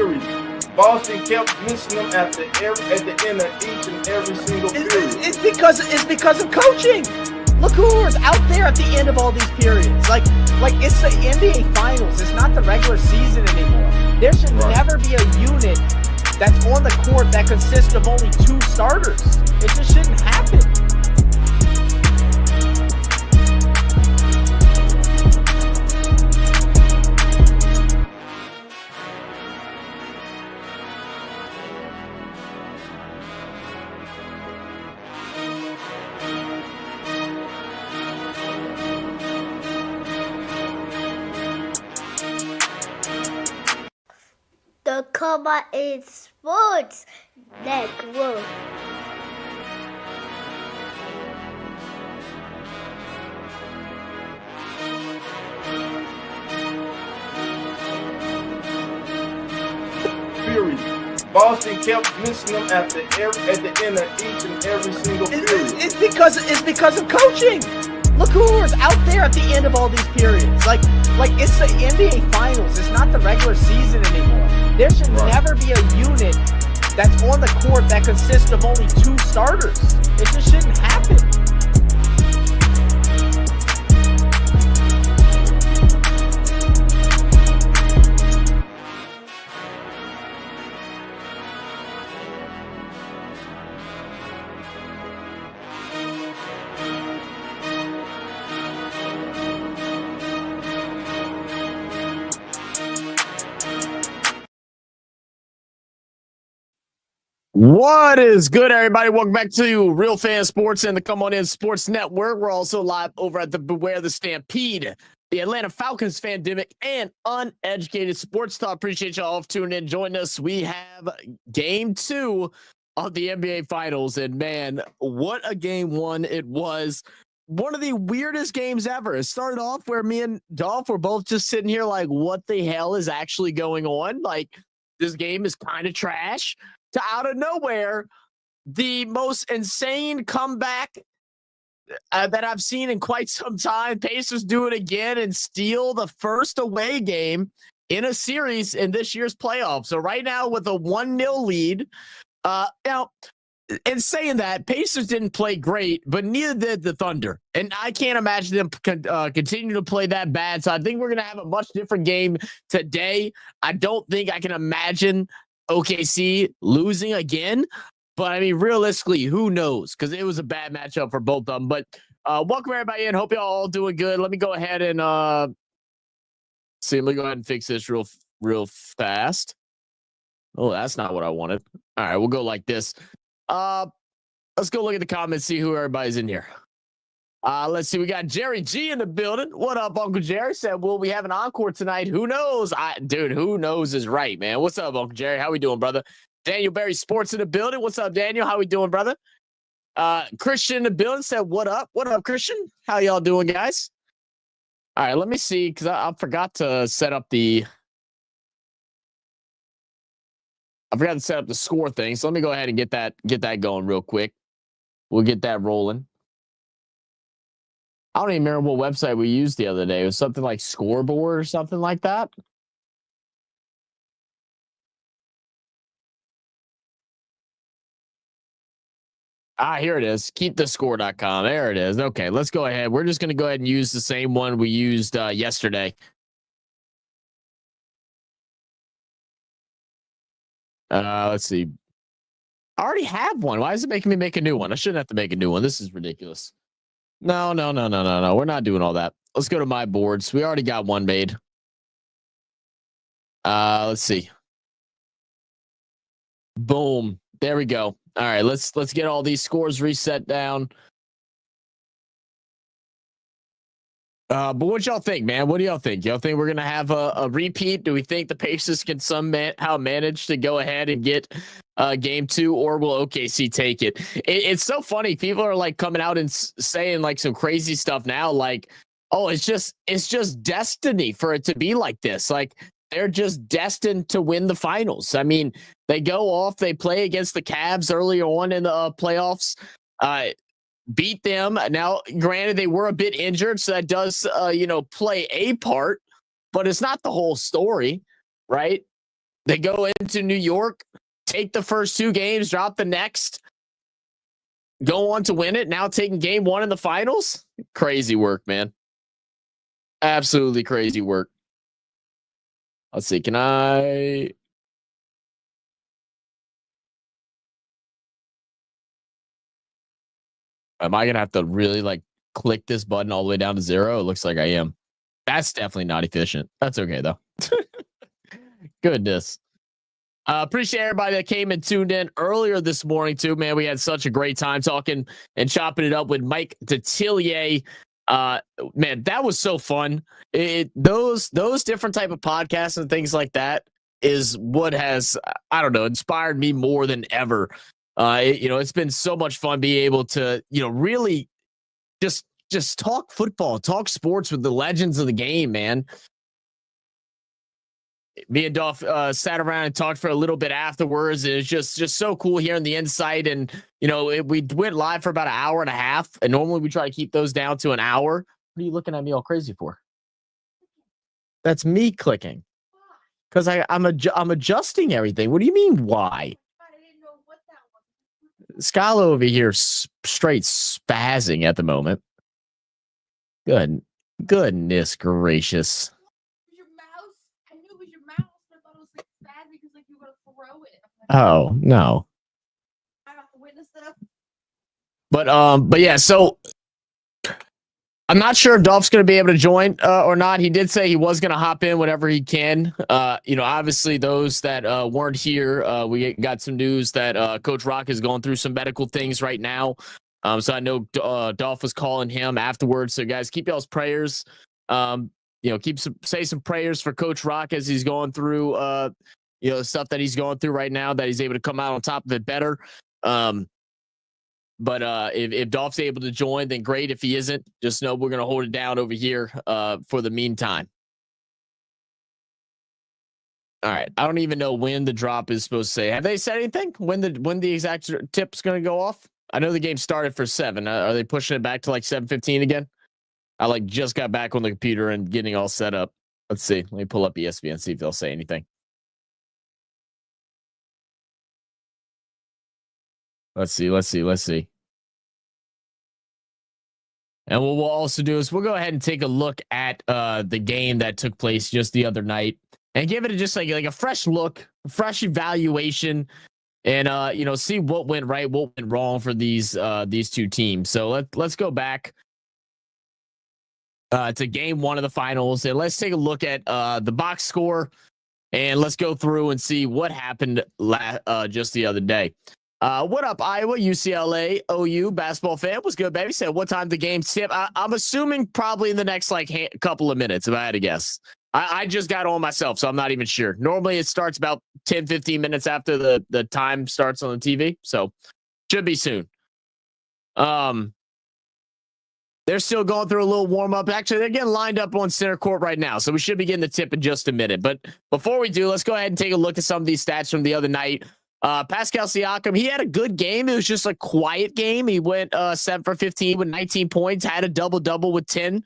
period. Boston kept missing them at the end of each and every single period. It's because of coaching. Look who was out there at the end of all these periods. Like it's the NBA Finals. It's not the regular season anymore. There should never be a unit that's on the court that consists of only 2 starters. It just shouldn't happen. The Comma in Sports Network. Period. Boston kept missing them at the end of each and every single period. It's because of coaching. Look who was out there at the end of all these periods. Like it's the NBA Finals. It's not the regular season anymore. There should never be a unit that's on the court that consists of only 2 starters. It just shouldn't happen. What is good, everybody? Welcome back to Real Fan Sports and the Come On In Sports Network. We're also live over at the Beware the Stampede, the Atlanta Falcons Fandemic, and Uneducated Sports Talk. Appreciate y'all tuning in, joining us. We have Game 2 of the NBA Finals, and man, what a Game 1 it was. One of the weirdest games ever. It started off where me and Dolph were both just sitting here like, what the hell is actually going on? Like, this game is kind of trash. To out of nowhere, the most insane comeback that I've seen in quite some time. Pacers do it again and steal the first away game in a series in this year's playoffs. So right now with a 1-0 lead, now, in saying that, Pacers didn't play great, but neither did the Thunder. And I can't imagine them continue to play that bad. So I think we're going to have a much different game today. I don't think I can imagine OKC losing again, but I mean, realistically, who knows? Because it was a bad matchup for both of them. But welcome everybody in. Hope y'all all doing good. Let me go ahead and let me go ahead and fix this real fast. Oh, that's not what I wanted. All right, we'll go like this. Let's go look at the comments, see who everybody's in here. Let's see. We got Jerry G in the building. What up, Uncle Jerry? Said, will we have an encore tonight? Who knows? Dude, who knows is right, man. What's up, Uncle Jerry? How we doing, brother? Daniel Berry Sports in the building. What's up, Daniel? How we doing, brother? Christian in the building said, what up? What up, Christian? How y'all doing, guys? All right, let me see, because I forgot to set up the score thing. So let me go ahead and get that going real quick. We'll get that rolling. I don't even remember what website we used the other day. It was something like Scoreboard or something like that. Here it is. Keepthescore.com. There it is. Okay, let's go ahead. We're just going to go ahead and use the same one we used yesterday. Let's see. I already have one. Why is it making me make a new one? I shouldn't have to make a new one. This is ridiculous. No. We're not doing all that. Let's go to my boards. We already got one made. Let's see. Boom. There we go. All right, let's get all these scores reset down. But what y'all think, man? What do y'all think? Y'all think we're gonna have a repeat? Do we think the Pacers can somehow manage to go ahead and get game 2, or will OKC take it? It's so funny. People are like coming out and saying like some crazy stuff now, like, oh, it's just destiny for it to be like this. Like they're just destined to win the finals. I mean, they go off, they play against the Cavs early on in the playoffs. Beat them. Now, granted, they were a bit injured, so that does, play a part, but it's not the whole story, right? They go into New York, take the first 2 games, drop the next, go on to win it. Now taking game 1 in the finals. Crazy work, man. Absolutely crazy work. Let's see. Can I? Am I going to have to really like click this button all the way down to 0? It looks like I am. That's definitely not efficient. That's okay, though. Goodness. Appreciate everybody that came and tuned in earlier this morning, too, man. We had such a great time talking and chopping it up with Mike Detillier. Man, that was so fun. Those different type of podcasts and things like that is what has, I don't know, inspired me more than ever. It's been so much fun being able to, really just talk football, talk sports with the legends of the game, man. Me and Dolph sat around and talked for a little bit afterwards. And it's just so cool hearing the insight. And, we went live for about an hour and a half. And normally we try to keep those down to an hour. What are you looking at me all crazy for? That's me clicking. Because I'm adjusting everything. What do you mean, why? Scala over here straight spazzing at the moment. Goodness gracious. Oh no. But yeah, so I'm not sure if Dolph's going to be able to join or not. He did say he was going to hop in whenever he can. Obviously those that weren't here, we got some news that Coach Rock is going through some medical things right now. So I know Dolph was calling him afterwards. So guys, keep y'all's prayers. Say some prayers for Coach Rock as he's going through the stuff that he's going through right now, that he's able to come out on top of it better. But if Dolph's able to join, then great. If he isn't, just know we're going to hold it down over here for the meantime. All right. I don't even know when the drop is supposed to say. Have they said anything? When the exact tip's going to go off? I know the game started for 7. Are they pushing it back to like 7:15 again? I just got back on the computer and getting all set up. Let's see. Let me pull up ESPN and see if they'll say anything. Let's see. And what we'll also do is we'll go ahead and take a look at the game that took place just the other night and give it just like a fresh look, fresh evaluation, and see what went right, what went wrong for these 2 teams. So let's go back to game 1 of the finals, and let's take a look at the box score, and let's go through and see what happened just the other day. What up, Iowa, UCLA, OU basketball fan? What's good, baby? Said what time the game tip? I'm assuming probably in the next couple of minutes, if I had to guess. I just got on myself, so I'm not even sure. Normally it starts about 10-15 minutes after the time starts on the TV, so should be soon. They're still going through a little warm up. Actually, they're getting lined up on center court right now, so we should be getting the tip in just a minute. But before we do, let's go ahead and take a look at some of these stats from the other night. Pascal Siakam, he had a good game. It was just a quiet game. He went 7 for 15 with 19 points, had a double-double with 10.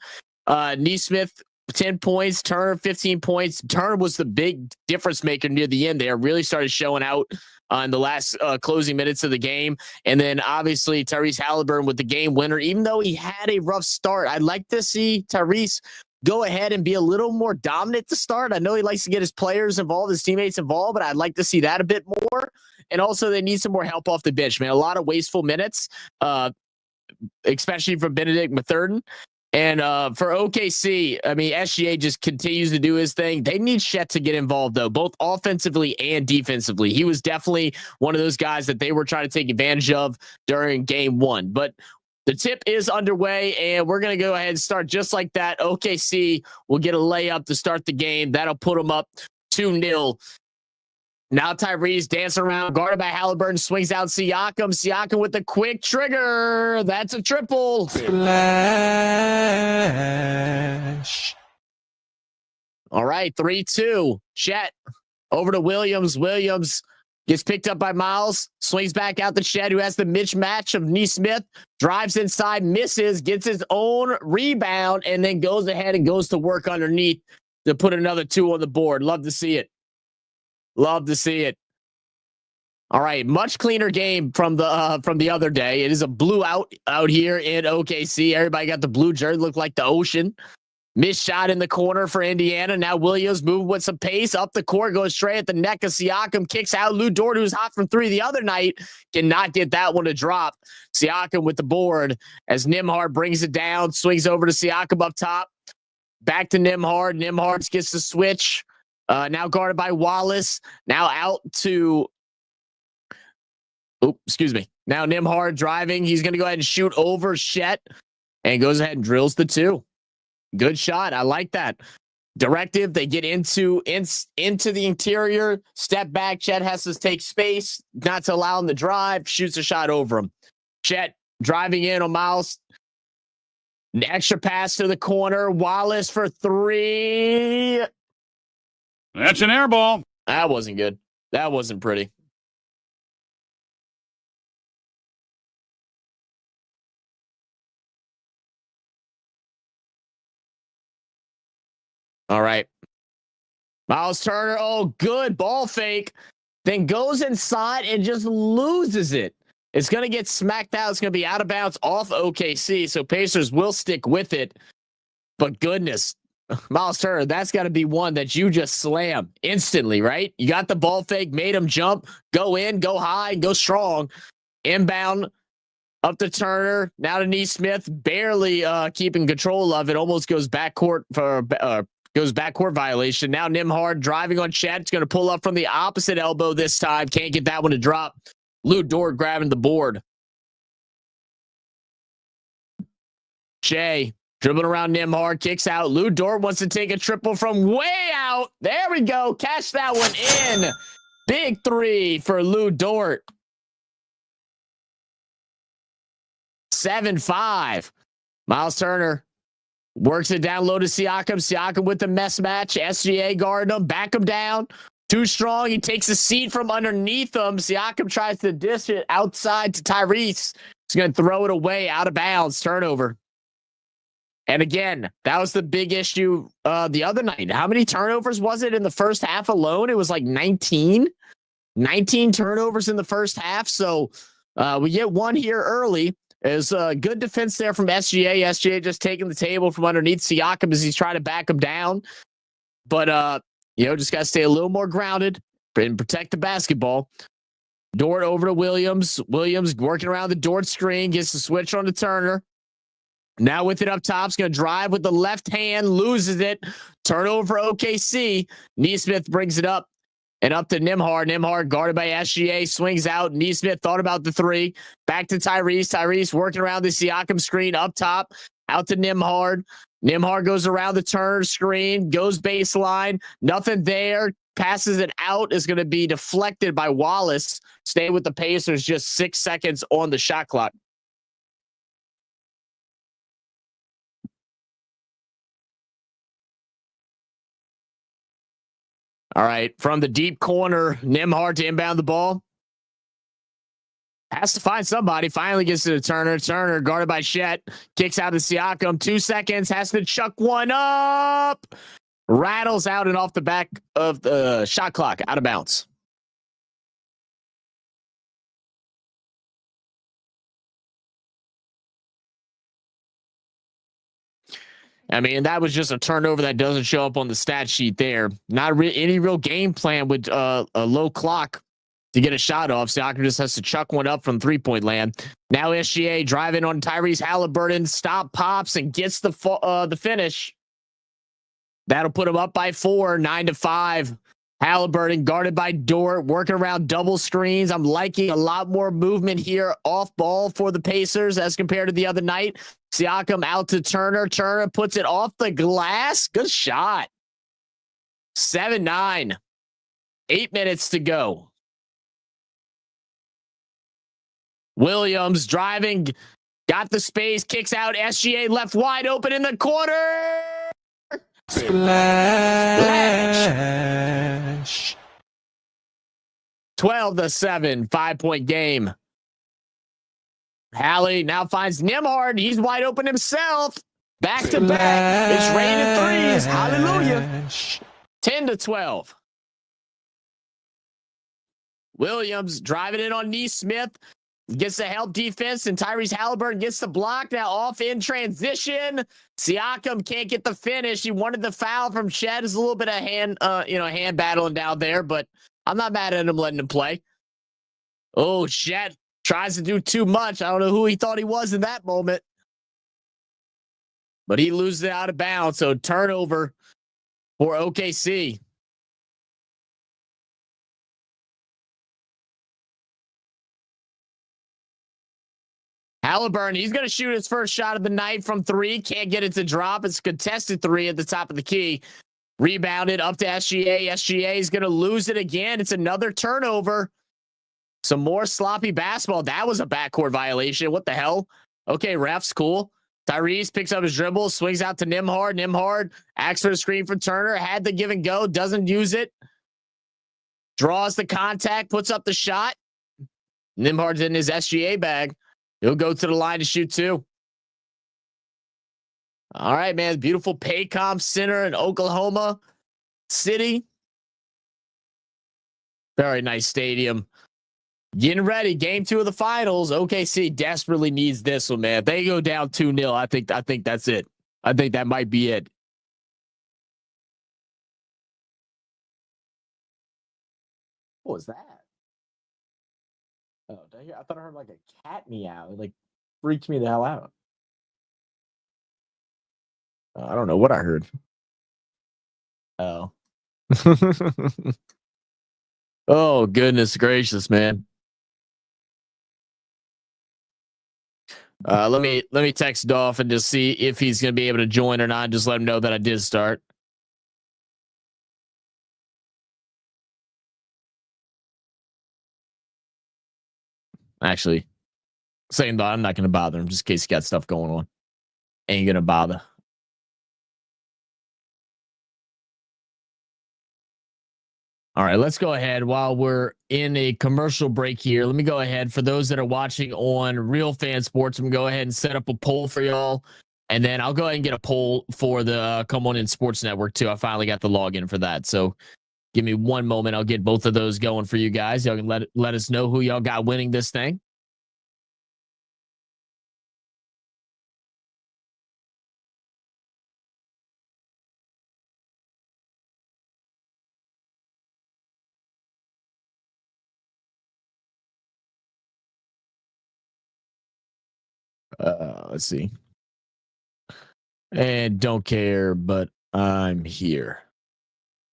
Neesmith, 10 points. Turner, 15 points. Turner was the big difference maker near the end there. Really started showing out in the last closing minutes of the game. And then, obviously, Tyrese Halliburton with the game winner. Even though he had a rough start, I'd like to see Tyrese go ahead and be a little more dominant to start. I know he likes to get his players involved, his teammates involved, but I'd like to see that a bit more. And also they need some more help off the bench, man. A lot of wasteful minutes, especially from Benedict Mathurin. And for OKC, I mean, SGA just continues to do his thing. They need Chet to get involved, though, both offensively and defensively. He was definitely one of those guys that they were trying to take advantage of during game 1. But the tip is underway, and we're going to go ahead and start just like that. OKC will get a layup to start the game. That'll put them up 2-0. Now Tyrese dancing around, guarded by Halliburton, swings out Siakam. Siakam with the quick trigger. That's a triple. Flash. All right, 3-2. Chet over to Williams. Williams gets picked up by Miles, swings back out to Chet, who has the mismatch of Neesmith, drives inside, misses, gets his own rebound, and then goes ahead and goes to work underneath to put another 2 on the board. Love to see it. Love to see it. All right, much cleaner game from the other day. It is a blue out here in OKC. Everybody got the blue jersey, look like the ocean. Missed shot in the corner for Indiana. Now Williams moving with some pace up the court, goes straight at the neck of Siakam, kicks out. Lou Dort, who's hot from three the other night, cannot get that one to drop. Siakam with the board as Nembhard brings it down, swings over to Siakam up top. Back to Nembhard. Nembhard gets the switch. Now guarded by Wallace. Now out to... Now Nembhard driving. He's going to go ahead and shoot over Shet and goes ahead and drills the two. Good shot. I like that. Directive. They get into the interior. Step back. Chet has to take space, not to allow him to drive. Shoots a shot over him. Chet driving in on Miles. An extra pass to the corner. Wallace for three. That's an air ball. That wasn't good. That wasn't pretty. All right. Miles Turner. Oh, good ball fake. Then goes inside and just loses it. It's going to get smacked out. It's going to be out of bounds off OKC. So Pacers will stick with it. But goodness, Miles Turner, that's got to be one that you just slam instantly, right? You got the ball fake, made him jump, go in, go high, go strong. Inbound up to Turner. Now to Nesmith, barely keeping control of it. Almost goes backcourt for backcourt violation. Now Nembhard driving on Chet. It's going to pull up from the opposite elbow this time. Can't get that one to drop. Lou Dort grabbing the board. Shea dribbling around Nembhard, kicks out. Lou Dort wants to take a triple from way out. There we go. Catch that one in. Big three for Lou Dort. 7-5. Miles Turner works it down low to Siakam. Siakam with the mess match. SGA guarding him. Back him down. Too strong. He takes a seat from underneath him. Siakam tries to dish it outside to Tyrese. He's going to throw it away out of bounds. Turnover. And again, that was the big issue the other night. How many turnovers was it in the first half alone? It was like 19. 19 turnovers in the first half. So we get one here early. There's a good defense there from SGA. SGA just taking the table from underneath Siakam as he's trying to back him down. But, just got to stay a little more grounded and protect the basketball. Dort over to Williams. Williams working around the Dort screen. Gets the switch on to Turner. Now with it up top. He's going to drive with the left hand. Loses it. Turnover OKC. Nesmith brings it up. And up to Nembhard. Nembhard guarded by SGA. Swings out. Nesmith thought about the three. Back to Tyrese. Tyrese working around the Siakam screen up top. Out to Nembhard. Nembhard goes around the Turner screen. Goes baseline. Nothing there. Passes it out. Is going to be deflected by Wallace. Stay with the Pacers. Just 6 seconds on the shot clock. All right, from the deep corner, Nembhard to inbound the ball. Has to find somebody. Finally gets to Turner. Turner guarded by Shet. Kicks out to Siakam. 2 seconds. Has to chuck one up. Rattles out and off the back of the shot clock. Out of bounds. I mean, that was just a turnover that doesn't show up on the stat sheet there. Not any real game plan with a low clock to get a shot off. Siakam just has to chuck one up from three-point land. Now SGA driving on Tyrese Halliburton. Stop, pops, and gets the finish. That'll put him up by 4, 9-5. Halliburton guarded by Dort, working around double screens. I'm liking a lot more movement here off ball for the Pacers as compared to the other night. Siakam out to Turner. Turner puts it off the glass. Good shot. 7-9. 8 minutes to go. Williams driving. Got the space. Kicks out. SGA left wide open in the corner. Splash. 12-7. 5-point game. Hallie now finds Nembhard. He's wide open himself. Back to back. It's raining threes. Hallelujah. 10-12. Williams driving in on Neesmith. Gets the help defense, and Tyrese Halliburton gets the block. Now off in transition. Siakam can't get the finish. He wanted the foul from Chet. There's a little bit of hand battling down there, but I'm not mad at him letting him play. Oh, Chet tries to do too much. I don't know who he thought he was in that moment. But he loses it out of bounds, so turnover for OKC. Halliburton, he's going to shoot his first shot of the night from 3. Can't get it to drop. It's a contested 3 at the top of the key. Rebounded up to SGA. SGA is going to lose it again. It's another turnover. Some more sloppy basketball. That was a backcourt violation. What the hell? Okay, refs, cool. Tyrese picks up his dribble, swings out to Nembhard. Nembhard asks for the screen from Turner. Had the give and go. Doesn't use it. Draws the contact. Puts up the shot. Nembhard's in his SGA bag. He'll go to the line to shoot 2. All right, man. Beautiful Paycom Center in Oklahoma City. Very nice stadium. Getting ready. Game 2 of the finals. OKC desperately needs this one, man. If they go down 2-0, I think that's it. I think that might be it. What was that? Oh, did I hear? I thought I heard like a cat meow. It like freaked me the hell out. I don't know what I heard. Oh. Oh, goodness gracious, man. Let me text Dolph and just see if he's going to be able to join or not. Just let him know that I did start. Actually, saying that I'm not going to bother him just in case he got stuff going on. Ain't going to bother. All right, let's go ahead while we're in a commercial break here. Let me go ahead for those that are watching on Real Fan Sports. I'm going to go ahead and set up a poll for y'all. And then I'll go ahead and get a poll for the Come On In Sports Network too. I finally got the login for that. So give me one moment. I'll get both of those going for you guys. Y'all can let us know who y'all got winning this thing. Let's see. And don't care, but I'm here.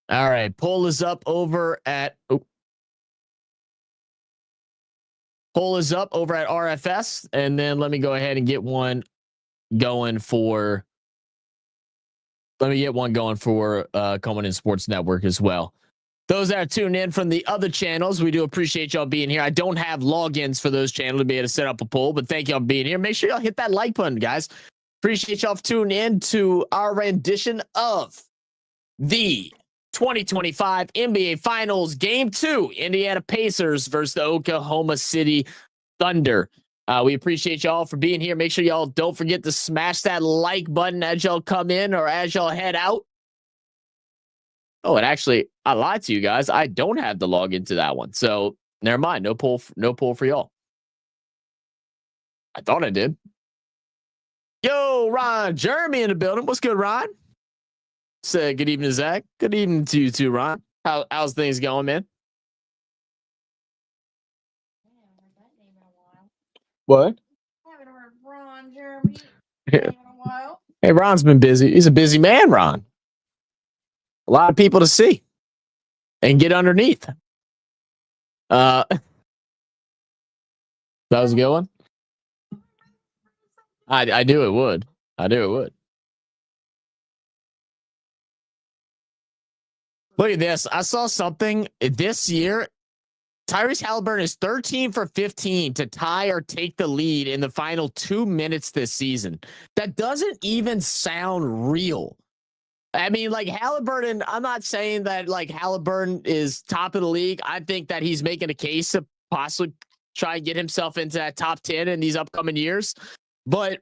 All right. Poll is up over at RFS. And then let me go ahead and get one going for Coming In Sports Network as well. Those that are tuned in from the other channels, we do appreciate y'all being here. I don't have logins for those channels to be able to set up a poll, but thank y'all for being here. Make sure y'all hit that like button, guys. Appreciate y'all for tuning in to our rendition of the 2025 NBA Finals Game 2, Indiana Pacers versus the Oklahoma City Thunder. We appreciate y'all for being here. Make sure y'all don't forget to smash that like button as y'all come in or as y'all head out. Oh, and actually, I lied to you guys. I don't have the login to that one. So never mind. No poll for y'all. I thought I did. Yo, Ron, Jeremy in the building. What's good, Ron? Say good evening, Zach. Good evening to you too, Ron. How's things going, man? What? I haven't heard Ron, Jeremy, in a while. Hey, Ron's been busy. He's a busy man, Ron. A lot of people to see and get underneath. That was a good one. I knew it would. Look at this. I saw something this year. Tyrese Halliburton is 13 for 15 to tie or take the lead in the final 2 minutes this season. That doesn't even sound real. I mean, like Halliburton, I'm not saying that like Halliburton is top of the league. I think that he's making a case to possibly try and get himself into that top 10 in these upcoming years. But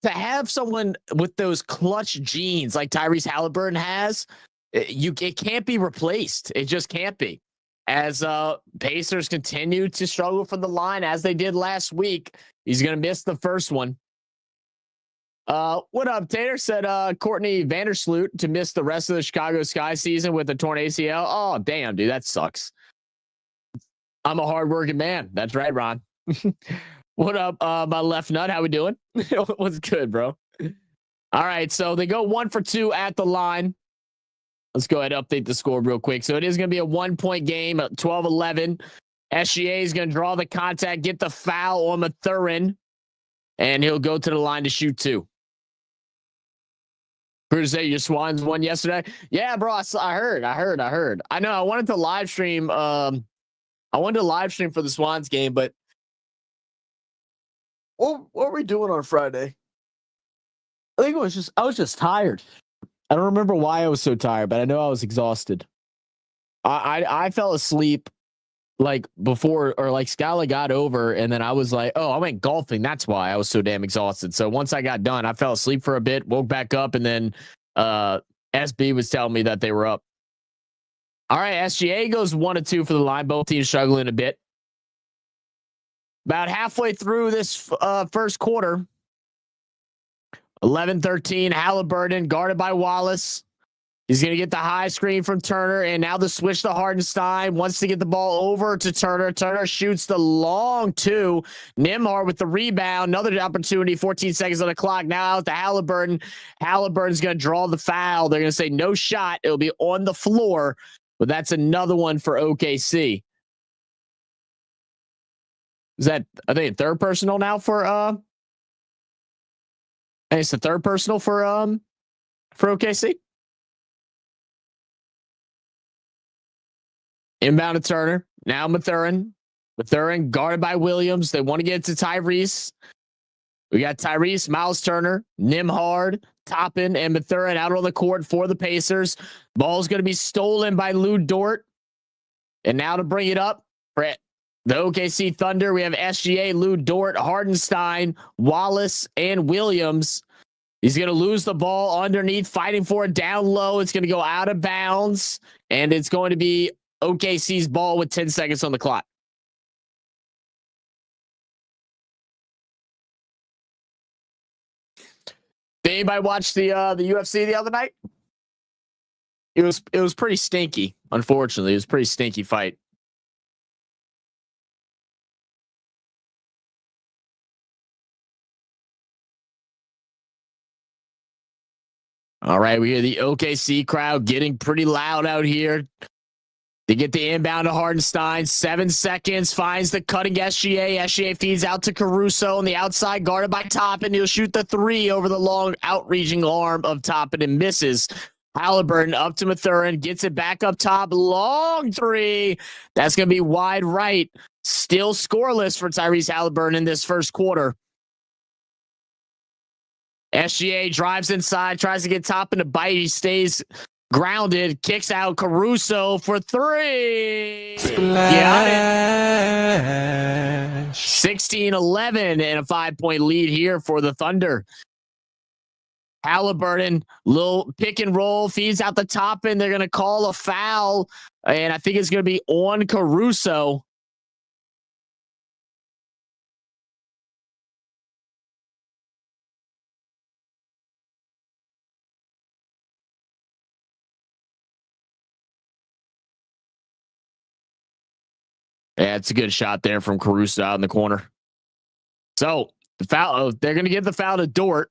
to have someone with those clutch genes like Tyrese Halliburton has, it can't be replaced. It just can't be. as Pacers continue to struggle for the line as they did last week. He's going to miss the first one. What up, Tater? Said Courtney Vandersloot to miss the rest of the Chicago Sky season with a torn ACL. Oh, damn, dude, that sucks. I'm a hardworking man. That's right, Ron. What up, my left nut? How we doing? What's good, bro? All right, so they go 1 for 2 at the line. Let's go ahead and update the score real quick. So it is going to be a 1-point game at 12-11. SGA is going to draw the contact, get the foul on Mathurin, and he'll go to the line to shoot 2. Who's say your Swans won yesterday? Yeah, bro. I heard. I know. I wanted to live stream. I wanted to live stream for the Swans game, but what were we doing on Friday? I think I was just tired. I don't remember why I was so tired, but I know I was exhausted. I fell asleep like before, or like Scala got over, and then I was like, oh, I went golfing. That's why I was so damn exhausted. So once I got done, I fell asleep for a bit, woke back up, and then SB was telling me that they were up. All right, SGA goes 1-2 for the line. Both teams struggling a bit. About halfway through this first quarter, 11-13, Halliburton guarded by Wallace. He's going to get the high screen from Turner, and now the switch to Hardenstein. Wants to get the ball over to Turner. Turner shoots the long 2. Nembhard with the rebound. Another opportunity, 14 seconds on the clock. Now out to Halliburton. Halliburton's going to draw the foul. They're going to say no shot. It'll be on the floor, but that's another one for OKC. Is that, I think, third personal now for and it's the third personal for OKC. Inbound to Turner. Now Mathurin. Mathurin guarded by Williams. They want to get to Tyrese. We got Tyrese, Miles Turner, Nembhard, Toppin, and Mathurin out on the court for the Pacers. Ball's going to be stolen by Lou Dort. And now to bring it up for the OKC Thunder, we have SGA, Lou Dort, Hardenstein, Wallace, and Williams. He's going to lose the ball underneath, fighting for it down low. It's going to go out of bounds, and it's going to be OKC's ball with 10 seconds on the clock. Did anybody watch the UFC the other night? It was pretty stinky. Unfortunately, it was a pretty stinky fight. All right, we hear the OKC crowd getting pretty loud out here. They get the inbound to Hardenstein. 7 seconds. Finds the cutting SGA. SGA feeds out to Caruso on the outside, guarded by Toppin. He'll shoot the 3 over the long outreaching arm of Toppin and misses. Halliburton up to Mathurin. Gets it back up top. Long 3. That's going to be wide right. Still scoreless for Tyrese Halliburton in this first quarter. SGA drives inside, tries to get Toppin to bite. He stays grounded, kicks out Caruso for 3. Got it. 16-11 and a 5-point lead here for the Thunder. Halliburton, little pick and roll, feeds out the top, and they're going to call a foul, and I think it's going to be on Caruso. Yeah, it's a good shot there from Caruso out in the corner. So the foul, they're going to give the foul to Dort.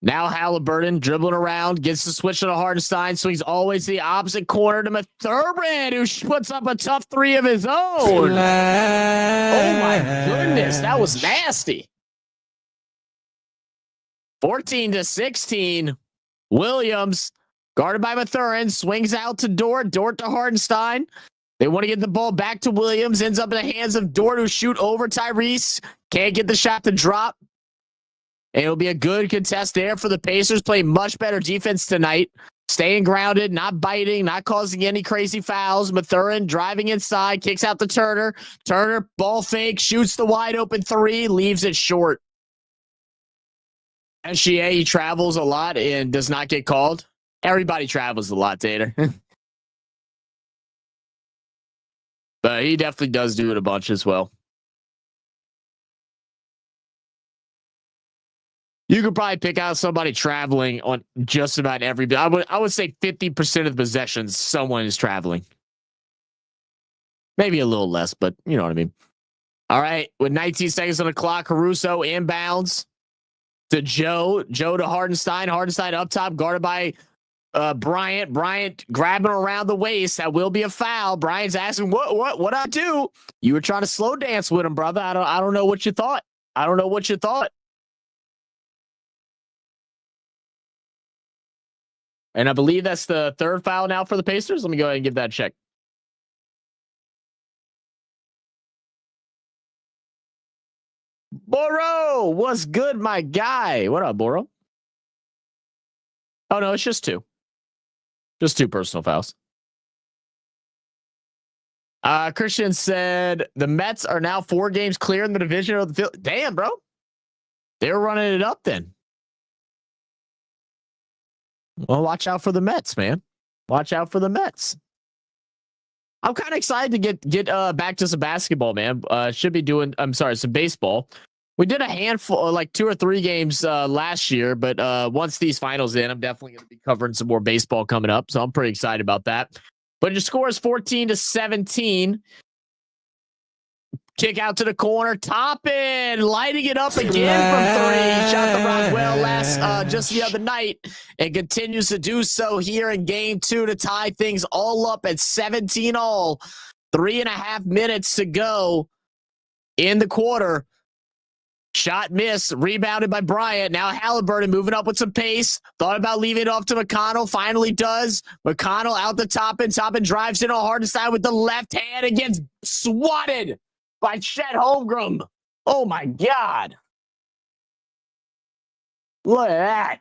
Now Halliburton dribbling around, gets the switch to Hardenstein, swings always to the opposite corner to Mathurin, who puts up a tough 3 of his own. Oh my goodness, that was nasty. 14-16. Williams, guarded by Mathurin, swings out to Dort. Dort to Hardenstein. They want to get the ball back to Williams. Ends up in the hands of Dort, who shoot over Tyrese. Can't get the shot to drop. And it'll be a good contest there for the Pacers. Playing much better defense tonight. Staying grounded, not biting, not causing any crazy fouls. Mathurin driving inside, kicks out to Turner. Turner, ball fake, shoots the wide open 3, leaves it short. SGA, he travels a lot and does not get called. Everybody travels a lot, Tater. But he definitely does do it a bunch as well. You could probably pick out somebody traveling on just about every. I would say 50% of the possessions, someone is traveling. Maybe a little less, but you know what I mean. All right, with 19 seconds on the clock, Caruso inbounds to Joe. Joe to Hardenstein. Hardenstein up top, guarded by Bryant. Bryant grabbing around the waist. That will be a foul. Bryant's asking, what I do? You were trying to slow dance with him, brother. I don't know what you thought. I don't know what you thought. And I believe that's the third foul now for the Pacers. Let me go ahead and give that a check. Boro, what's good, my guy? What up, Boro? Oh, no, it's just two. Just two personal fouls. Christian said the Mets are now 4 games clear in the division of the field. Damn, bro. They were running it up then. Well, watch out for the Mets, man. Watch out for the Mets. I'm kind of excited to get back to some basketball, man. Should be doing, some baseball. We did a handful, like 2 or 3 games last year, but once these finals in, I'm definitely going to be covering some more baseball coming up. So I'm pretty excited about that. But your score is 14-17. Kick out to the corner. Toppin lighting it up again from 3. Shot the Rockwell just the other night and continues to do so here in game 2 to tie things all up at 17 all. 3.5 minutes to go in the quarter. Shot miss, rebounded by Bryant. Now Halliburton moving up with some pace. Thought about leaving it off to McConnell. Finally does. McConnell out the Toppin. Toppin drives in on Hardenstein with the left hand and gets swatted by Chet Holmgren. Oh, my God. Look at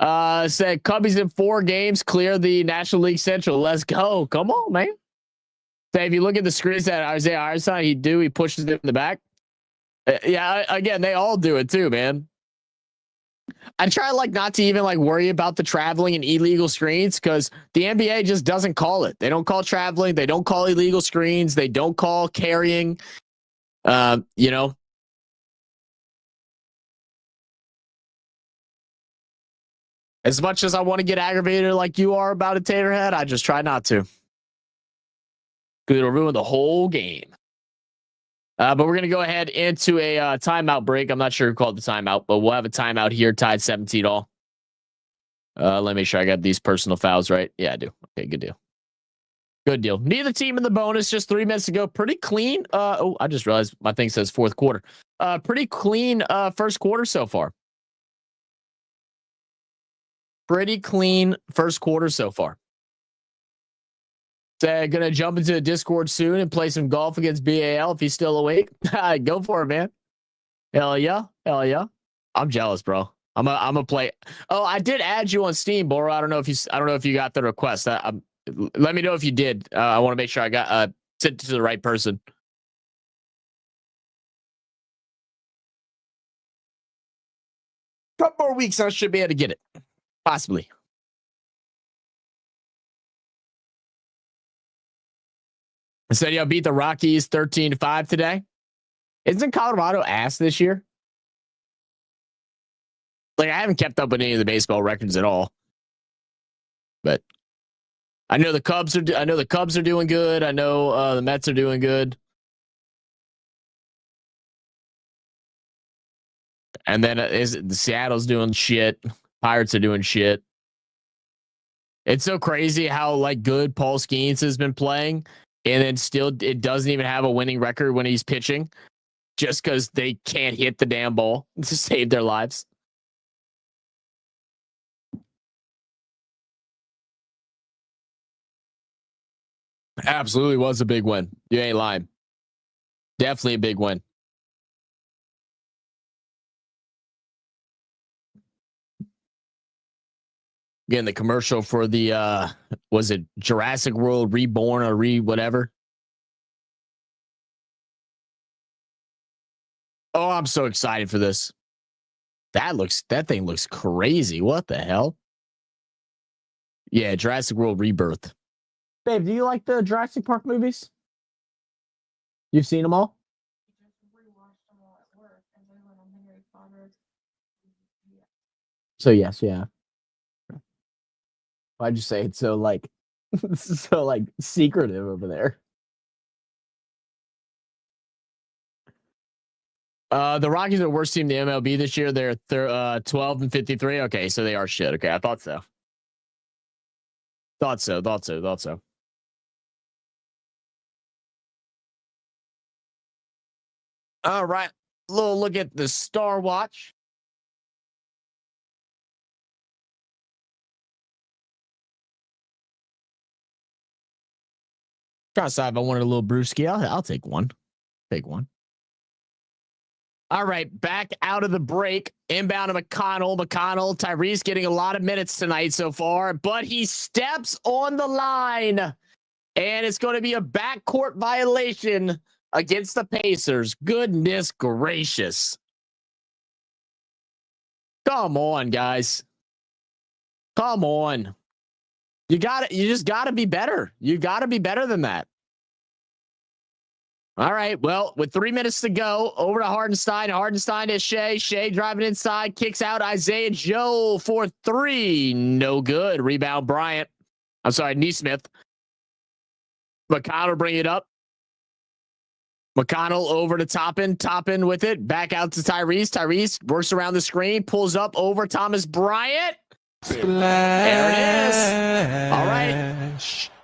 that. Said Cubbies in 4 games, clear the National League Central. Let's go. Come on, man. Say, if you look at the screens that Isaiah Hardenstein, he pushes it in the back. Yeah, again, they all do it too, man. I try not to even worry about the traveling and illegal screens because the NBA just doesn't call it. They don't call traveling. They don't call illegal screens. They don't call carrying. As much as I want to get aggravated like you are about it, Taterhead, I just try not to. Because it'll ruin the whole game. But we're going to go ahead into a timeout break. I'm not sure who called the timeout, but we'll have a timeout here tied 17 all. Let me make sure I got these personal fouls right. Yeah, I do. Okay, good deal. Good deal. Neither team in the bonus just 3 minutes ago. Pretty clean. I just realized my thing says fourth quarter. Pretty clean first quarter so far. Pretty clean first quarter so far. Gonna jump into the Discord soon and play some golf against BAL if he's still awake. Go for it, man. Hell yeah. Hell yeah. I'm jealous, bro. I'm a play. Oh, I did add you on Steam, Boro. I don't know if you got the request. Let me know if you did. I want to make sure I got sent it to the right person. Couple more weeks, I should be able to get it. Possibly. I said, y'all beat the Rockies 13-5 today. Isn't Colorado ass this year? I haven't kept up with any of the baseball records at all. But I know the Cubs are doing good. I know the Mets are doing good. And then the Seattle's doing shit. Pirates are doing shit. It's so crazy how good Paul Skeens has been playing. And then still, it doesn't even have a winning record when he's pitching just because they can't hit the damn ball to save their lives. Absolutely was a big win. You ain't lying. Definitely a big win. Again, the commercial for the, was it Jurassic World Reborn or whatever? Oh, I'm so excited for this. That thing looks crazy. What the hell? Yeah, Jurassic World Rebirth. Babe, do you like the Jurassic Park movies? You've seen them all? So yes, yeah. Why'd you say it's so like so like secretive over there? The Rockies are the worst team in the MLB this year. They're 12-53. Okay, so they are shit. Okay, I thought so. Thought so. All right. Little look at the Star Watch. Trying to decide if I wanted a little brewski. I'll take one. Take one. All right, back out of the break. Inbound to McConnell. Tyrese getting a lot of minutes tonight so far, but he steps on the line, and it's going to be a backcourt violation against the Pacers. Goodness gracious. Come on, guys. Come on. You just gotta be better. You gotta be better than that. All right. Well, with 3 minutes to go, over to Hardenstein. Hardenstein to Shea. Shea driving inside, kicks out Isaiah Joe for 3. No good. Rebound Bryant. I'm sorry, Neesmith. McConnell bring it up. McConnell over to Toppin with it. Back out to Tyrese. Tyrese works around the screen, pulls up over Thomas Bryant. There it is. All right.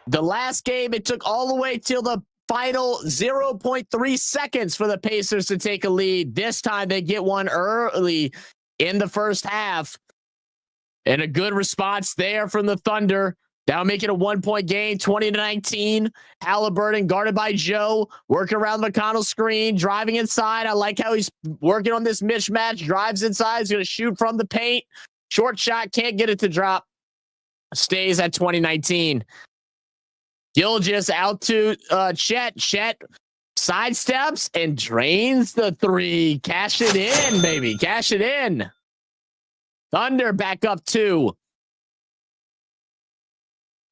The last game, it took all the way till the final 0.3 seconds for the Pacers to take a lead. This time they get one early in the first half. And a good response there from the Thunder. Now make it a 1-point game, 20-19. Halliburton guarded by Joe, working around the McConnell screen, driving inside. I like how he's working on this mismatch. Drives inside. He's going to shoot from the paint. Short shot, can't get it to drop. Stays at 20-19. Gilgeous out to Chet. Chet sidesteps and drains the 3. Cash it in, baby. Cash it in. Thunder back up 2.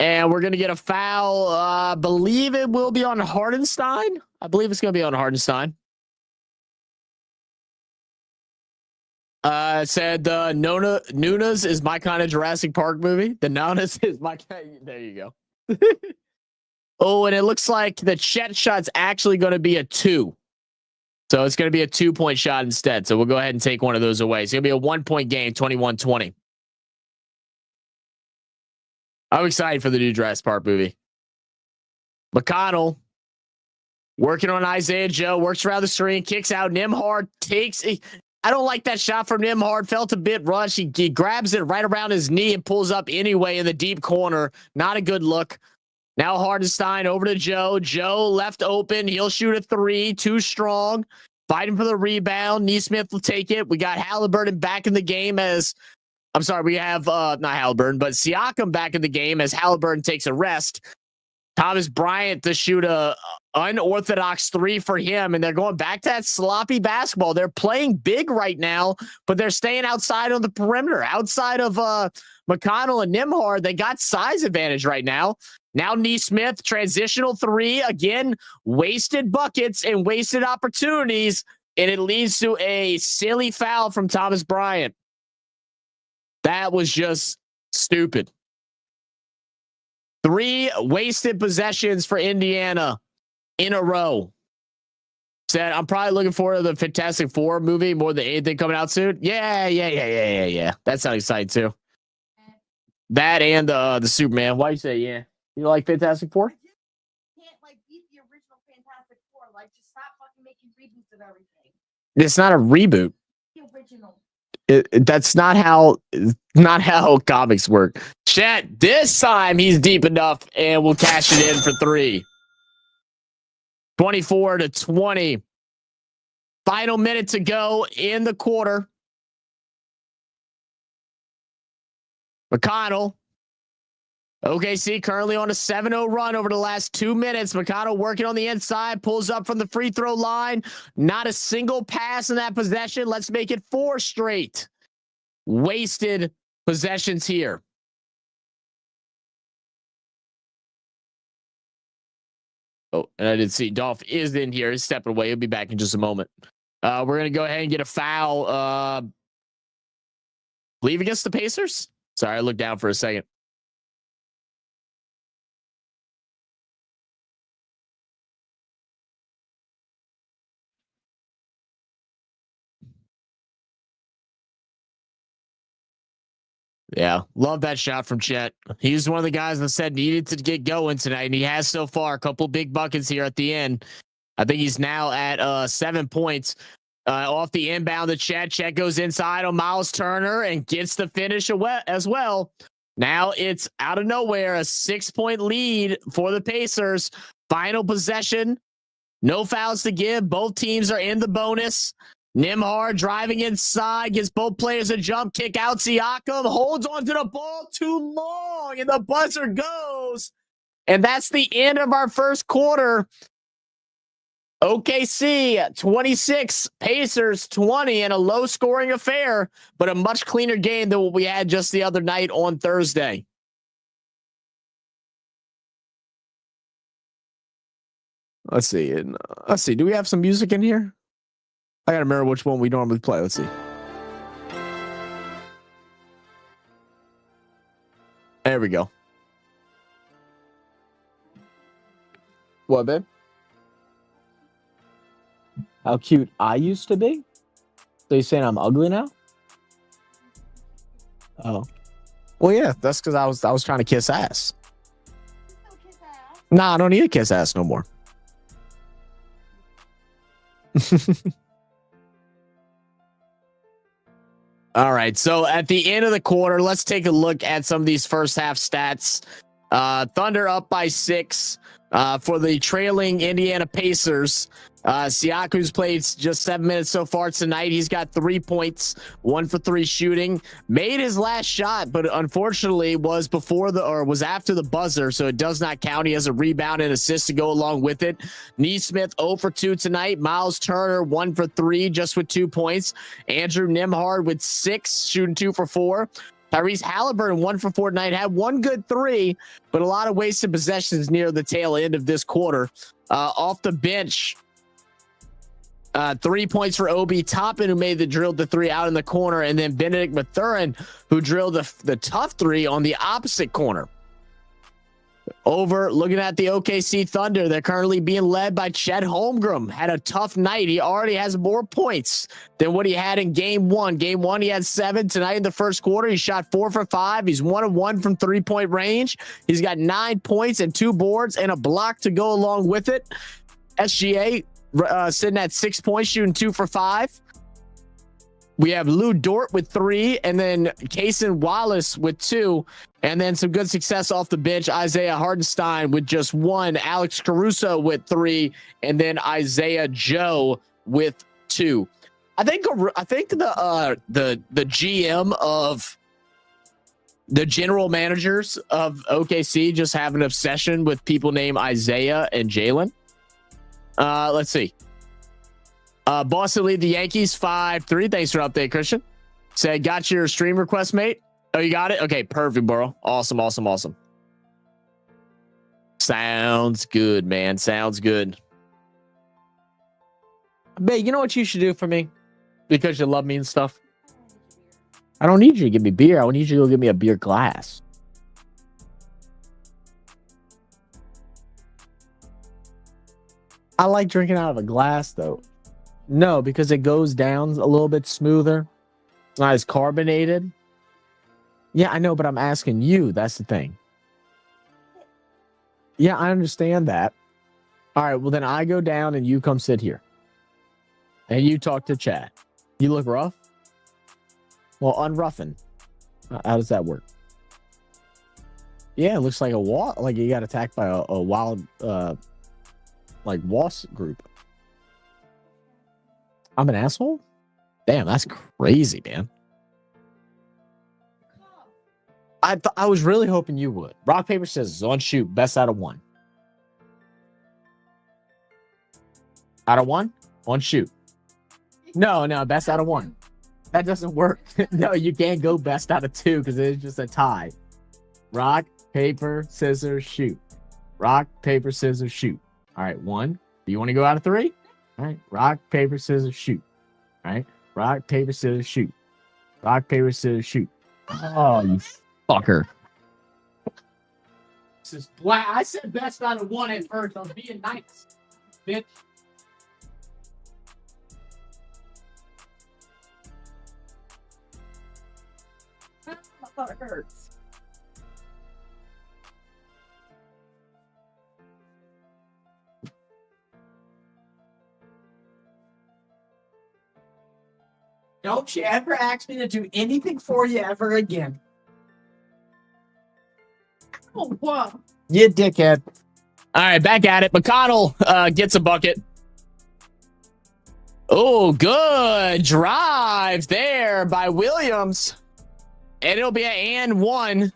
And we're going to get a foul. I believe it will be on Hardenstein. I believe it's going to be on Hardenstein. Said Nunes is my kind of Jurassic Park movie. The Nunes is my kind. There you go. Oh, and it looks like the Chet shot's actually going to be a 2. So it's going to be a 2-point shot instead. So we'll go ahead and take one of those away. It's going to be a 1-point game, 21-20. I'm excited for the new Jurassic Park movie. McConnell working on Isaiah Joe, works around the screen, kicks out. Nembhard takes it. I don't like that shot from Nembhard. Felt a bit rushed. He grabs it right around his knee and pulls up anyway in the deep corner. Not a good look. Now Hardenstein over to Joe. Joe left open. He'll shoot a 3. Too strong. Fighting for the rebound. Neesmith will take it. We got Halliburton back in the game as... I'm sorry, we have not Halliburton, but Siakam back in the game as Halliburton takes a rest. Thomas Bryant to shoot a unorthodox 3 for him, and they're going back to that sloppy basketball. They're playing big right now, but they're staying outside on the perimeter. Outside of McConnell and Nembhard, they got size advantage right now. Now Neesmith, transitional 3, again, wasted buckets and wasted opportunities, and it leads to a silly foul from Thomas Bryant. That was just stupid. 3 wasted possessions for Indiana in a row. Said, I'm probably looking forward to the Fantastic Four movie more than anything coming out soon. Yeah. That sounds exciting too. That and the Superman. Why you say yeah? You like Fantastic Four? Can't like beat the original Fantastic Four. Like, just stop fucking making reboots of everything. It's not a reboot. The original. That's not how comics work. Chet, this time he's deep enough and we'll cash it in for 3. 24-20. Final minute to go in the quarter. McConnell. OKC currently on a 7-0 run over the last 2 minutes. McConnell working on the inside, pulls up from the free throw line. Not a single pass in that possession. Let's make it 4 straight wasted possessions here. Oh, and I didn't see Dolph is in here. He's stepping away. He'll be back in just a moment. We're going to go ahead and get a foul. Leave against the Pacers. Sorry, I looked down for a second. Yeah, love that shot from Chet. He's one of the guys that said needed to get going tonight, and he has so far. A couple big buckets here at the end. I think he's now at 7 points. Off the inbound to Chet. Chet goes inside on Miles Turner and gets the finish as well. Now it's out of nowhere, a 6-point lead for the Pacers. Final possession. No fouls to give. Both teams are in the bonus. Nembhard driving inside, gives both players a jump kick out. Siakam holds onto the ball too long, and the buzzer goes. And that's the end of our first quarter. OKC 26, Pacers 20, and a low-scoring affair, but a much cleaner game than what we had just the other night on Thursday. Let's see. Do we have some music in here? I gotta remember which one we normally play. Let's see. There we go. What, babe? How cute I used to be? So you saying I'm ugly now? Oh. Well, yeah, that's because I was trying to kiss ass. Nah, I don't need to kiss ass no more. All right, so at the end of the quarter, let's take a look at some of these first half stats. Thunder up by 6 for the trailing Indiana Pacers. Siakam's played just 7 minutes so far tonight. He's got 3 points, 1 for 3 shooting. Made his last shot, but unfortunately was after the buzzer, so it does not count. He has a rebound and assist to go along with it. Neesmith 0 for 2 tonight. Miles Turner 1 for 3, just with 2 points. Andrew Nembhard with 6, shooting 2 for 4. Tyrese Halliburton 1 for 4 tonight, had 1 good 3, but a lot of wasted possessions near the tail end of this quarter. Off the bench, 3 points for Obi Toppin, who made the drill to 3 out in the corner, and then Benedict Mathurin, who drilled the tough 3 on the opposite corner. Over looking at the OKC Thunder, they're currently being led by Chet Holmgren. Had a tough night. He already has more points than what he had in game 1. Game 1, he had 7. Tonight in the first quarter, he shot 4 for 5. He's 1 of 1 from 3-point range. He's got 9 points and 2 boards and a block to go along with it. SGA sitting at 6 points, shooting 2 for 5. We have Lou Dort with 3, and then Cason Wallace with 2, and then some good success off the bench. Isaiah Hartenstein with just 1, Alex Caruso with 3, and then Isaiah Joe with 2. I think the GM of the general managers of OKC just have an obsession with people named Isaiah and Jalen. Let's see. Boston lead the Yankees 5-3. Thanks for the update, Christian. Said, got your stream request, mate. Oh, you got it? Okay, perfect, bro. Awesome. Sounds good, man. Sounds good. Babe, you know what you should do for me? Because you love me and stuff. I don't need you to give me beer. I need you to go give me a beer glass. I like drinking out of a glass, though. No, because it goes down a little bit smoother. It's not as carbonated. Yeah, I know, but I'm asking you. That's the thing. Yeah, I understand that. All right, well, then I go down and you come sit here. And you talk to Chad. You look rough? Well, unroughen. How does that work? Yeah, it looks like like you got attacked by a wild like wasp group. I'm an asshole? Damn, that's crazy, man. I was really hoping you would. Rock, paper, scissors on shoot. Best out of 1. Out of 1? On shoot. No, best out of 1. That doesn't work. No, you can't go best out of 2 because it's just a tie. Rock, paper, scissors, shoot. Rock, paper, scissors, shoot. All right, 1. Do you want to go out of 3? All right, rock, paper, scissors, shoot. All right, rock, paper, scissors, shoot. Rock, paper, scissors, shoot. Oh, you fucker. This is black. I said best out of 1 at first. I was being nice, bitch. My heart hurts. Don't you ever ask me to do anything for you ever again. Oh, wow. You dickhead. All right, back at it. McConnell gets a bucket. Oh, good drive there by Williams. And it'll be an and 1.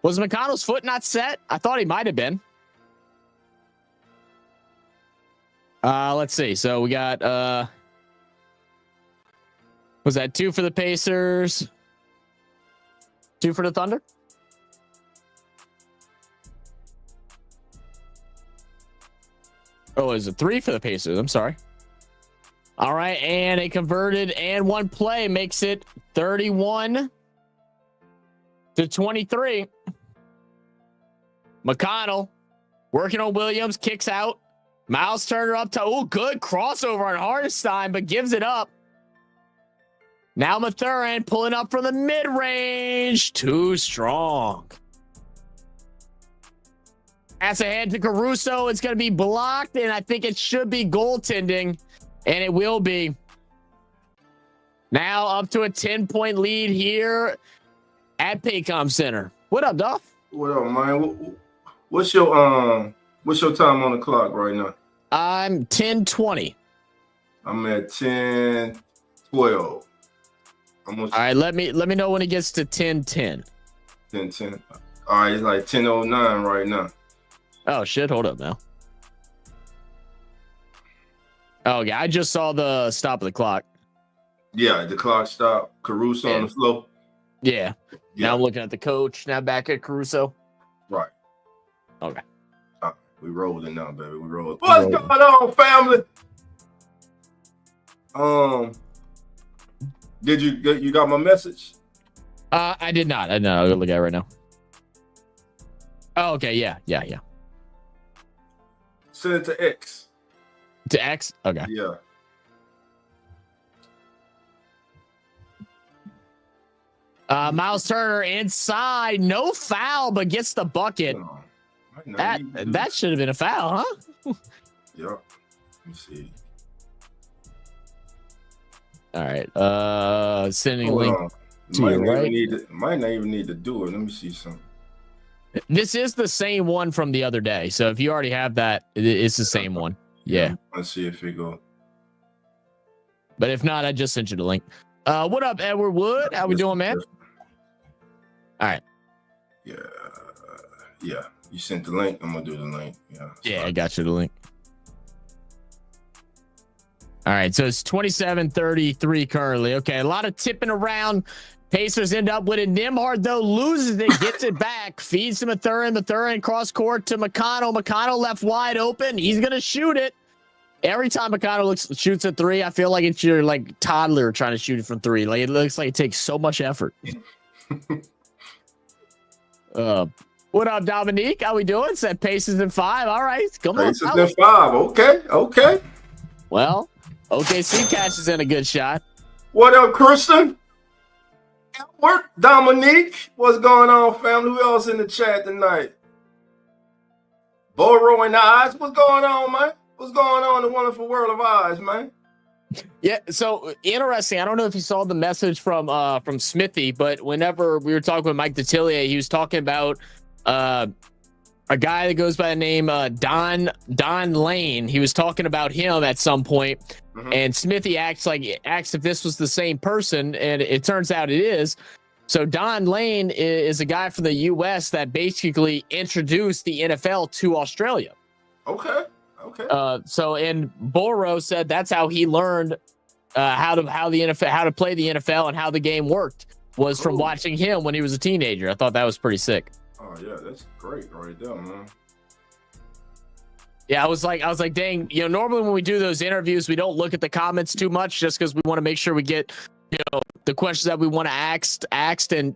Was McConnell's foot not set? I thought he might have been. Let's see. So we got was that 2 for the Pacers? 2 for the Thunder? Oh, is it 3 for the Pacers? I'm sorry. All right, and a converted and 1 play makes it 31-23. McConnell working on Williams, kicks out. Miles Turner up to, oh, good crossover on Hartenstein, but gives it up. Now Mathurin pulling up from the mid-range. Too strong. Pass ahead to Caruso. It's going to be blocked, and I think it should be goaltending, and it will be. Now up to a 10-point lead here at Paycom Center. What up, Duff? What up, man? What's your time on the clock right now? I'm 10:20. I'm at 10:12. Almost. All right, let me know when it gets to 10:10. 10:10. All right, it's like 10:09 right now. Oh shit! Hold up now. Oh yeah, I just saw the stop of the clock. Yeah, the clock stopped. Caruso on the floor. Yeah. Now I'm looking at the coach. Now back at Caruso. Right. Okay. We rolling now, baby. We rolling. What's going on, family? Did you got my message? I did not. I'll go look at it right now. Oh, okay. Yeah. Send it to X. To X? Okay. Yeah. Miles Turner inside, no foul, but gets the bucket. That should have been a foul, huh? Yep. Let me see. All right. Sending link to your right. Might not even need to do it. Let me see something. This is the same one from the other day. So if you already have that, it's the same one. Yeah. Let's see if it go. But if not, I just sent you the link. What up, Edward Wood? How we doing, man? All right. Yeah. You sent the link. I'm gonna do the link. Yeah, I got you the link. All right, so it's 27-33 currently. Okay, a lot of tipping around. Pacers end up with it. Nembhard, though, loses it, gets it back, feeds to Mathurin. Mathurin cross court to McConnell. McConnell left wide open. He's gonna shoot it. Every time McConnell shoots a 3, I feel like it's your toddler trying to shoot it from 3. Like it looks like it takes so much effort. What up, Dominique? How we doing? Said Pacers in 5. All right, come on. Pacers in 5. Okay. Well, OKC catches in a good shot. What up, Christian? Edward, Dominique, what's going on, family? Who else in the chat tonight? Boro and Eyes, what's going on, man? What's going on in the wonderful world of Eyes, man? Yeah, so interesting. I don't know if you saw the message from Smithy, but whenever we were talking with Mike Detillier, he was talking about a guy that goes by the name Don Lane. He was talking about him at some point, and Smithy asked if this was the same person, and it turns out it is. So Don Lane is a guy from the U.S. that basically introduced the NFL to Australia. Okay. And Boro said that's how he learned how to play the NFL and how the game worked was from watching him when he was a teenager. I thought that was pretty sick. Oh yeah, that's great right there, man. Yeah, I was like, dang, normally when we do those interviews, we don't look at the comments too much just because we want to make sure we get, the questions that we want to asked and,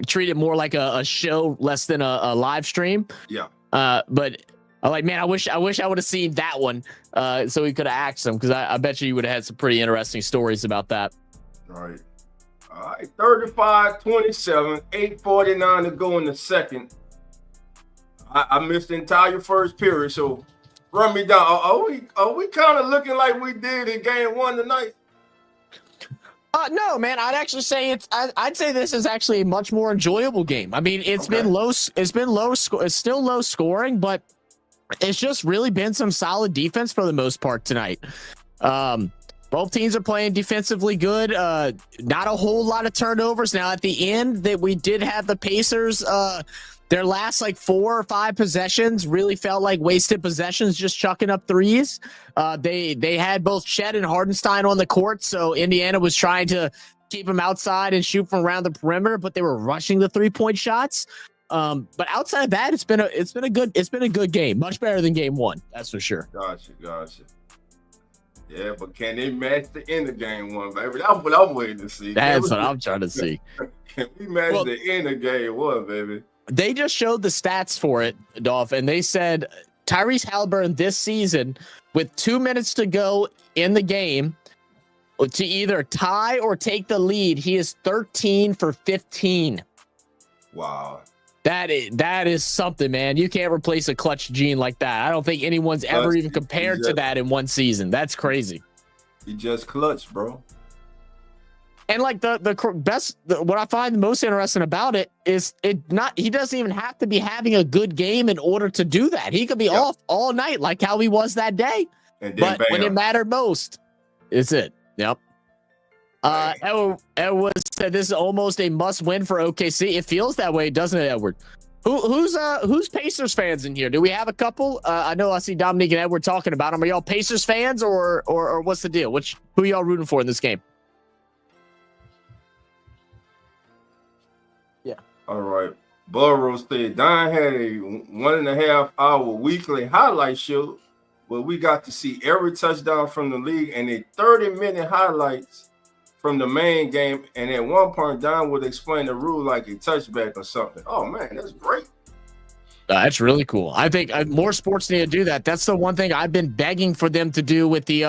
treat it more like a show less than a live stream. Yeah. But I'm like, man, I wish I would have seen that one so we could have asked them, because I bet you would have had some pretty interesting stories about that. All right, 35-27, 8:49 to go in the second. I missed the entire first period, so run me down. Are we kind of looking like we did in game one tonight? No, man. I'd actually say I'd say this is actually a much more enjoyable game. I mean, it's been low. It's been low. It's still low scoring, but it's just really been some solid defense for the most part tonight. Both teams are playing defensively good. Not a whole lot of turnovers. Now at the end, that we did have the Pacers. Their last 4 or 5 possessions really felt like wasted possessions, just chucking up threes. They had both Chet and Hardenstein on the court, so Indiana was trying to keep them outside and shoot from around the perimeter, but they were rushing the 3-point shots. But outside of that, it's been a good game, much better than game one, that's for sure. Gotcha. Yeah, but can they match the end of game one, baby? That's what I'm waiting to see. That's what I'm trying to see. Can we match the end of game one, baby? They just showed the stats for it, Dolph, and they said Tyrese Halliburton this season, with 2 minutes to go in the game, to either tie or take the lead, he is 13 for 15. Wow. That is something, man. You can't replace a clutch gene like that. I don't think anyone's ever even compared to that in one season. That's crazy. He just clutched, bro. And the best, what I find the most interesting about it is he doesn't even have to be having a good game in order to do that. He could be off all night, like how he was that day. And then but when it mattered most, it's it. Yep. Edward said this is almost a must win for OKC. It feels that way, doesn't it, Edward? Who's Pacers fans in here? Do we have a couple? I know I see Dominique and Edward talking about them. Are y'all Pacers fans or what's the deal? Who y'all rooting for in this game? Yeah. All right. Burrow said Don had a 1.5 hour weekly highlight show where we got to see every touchdown from the league and a 30-minute highlights from the main game. And at one point, Don would explain the rule like a touchback or something. Oh, man, that's great. That's really cool. I think more sports need to do that. That's the one thing I've been begging for them to do with the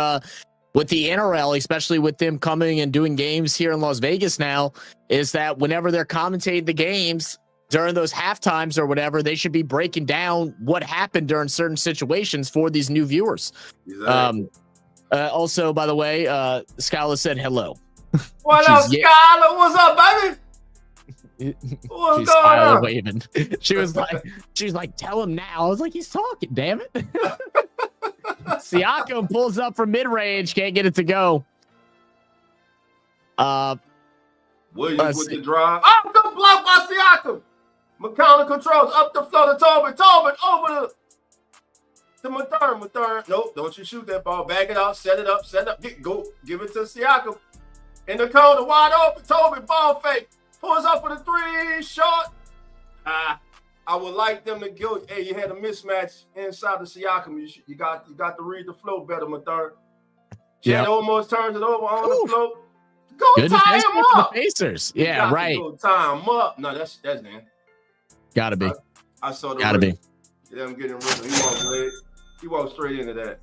NRL, especially with them coming and doing games here in Las Vegas now, is that whenever they're commentating the games during those half times or whatever, they should be breaking down what happened during certain situations for these new viewers. Exactly. Also, by the way, Skylar said hello. What up, Skylar? What's up, baby? What's going on? Waving. She was like, tell him now. I was like, he's talking, damn it. Siakam pulls up from mid-range, can't get it to go. Williams with the drive. Oh, good block by Siakam. McConnell controls up the floor to Tobin. Tobin over to Mathurin. Nope, don't you shoot that ball. Back it up, set it up. Go, give it to Siakam. In the corner, wide open. Tobin, ball fake. Pulls up for the 3, short. I would like them to go. Hey, you had a mismatch inside the Siakam. You got to read the flow better, Mathurin. Chet almost turns it over on the flow. Go good tie him up. The Pacers. Yeah, right. Go tie him up. No, that's Dan. Gotta be. I saw the. Gotta be. Yeah, I'm getting rid of. He walked straight into that.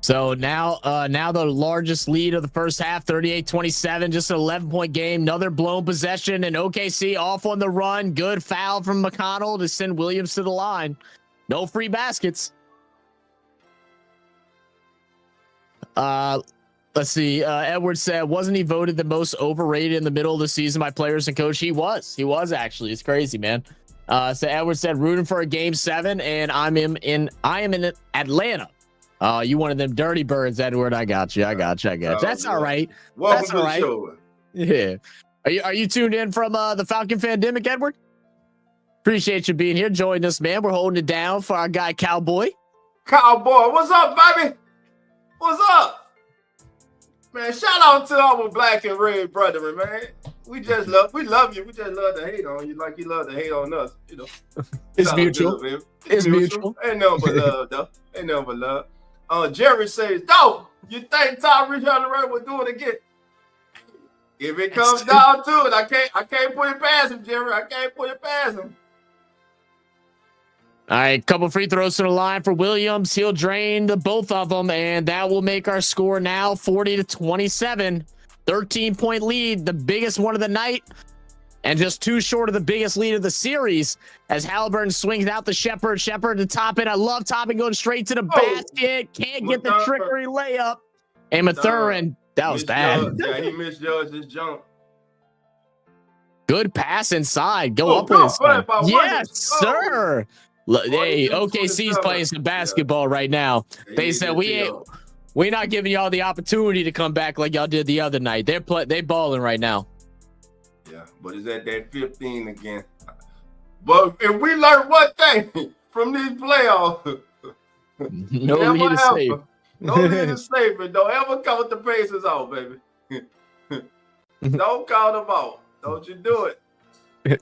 So now the largest lead of the first half, 38-27, just an 11-point game. Another blown possession, and OKC off on the run. Good foul from McConnell to send Williams to the line. No free baskets. Let's see. Edward said, wasn't he voted the most overrated in the middle of the season by players and coach? He was actually. It's crazy, man. So Edward said, rooting for a game 7, and I am in Atlanta. You one of them dirty birds, Edward. I got you. That's all right. That's all right. Yeah. Are you tuned in from the Falcon Fandemic, Edward? Appreciate you being here. Join us, man. We're holding it down for our guy, Cowboy. Cowboy, what's up, baby? What's up? Man, shout out to our black and red brethren, man. We love you. We just love to hate on you like you love to hate on us. You know, It's mutual. Good, it's mutual. Ain't nothing but love, though. Ain't nothing but love. Jerry says, "Dope. You think Tyrese Halliburton will do it again? If it comes down to it, I can't put it past him, Jerry. I can't put it past him." All right, couple free throws to the line for Williams. He'll drain both of them, and that will make our score now 40-27. 13-point lead, the biggest one of the night, and just 2 short of the biggest lead of the series as Halliburton swings out the Shepherd. Shepherd to top it. I love topping going straight to the basket. Can't get the trickery layup. And Mathurin, that was bad. Yeah, he misjudged his jump. Good pass inside. Go up with his son. Yes, sir. Hey, OKC's playing some basketball right now. They said we're not giving y'all the opportunity to come back like y'all did the other night. They balling right now. Yeah, but it's at that 15 again. But if we learn one thing from these playoffs, no need to save. No need to save it. Don't ever count the Pacers out, baby. Don't count them out. Don't you do it.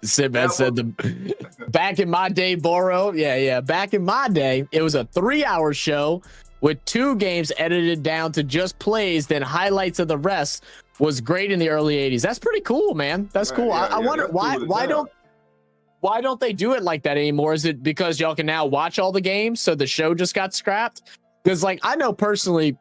Sidman said back in my day, Boro. Yeah. Back in my day, it was a 3-hour show with 2 games edited down to just plays, then highlights of the rest. Was great in the early 80s. That's pretty cool, man. That's cool. I wonder why don't they do it like that anymore? Is it because y'all can now watch all the games, so the show just got scrapped? Because like I know personally,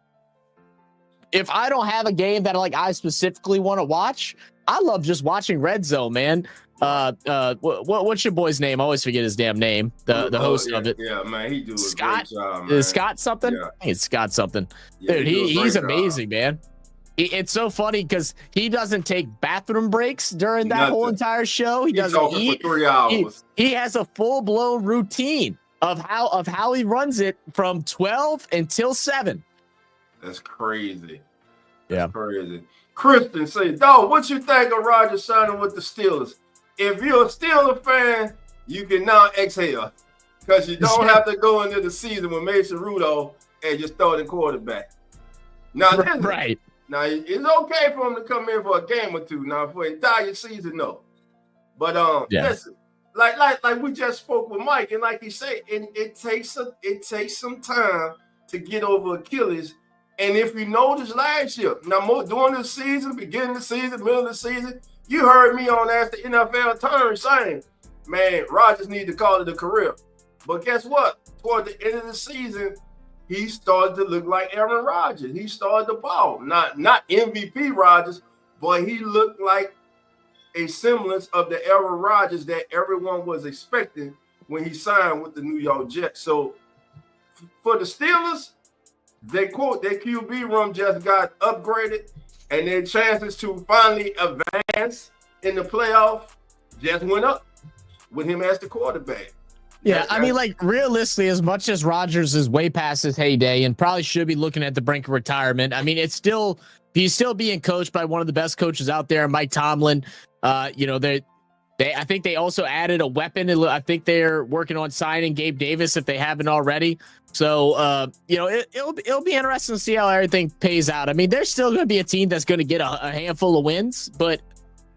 if I don't have a game that like I specifically want to watch, I love just watching Red Zone, man. What's your boy's name? I always forget his damn name. The host of it. Yeah, man, he do a Scott. Great job, man. Is Scott something? Yeah. I think it's Scott something. Yeah, dude, he's amazing, man. It's so funny because he doesn't take bathroom breaks during that whole entire show. He doesn't eat for 3 hours. He has a full-blown routine of how he runs it from 12 until 7. That's crazy. Yeah, crazy. Kristen says, "Dog, what you think of Roger signing with the Steelers? If you're a Steelers fan, you can now exhale because you don't have to go into the season with Mason Rudolph and just starting quarterback." Now, right. Now, it's okay for him to come in for a game or two. Now, for an entire season, no. But listen, like we just spoke with Mike, and like he said, it takes some time to get over Achilles. And if you notice last year, now during the season, beginning of the season, middle of the season, you heard me on Ask the NFL Turn saying, man, Rodgers need to call it a career. But guess what? Toward the end of the season, he started to look like Aaron Rodgers. He started to ball. Not MVP Rodgers, but he looked like a semblance of the Aaron Rodgers that everyone was expecting when he signed with the New York Jets. So for the Steelers, their QB room just got upgraded, and their chances to finally advance in the playoff just went up with him as the quarterback. Yeah, I mean, like, realistically, as much as Rodgers is way past his heyday and probably should be looking at the brink of retirement, I mean, he's still being coached by one of the best coaches out there, Mike Tomlin. I think they also added a weapon. I think they're working on signing Gabe Davis if they haven't already. So, it'll be interesting to see how everything pays out. I mean, there's still going to be a team that's going to get a handful of wins, but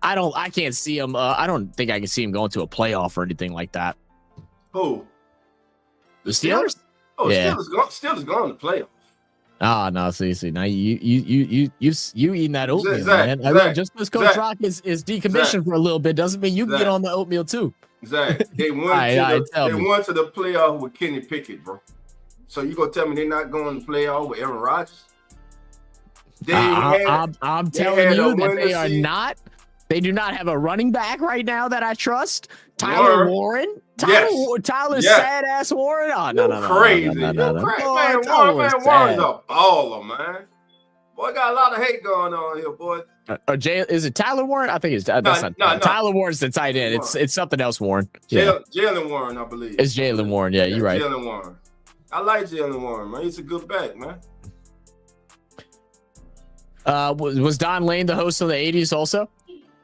I can't see them. I don't think I can see him going to a playoff or anything like that. Who? The Steelers? Oh, yeah. Steelers going to playoff. Oh, no, see. Now you eating that oatmeal, man. I mean, just because Coach Rock is decommissioned for a little bit doesn't mean you can get on the oatmeal too. Exactly. They went to the playoff with Kenny Pickett, bro. So you gonna tell me they're not going to playoff with Aaron Rodgers? I'm telling you that they are not. They do not have a running back right now that I trust. Tyler Warren. Tyler sad ass Warren. Oh, no. Crazy. Man, Warren's a baller, man. Boy, got a lot of hate going on here, boy. Is it Tyler Warren? I think it's Tyler Warren's the tight end. It's something else, Warren. Jalen Warren, I believe. It's Jalen Warren. Yeah, you're right. Jalen Warren. I like Jalen Warren, man. He's a good back, man. Was Don Lane the host of the 80s also?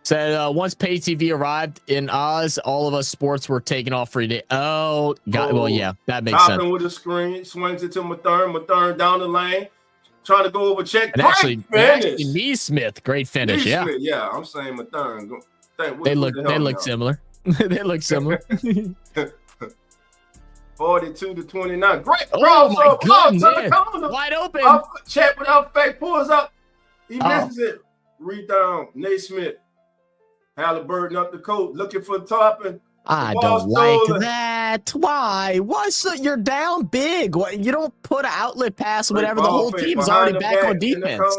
Said once pay TV arrived in Oz, all of us sports were taken off free day. Well, yeah, that makes sense. With a screen, swings it to Mathurin down the lane, Trying to go over check. And actually, Neesmith, great finish. Neesmith, yeah. I'm saying Mathurin. They look similar. They look similar. 42-29. Great Oh my crossover. goodness. Wide open. Chat without fake pulls up. He misses it. Rebound. Naismith. Halliburton up the court, looking for topping. I don't like that. Why? You're down big. What? You don't put an outlet pass whenever the whole team's already back on defense.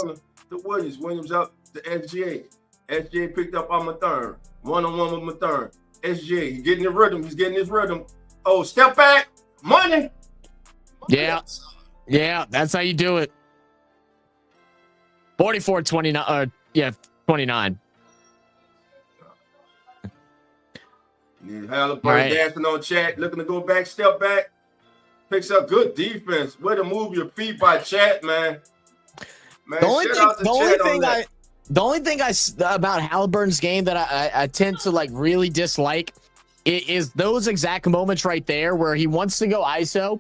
To Williams up to SGA. SGA picked up on Mathurin. One-on-one with Mathurin. SGA, he's getting the rhythm. He's getting his rhythm. Oh, step back. Money. Yeah. Yeah, that's how you do it. 44-29. 29. Halliburton dancing on Chat, looking to go back, step back. Picks up good defense. Way to move your feet by Chat, man. The only thing about Halliburton's game that I tend to like really dislike is those exact moments right there where he wants to go ISO.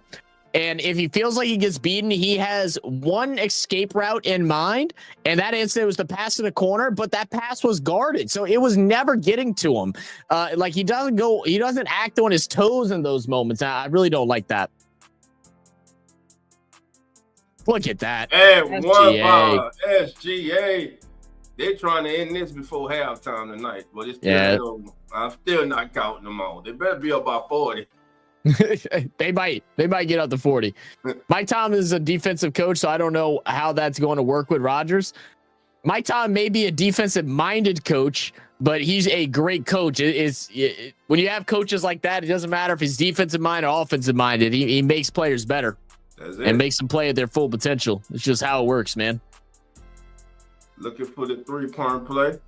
And if he feels like he gets beaten, he has one escape route in mind. And that instant was the pass in the corner, but that pass was guarded. So it was never getting to him. Like he doesn't act on his toes in those moments. I really don't like that. Look at that. And one by SGA. They're trying to end this before halftime tonight. But it's still over. I'm still not counting them all. They better be up by 40. They might get up to 40. Mike Tomlin is a defensive coach, so I don't know how that's going to work with Rodgers. Mike Tomlin may be a defensive-minded coach, but he's a great coach. When you have coaches like that, it doesn't matter if he's defensive-minded or offensive-minded. He makes players better and makes them play at their full potential. It's just how it works, man. Looking for the three-point play.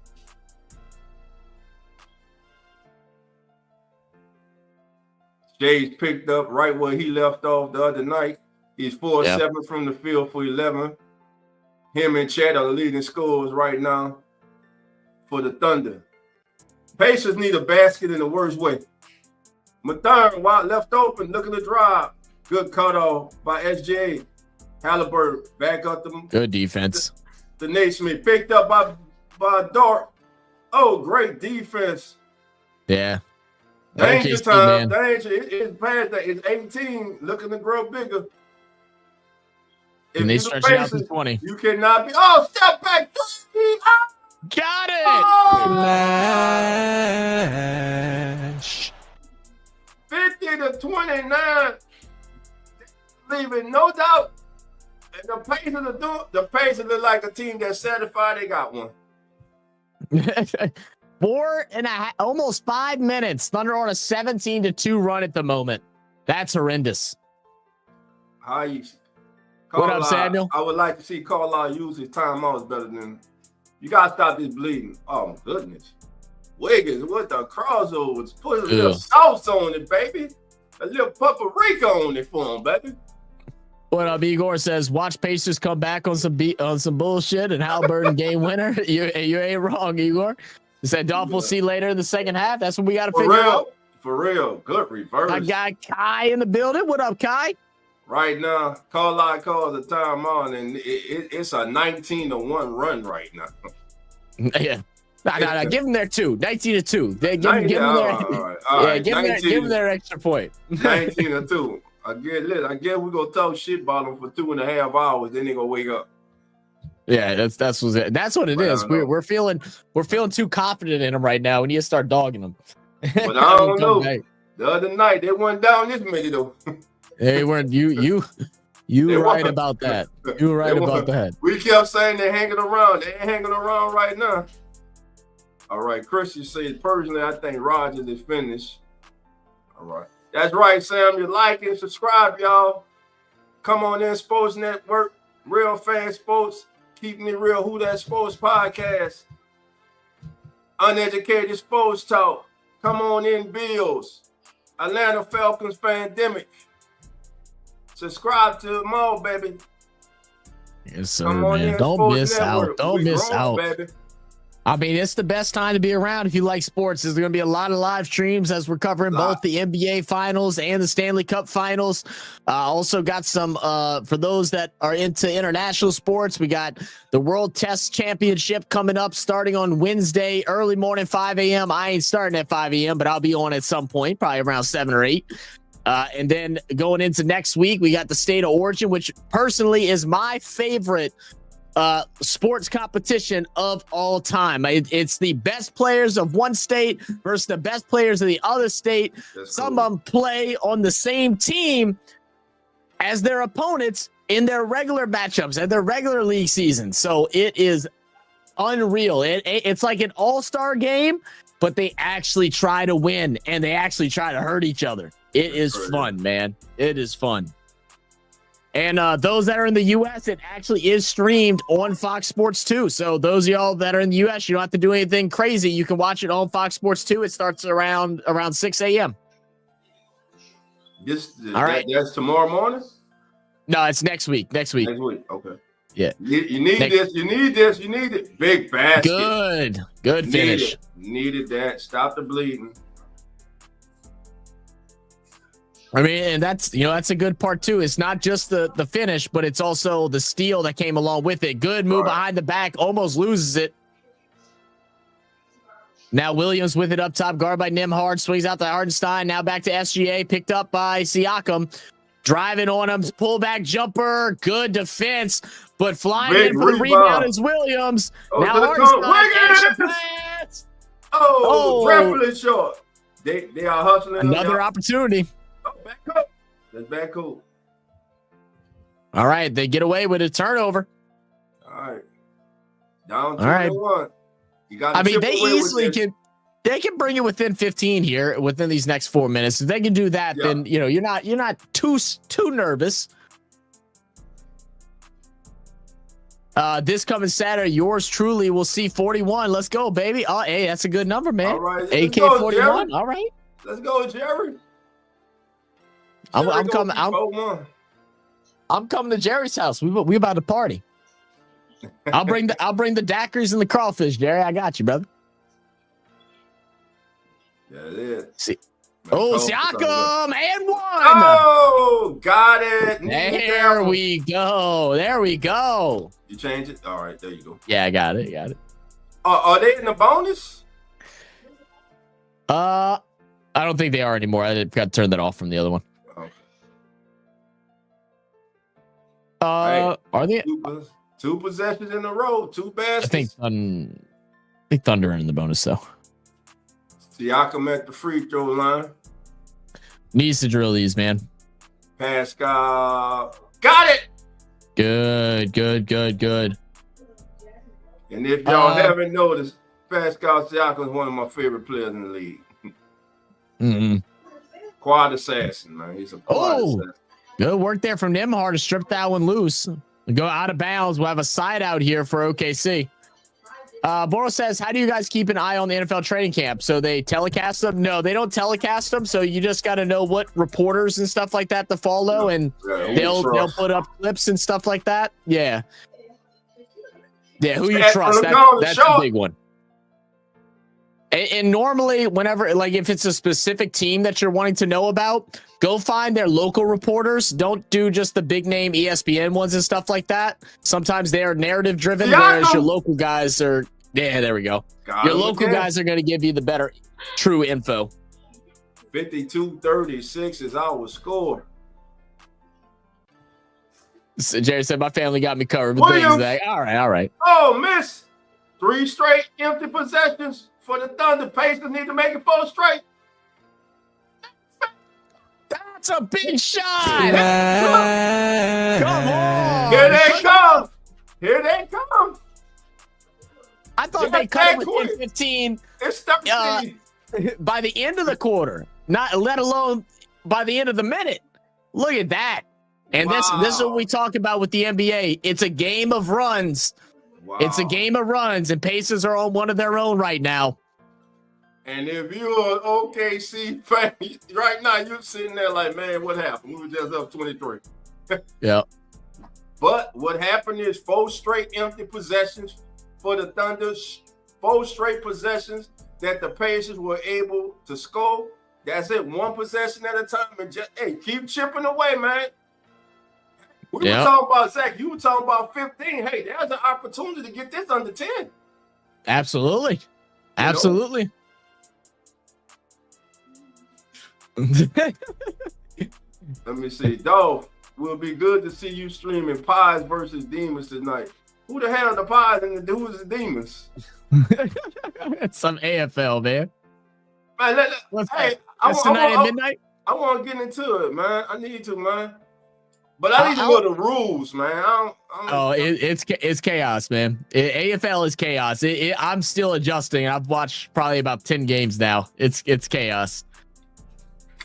Jay's picked up right where he left off the other night. He's 4-7 from the field for 11. Him and Chad are the leading scorers right now for the Thunder. Pacers need a basket in the worst way. Mathurin, wide left open, looking to drive. Good cutoff by SGA. Halliburton back up the good defense. The Naismith picked up by Dart. Oh, great defense. Yeah. Danger time. Danger. It's past that. It's 18. Looking to grow bigger. And they stretch it out to 20. You cannot be. Oh, step back. Got it. Flash. 50-29. Leaving no doubt. And the Pacers look like a team that's satisfied they got one. 4.5, almost 5 minutes. Thunder on a 17-2 run at the moment. That's horrendous. What up, Samuel? I would like to see Carlisle use his timeouts better than. You gotta stop this bleeding. Oh my goodness. Wiggins with the crossovers. Put a little sauce on it, baby. A little paprika on it for him, baby. What up, Igor says, watch Pacers come back on some bullshit and Halliburton game winner. You ain't wrong, Igor. He said, Dolph, we'll see later in the second half. That's what we got to figure out. For real. Good reverse. I got Kai in the building. What up, Kai? Right now, Carlisle calls a timeout, and it's a 19-1 run right now. Yeah. Nah, give them their 19-2. Give them their extra point. 19-2. I guess we're gonna talk shit about them for 2.5 hours, then they gonna wake up. Yeah, that's what it is. We're feeling too confident in them right now. We need to start dogging them. But I don't know. The other night they went down this many though. They weren't you were right about that. You were right about that. We kept saying they're hanging around. They ain't hanging around right now. All right, Christian says, personally, I think Rodgers is finished. All right. That's right, Sam. You like and subscribe, y'all. Come on in, Sports Network, Real Fan Sports, Keeping It Real, Who That Sports Podcast, Uneducated Sports Talk. Come on in, Bills, Atlanta Falcons Fandemic. Subscribe to them all, baby. Yes, sir, man. Don't miss out. Don't miss out. Baby. I mean, it's the best time to be around if you like sports. There's going to be a lot of live streams as we're covering both the NBA Finals and the Stanley Cup Finals. Also got some, for those that are into international sports, we got the World Test Championship coming up starting on Wednesday, early morning, 5 a.m. I ain't starting at 5 a.m., but I'll be on at some point, probably around 7 or 8. And then going into next week, we got the State of Origin, which personally is my favorite sports competition of all time. It's the best players of one state versus the best players of the other state. Some of them play on the same team as their opponents in their regular matchups and their regular league season. So it is unreal. It's like an all-star game, but they actually try to win and they actually try to hurt each other. It is fun, man. It is fun. And those that are in the U.S., it actually is streamed on Fox Sports 2. So those of y'all that are in the U.S., you don't have to do anything crazy. You can watch it on Fox Sports 2. It starts around 6 a.m. All right. That's tomorrow morning? No, it's next week. Next week. Okay. Yeah. You need this. You need this. You need it. Big basket. Good finish. Needed that. Stop the bleeding. I mean, and that's a good part too. It's not just the finish, but it's also the steal that came along with it. Good move behind the back, almost loses it. Now Williams with it up top, guard by Nembhard, swings out to Hardenstein. Now back to SGA, picked up by Siakam. Driving on him, pullback jumper, good defense, but flying in for the rebound is Williams. Now Hardenstein. Trampling short. They are hustling. Another opportunity. Back up. That's back cool. All right, they get away with a turnover. All right. Down 2-1. You got. I mean, they easily can. They can bring it within 15 here within these next 4 minutes. If they can do that, then you're not too nervous. This coming Saturday, yours truly will see 41. Let's go, baby. Oh, hey, that's a good number, man. All right, AK 41. All right. Let's go, Jerry. I'm coming. I'm coming to Jerry's house. We about to party. I'll bring the daiquiris and the crawfish, Jerry. I got you, brother. Yeah, it is. See. Oh, Siakam and one. Oh, got it. There we go. There we go. You change it? All right, there you go. Yeah, I got it. Are they in the bonus? I don't think they are anymore. I got to turn that off from the other one. Are they two possessions in a row, 2 baskets? I think Thunder are in the bonus though. Siakam at the free throw line. Needs to drill these, man. Pascal got it. Good. And if y'all haven't noticed, Pascal Siakam is one of my favorite players in the league. Quad assassin, man. He's a quad assassin. Good work there from Nembhard to strip that one loose. Go out of bounds. We'll have a side out here for OKC. Boros says, how do you guys keep an eye on the NFL training camp? So they telecast them? No, they don't telecast them. So you just got to know what reporters and stuff like that to follow, and they'll put up clips and stuff like that. Yeah. Who you trust? That's a big one. And normally, whenever, like, if it's a specific team that you're wanting to know about, go find their local reporters. Don't do just the big name ESPN ones and stuff like that. Sometimes they are narrative driven, whereas your local guys are. Yeah, there we go. Your local guys are going to give you the better, true info. 52-36 is our score. So Jerry said, my family got me covered with things today. All right. Oh, miss. 3 straight empty possessions. For the Thunder, Pacers need to make it 4 straight. That's a big shot. Come on. Here they come. I thought they cut it within 15. It's 13. By the end of the quarter, not let alone by the end of the minute. Look at that. And this is what we talk about with the NBA. It's a game of runs. Wow. It's a game of runs, and Pacers are on one of their own right now. And if you're an OKC fan right now, you're sitting there like, man, what happened? We were just up 23. Yeah. But what happened is 4 straight empty possessions for the Thunder. 4 straight possessions that the Pacers were able to score. That's it, 1 possession at a time, and just keep chipping away, man. We were talking about Zach. You were talking about 15. Hey, there's an opportunity to get this under 10. Absolutely. Absolutely. Let me see. Dolph, will be good to see you streaming Pies versus Demons tonight. Who the hell are the Pies and who is the Demons? It's some AFL, man. Man, That's tonight at midnight? I want to get into it, man. I need to, man. But I need to know the rules, man. It's chaos, man. AFL is chaos. I'm still adjusting. I've watched probably about 10 games now. It's chaos.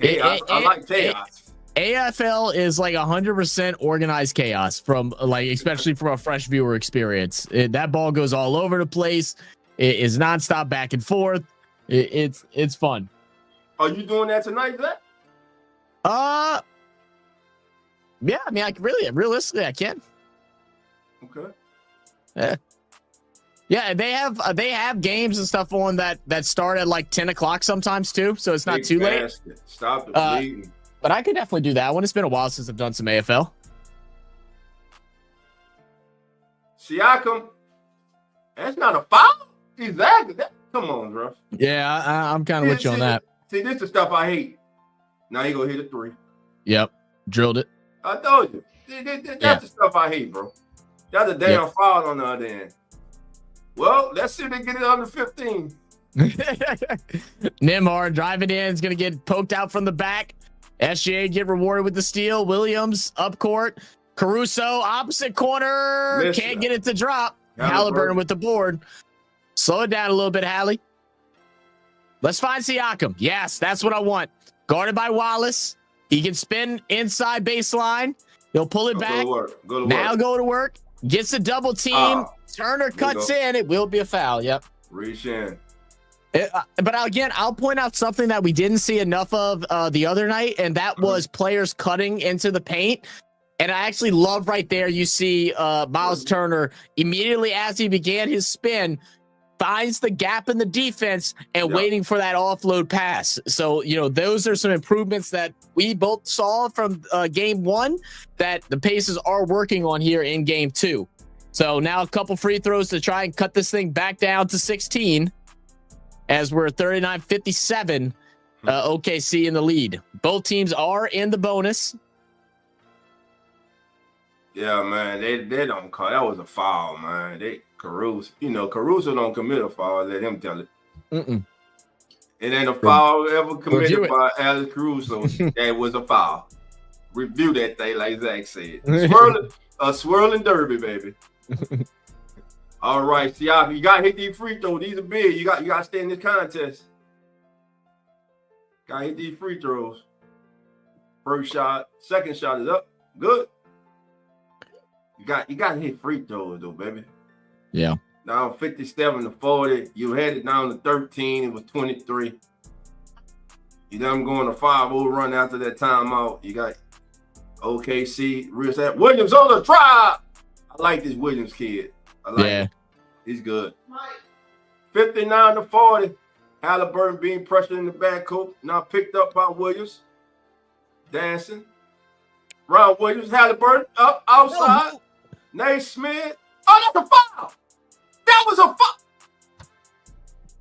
I like chaos. AFL is like 100% organized chaos from especially from a fresh viewer experience. That ball goes all over the place. It is nonstop back and forth. It's fun. Are you doing that tonight, Zach? Yeah, I mean, realistically, I can. Okay. Yeah, they have games and stuff on that start at like 10 o'clock sometimes too, so it's not Big too basket. late. Stop the bleeding. But I could definitely do that one. It's been a while since I've done some AFL. Siakam, that's not a foul? Exactly. Come on, bro. Yeah, I'm kind of with you on that. See, this is the stuff I hate. Now you go hit a 3. Yep, drilled it. I told you. That's the stuff I hate, bro. That's a damn foul on the other end. Well, let's see if they get it under 15. Nembhard driving in is going to get poked out from the back. SGA get rewarded with the steal. Williams up court. Caruso opposite corner. Can't get it to drop. Halliburton with the board. Slow it down a little bit, Hallie. Let's find Siakam. Yes, that's what I want. Guarded by Wallace. He can spin inside baseline. He'll pull it back. Go to work. Gets a double team. Turner cuts in. It will be a foul. Yep. Reach in. But again, I'll point out something that we didn't see enough of the other night, and that was players cutting into the paint. And I actually love right there, you see Miles Turner immediately as he began his spin, finds the gap in the defense and waiting for that offload pass. So, those are some improvements that we both saw from game 1 that the Pacers are working on here in game 2. So now a couple free throws to try and cut this thing back down to 16 as we're 39-57, OKC in the lead. Both teams are in the bonus. Yeah, man, they don't call. That was a foul, man. Caruso don't commit a foul. Let him tell it. It ain't a foul ever committed by Alex Caruso. That was a foul. Review that thing, like Zach said. Swirling derby, baby. All right, Siakam, you gotta hit these free throws. These are big. You got to stay in this contest. Gotta hit these free throws. First shot, second shot is up. Good. You got to hit free throws though, baby. Yeah. Now 57-40. You had it down to 13. It was 23. You done going to 5-0 run after that timeout. You got OKC. Williams on the drive. I like this Williams kid. I like him. He's good. 59-40. Halliburton being pressured in the backcourt. Now picked up by Williams. Dancing. Ron Williams, Halliburton up outside. Naismith. Oh, that's a foul. That was a foul.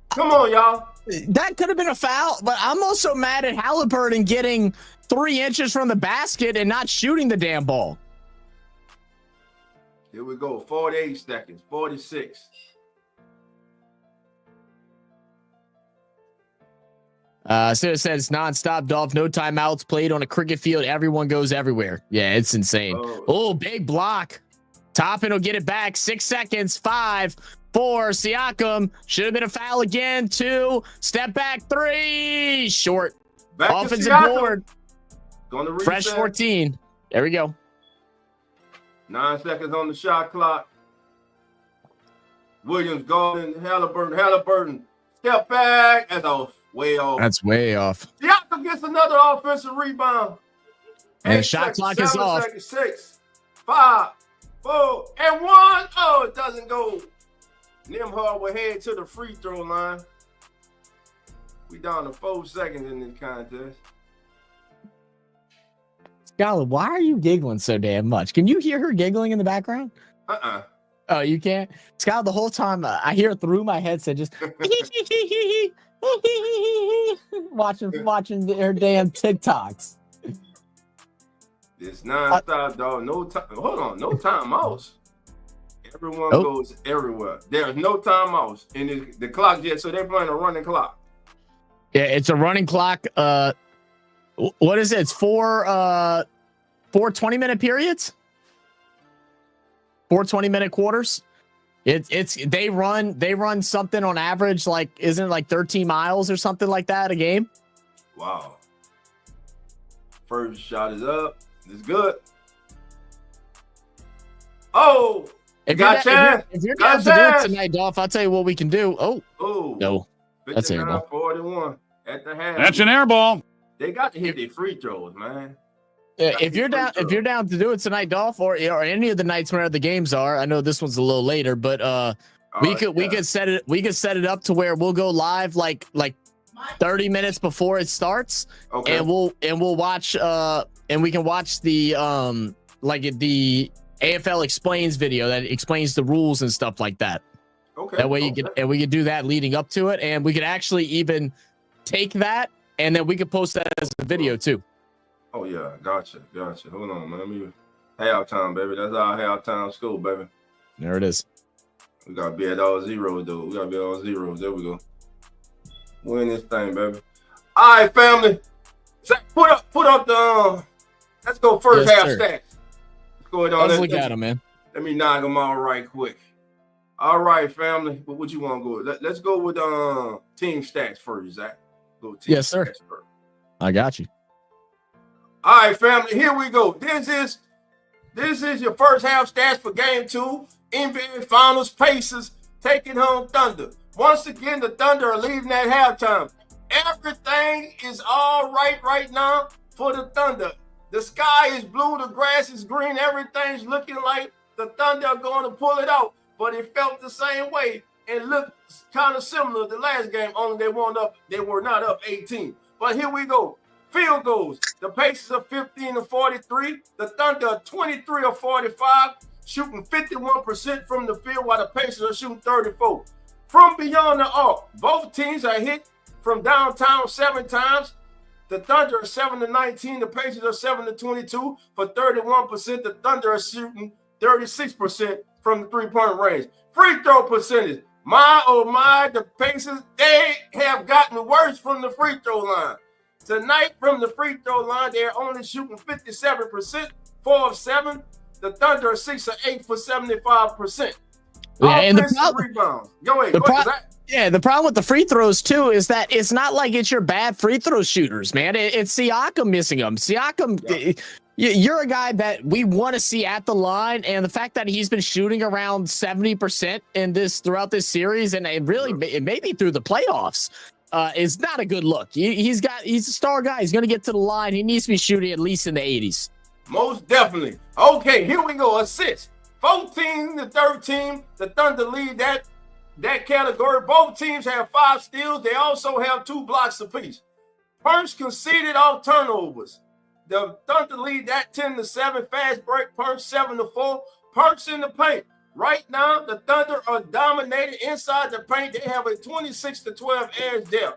Come on, y'all. That could have been a foul, but I'm also mad at Halliburton getting 3 inches from the basket and not shooting the damn ball. Here we go. 48 seconds. 46. So it says nonstop, Dolph, no timeouts, played on a cricket field. Everyone goes everywhere. Yeah, it's insane. Oh, big block. Toppin will get it back. 6 seconds. 5, 4. Siakam should have been a foul again. 2. Step back. 3. Short. Offensive board. Fresh 14. There we go. 9 seconds on the shot clock. Williams, Golden, Halliburton. Step back. That's off. Way off. That's way off. Siakam gets another offensive rebound. And the shot clock is off. 6, 5, 4, and 1. Oh, it doesn't go. Nimhard will head to the free throw line. We down to 4 seconds in this contest. Skylar, why are you giggling so damn much? Can you hear her giggling in the background? Oh, you can't? Skylar, the whole time I hear through my headset just watching her damn TikToks. It's non-stop, dog. No time. Hold on. No timeouts. Everyone goes everywhere. There's no timeouts in the clock yet, so they're playing a running clock. Yeah, it's a running clock. What is it? It's four 20-minute periods. 4 20-minute quarters. They run something on average, like, isn't it like 13 miles or something like that a game? Wow. First shot is up. It's good. Oh, if you're down to do it tonight, Dolph, I'll tell you what we can do. Oh, no, that's an airball. 41 at the half. That's an airball. They got to hit their free throws, man. If you're down to do it tonight, Dolph, or any of the nights where the games are, I know this one's a little later, but we could set it up to where we'll go live like 30 minutes before it starts, and we'll watch and we can watch the the AFL explains video that explains the rules and stuff like that. Okay. That way we could do that leading up to it, and we could actually even take that and then we could post that as a video too. Oh yeah, gotcha. Hold on, man. Halftime, baby. That's our halftime score, baby. There it is. We gotta be at all zeros, though. We gotta be at all zeros. There we go. Win this thing, baby. All right, family. Put up the let's go first half stats. Let's go ahead on. Let's look at them, man. Let me knock them all right quick. All right, family. What you want to go with? Let's go with team stats first, Zach. Go team yes, sir. First. I got you. All right, family. Here we go. This is your first half stats for Game 2. NBA Finals. Pacers taking home Thunder. Once again, the Thunder are leading at halftime. Everything is all right now for the Thunder. The sky is blue, the grass is green, everything's looking like the Thunder are going to pull it out. But it felt the same way and looked kind of similar to the last game, only they were not up 18. But here we go. Field goals. The Pacers are 15 of 43. The Thunder are 23 of 45, shooting 51% from the field, while the Pacers are shooting 34. From beyond the arc, both teams are hit from downtown 7 times. The Thunder are 7 to 19. The Pacers are 7 to 22 for 31%. The Thunder are shooting 36% from the three-point range. Free throw percentage. My, oh my, the Pacers, they have gotten worse from the free throw line. Tonight, from the free throw line, they're only shooting 57%, 4 of 7. The Thunder are 6 of 8 for 75%. Yeah, and the rebounds. Go ahead. The problem with the free throws too is that it's not like it's your bad free throw shooters, man. It's Siakam missing them. Siakam, you're a guy that we want to see at the line, and the fact that he's been shooting around 70% throughout this series, and maybe through the playoffs, is not a good look. He's a star guy. He's going to get to the line. He needs to be shooting at least in the 80s. Most definitely. Okay, here we go. Assists. 14 to 13. The Thunder lead that category. Both teams have 5 steals. They also have 2 blocks apiece. Perks conceded off turnovers. The Thunder lead that 10 to 7. Fast break. Perks 7 to 4. Perks in the paint. Right now, the Thunder are dominated inside the paint. They have a 26 to 12 edge there.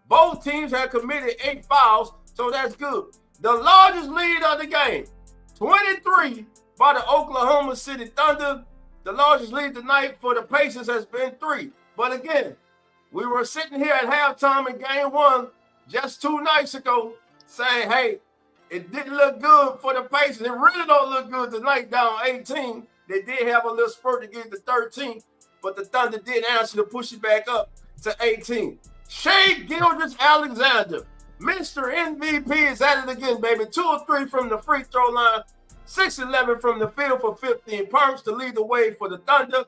Both teams have committed 8 fouls, so that's good. The largest lead of the game, 23 by the Oklahoma City Thunder. The largest lead tonight for the Pacers has been 3. But again, we were sitting here at halftime in Game 1 just 2 nights ago saying, hey, it didn't look good for the Pacers. It really don't look good tonight down 18. They did have a little spurt to get to 13, but the Thunder did answer to push it back up to 18. Shea Gilgeous-Alexander, Mr. MVP, is at it again, baby. 2 of 3 from the free throw line. 6-11 from the field for 15 perms to lead the way for the Thunder.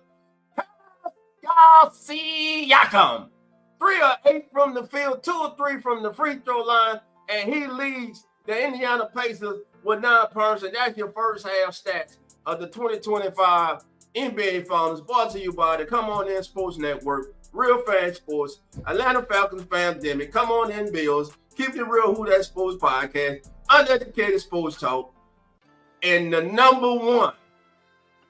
Siakam, 3 of 8 from the field, 2 of 3 from the free throw line, and he leads the Indiana Pacers with 9 perms, and that's your first half stats of the 2025 NBA Finals, brought to you by the Come On In Sports Network, Real Fan Sports, Atlanta Falcons Pandemic, Come On In Bills, Keep It Real Who That Sports Podcast, Uneducated Sports Talk, and the #1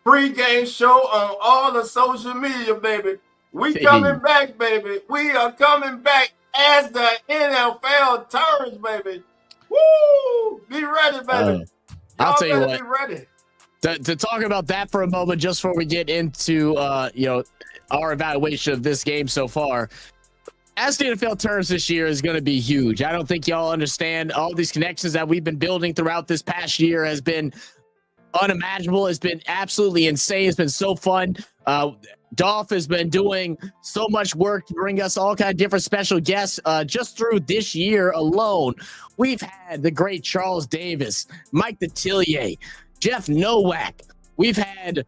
pre-game show on all the social media, baby. We coming back, baby. We are coming back as the NFL turns, baby. Woo! Be ready, baby. I'll tell you what. Be ready. To talk about that for a moment, just before we get into our evaluation of this game so far, as the NFL turns this year is going to be huge. I don't think y'all understand all these connections that we've been building throughout this past year has been unimaginable. It's been absolutely insane. It's been so fun. Dolph has been doing so much work to bring us all kind of different special guests. Just through this year alone, we've had the great Charles Davis, Mike Detillier, Jeff Nowak. We've had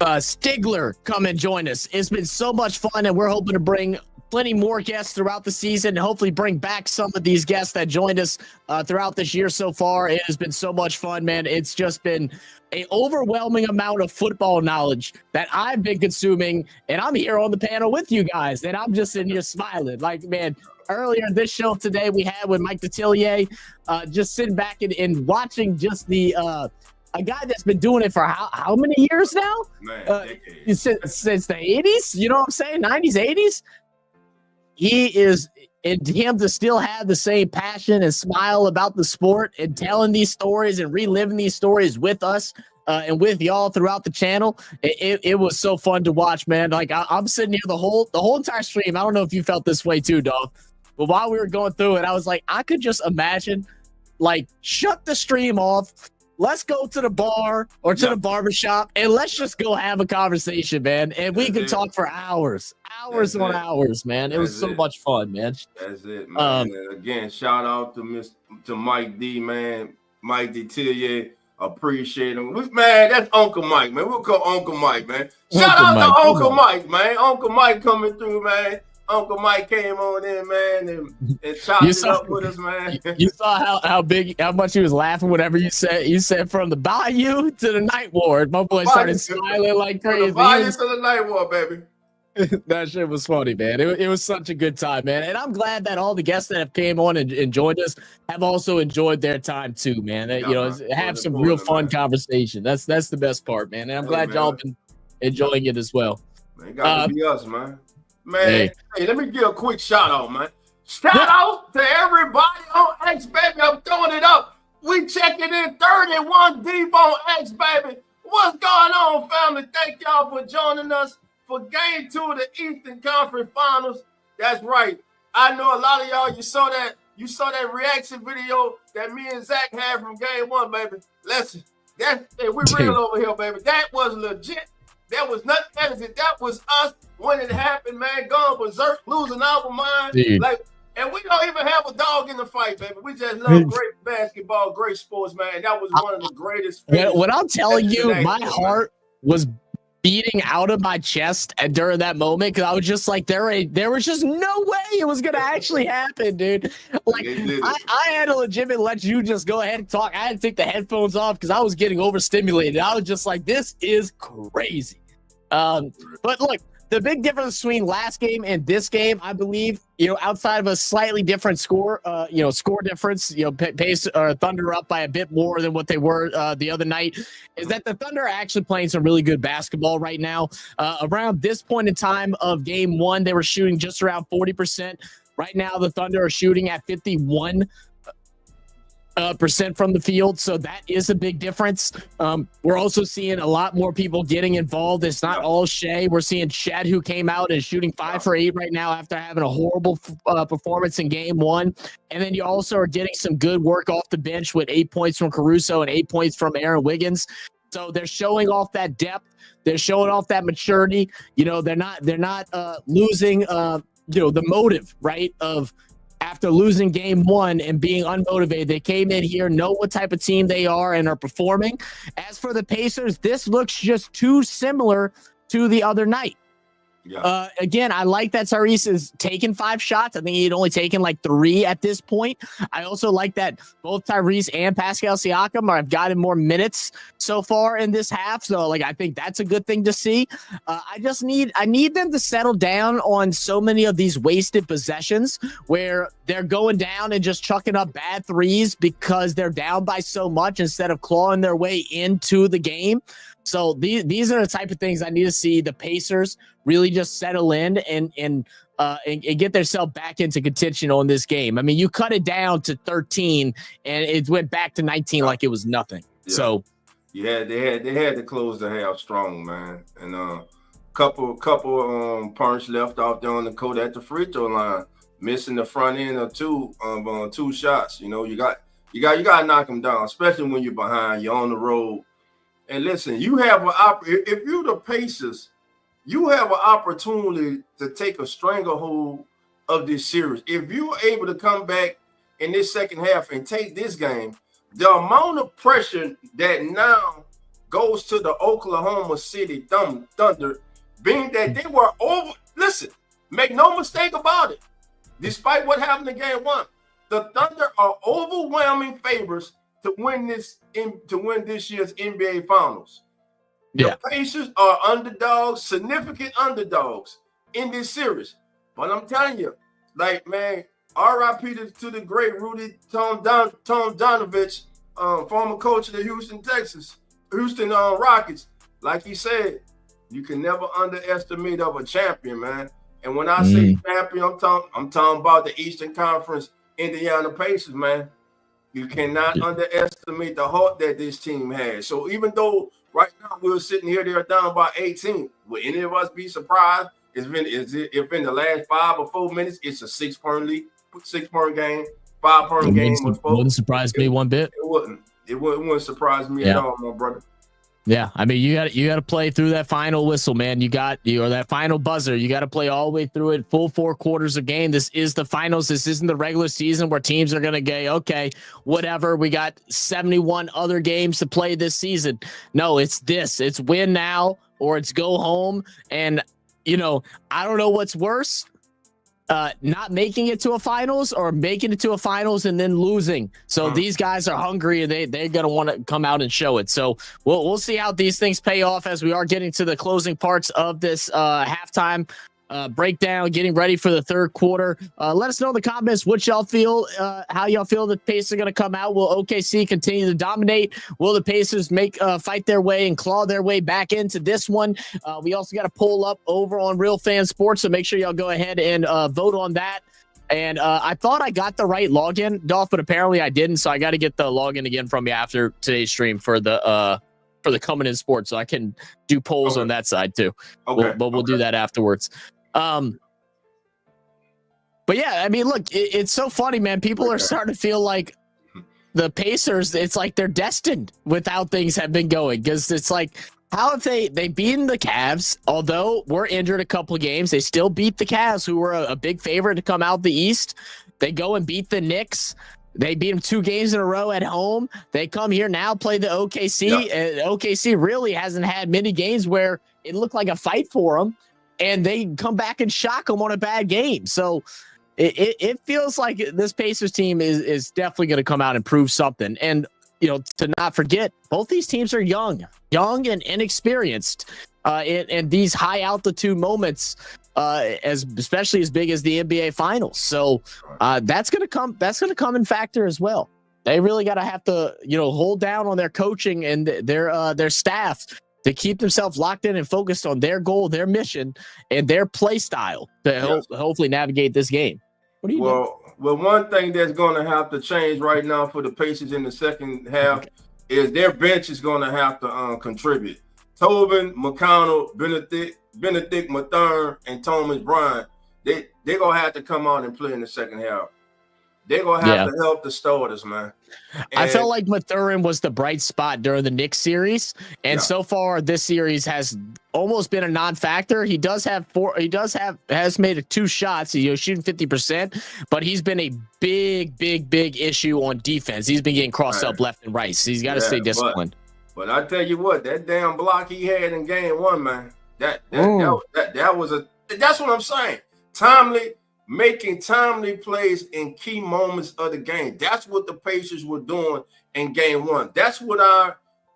Stigler come and join us. It's been so much fun, and we're hoping to bring plenty more guests throughout the season and hopefully bring back some of these guests that joined us throughout this year so far. It has been so much fun, man. It's just been an overwhelming amount of football knowledge that I've been consuming, and I'm here on the panel with you guys, and I'm just sitting here smiling. Like, man, earlier this show today we had with Mike Detillier, just sitting back and watching just the a guy that's been doing it for how many years now? Man, since the 80s, you know what I'm saying? 90s, 80s. He is, and him to still have the same passion and smile about the sport and telling these stories and reliving these stories with us and with y'all throughout the channel. It was so fun to watch, man. Like I'm sitting here the whole entire stream. I don't know if you felt this way too, dog. But while we were going through it, I was like, I could just imagine, like, shut the stream off. Let's go to the bar or to the barbershop and let's just go have a conversation, man. And we can talk for hours on hours, man. It was so much fun, man. That's it, man. And again, shout out to Mike D, man. Mike Detillier. Appreciate him. Man, that's Uncle Mike, man. We'll call Uncle Mike, man. Shout out to Uncle Mike, man. Uncle Mike coming through, man. Uncle Mike came on in, man, and chopped it up with us, man. You saw how much he was laughing whenever you said from the Bayou to the Night Ward. My boy started smiling like crazy. From the Bayou to the Night Ward, baby. That shit was funny, man. It was such a good time, man. And I'm glad that all the guests that have came on and joined us have also enjoyed their time too, man. Have some real fun conversation. That's the best part, man. And I'm glad y'all been enjoying it as well. Man, it got to be us, man. Man, hey, let me give a quick shout out, man. Shout out to everybody on X, baby. I'm throwing it up. We checking in 31 deep on X, baby. What's going on, family? Thank y'all for joining us for Game 2 of the Eastern Conference Finals. That's right. I know a lot of y'all, you saw that reaction video that me and Zach had from Game 1, baby. Listen, we're real over here, baby. That was legit. That was nothing edited. That was us when it happened, man. Going berserk, losing our mind. Like, and we don't even have a dog in the fight, baby. We just love great basketball, great sports, man. That was one of the greatest. When I'm telling you, my heart was beating out of my chest during that moment because I was just like, there was just no way it was gonna actually happen, dude. Like, I had to legitimately let you just go ahead and talk. I had to take the headphones off because I was getting overstimulated. I was just like, this is crazy. But look, the big difference between last game and this game, I believe, outside of a slightly different score, score difference, pace or Thunder up by a bit more than what they were the other night, is that the Thunder are actually playing some really good basketball right now. Around this point in time of game 1, they were shooting just around 40%. Right now, the Thunder are shooting at 51%. Percent from the field, so that is a big difference. We're also seeing a lot more people getting involved. It's not all Shea. We're seeing Shed, who came out and shooting 5 for 8 right now after having a horrible performance in game 1. And then you also are getting some good work off the bench with 8 points from Caruso and 8 points from Aaron Wiggins. So they're showing off that depth. They're showing off that maturity. They're not losing the motive, right, of after losing game 1 and being unmotivated. They came in here, know what type of team they are, and are performing. As for the Pacers, this looks just too similar to the other night. Yeah. Again, I like that Tyrese is taking 5 shots. I think he'd only taken like 3 at this point. I also like that both Tyrese and Pascal Siakam have gotten more minutes so far in this half. So, like, I think that's a good thing to see. I need them to settle down on so many of these wasted possessions where they're going down and just chucking up bad threes because they're down by so much instead of clawing their way into the game. So these are the type of things I need to see the Pacers really just settle in and get themselves back into contention on this game. I mean, you cut it down to 13 and it went back to 19 like it was nothing. Yeah. So yeah, they had to close the half strong, man. And couple punch left off there on the court at the free throw line, missing the front end of two shots. You know, you got to knock them down, especially when you're behind, you're on the road. And listen, you have if you're the Pacers, you have an opportunity to take a stranglehold of this series. If you're able to come back in this second half and take this game, the amount of pressure that now goes to the Oklahoma City Thunder, being that they were over. Listen, make no mistake about it. Despite what happened in game 1, the Thunder are overwhelming favorites to win this year's NBA Finals. The Pacers are underdogs, significant underdogs in this series. But I'm telling you, like, man, R.I.P. to the great Rudy Tom Donovich, former coach of the Houston Rockets. Like he said, you can never underestimate of a champion, man. And when I say champion, I'm talking about the Eastern Conference Indiana Pacers, man. You cannot underestimate the heart that this team has. So even though right now we're sitting here, they're down by 18, will any of us be surprised if in the last 5 or 4 minutes it's a 6-point lead, 6-point game, 5-point game? Wouldn't surprise me one bit. It wouldn't surprise me at all, my brother. Yeah, I mean, you got to play through that final whistle, man. Or that final buzzer. You got to play all the way through it, full 4 quarters of game. This is the finals. This isn't the regular season where teams are going to go, okay, whatever. We got 71 other games to play this season. No, it's this. It's win now or it's go home. And, you know, I don't know what's worse. Not making it to a finals or making it to a finals and then losing. So these guys are hungry and they're going to want to come out and show it. So we'll see how these things pay off as we are getting to the closing parts of this halftime breakdown, getting ready for the third quarter. Let us know in the comments what y'all feel, how y'all feel the Pacers are going to come out. Will OKC continue to dominate? Will the Pacers fight their way and claw their way back into this one? We also got a poll up over on Real Fan Sports, so make sure y'all go ahead and vote on that. And I thought I got the right login, Dolph, but apparently I didn't, so I got to get the login again from you after today's stream for the Coming In Sports, so I can do polls on that side too. Okay. We'll do that afterwards. But yeah, I mean, look, it's so funny, man. People are starting to feel like the Pacers, it's like they're destined with how things have been going, because it's like, how have they beaten the Cavs? Although we're injured a couple of games, they still beat the Cavs, who were a big favorite to come out the East. They go and beat the Knicks. They beat them 2 games in a row at home. They come here now, play the OKC. And OKC really hasn't had many games where it looked like a fight for them, and they come back and shock them on a bad game. So it feels like this Pacers team is definitely going to come out and prove something. And, you know, to not forget, both these teams are young and inexperienced in these high altitude moments, especially as big as the NBA Finals. So that's going to come in factor as well. They really got to have to, you know, hold down on their coaching and their staff to keep themselves locked in and focused on their goal, their mission, and their play style to hopefully navigate this game. What do you do? Well, one thing that's going to have to change right now for the Pacers in the second half is their bench is going to have to contribute. Tobin, McConnell, Benedict Mathurin, and Thomas Bryant, they're going to have to come out and play in the second half. They're going to have to help the starters, man. And I felt like Mathurin was the bright spot during the Knicks series, and so far this series has almost been a non-factor. He has made 2 shots. He's shooting 50%, but he's been a big issue on defense. He's been getting crossed up left and right. So he's got to stay disciplined. But I tell you what, that damn block he had in game 1, man, that was That's what I'm saying. Making timely plays in key moments of the game. That's what the Pacers were doing in game one. That's what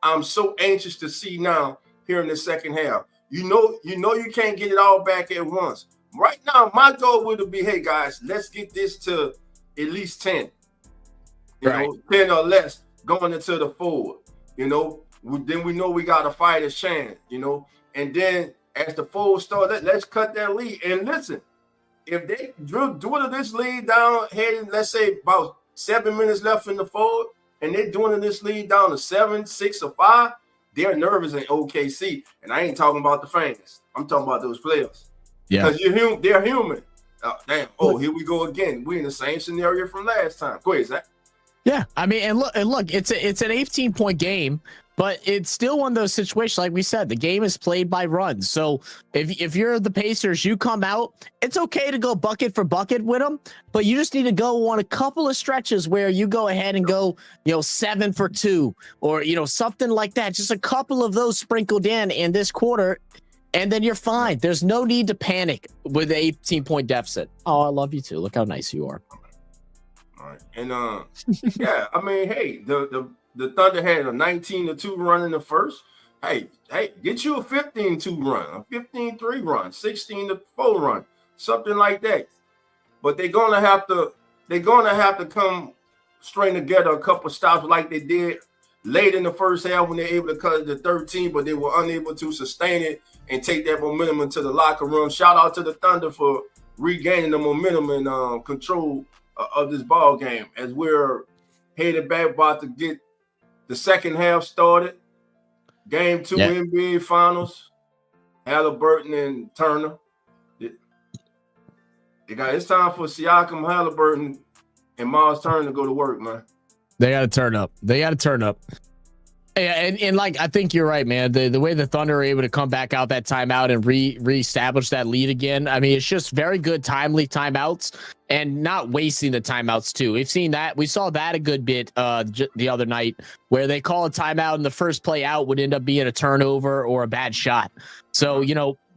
I'm so anxious to see now here in the second half. You know you can't get it all back at once. Right now, my goal would be, hey guys, let's get this to at least 10. You know, 10 or less going into the forward. You know, then we know we got to fight a chance, you know. And then as the forward start, let's cut that lead. And listen, if they dwindle this lead down, heading, let's say about 7 minutes left in the forward, and they're dwindling this lead down to 7, 6, or 5, they're nervous in OKC. And I ain't talking about the fans. I'm talking about those players. Yeah. Because they're human. Damn. Oh, here we go again. We're in the same scenario from last time. Go ahead, Zach. Yeah, I mean, and look, it's an 18-point game, but it's still one of those situations. Like we said, the game is played by runs. So if you're the Pacers, you come out. It's okay to go bucket for bucket with them, but you just need to go on a couple of stretches where you go ahead and go, 7 for 2, or something like that. Just a couple of those sprinkled in this quarter, and then you're fine. There's no need to panic with an 18-point deficit. Oh, I love you too. Look how nice you are. All right. And yeah, I mean, hey, the Thunder had a 19-2 run in the first. Hey, get you a 15-2 run, a 15-3 run, 16-4 run, something like that. But they're gonna have to come string together a couple stops like they did late in the first half when they're able to cut it to 13, but they were unable to sustain it and take that momentum into the locker room. Shout out to the Thunder for regaining the momentum and control of this ball game as we're headed back, about to get the second half started. Game 2 NBA Finals, Halliburton and Turner. It's time for Siakam, Halliburton, and Miles Turner to go to work, man. They got to turn up. Yeah, and like, I think you're right, man. The way the Thunder are able to come back out that timeout and reestablish that lead again. I mean, it's just very good, timely timeouts and not wasting the timeouts too. We've seen that. We saw that a good bit the other night where they call a timeout and the first play out would end up being a turnover or a bad shot. So,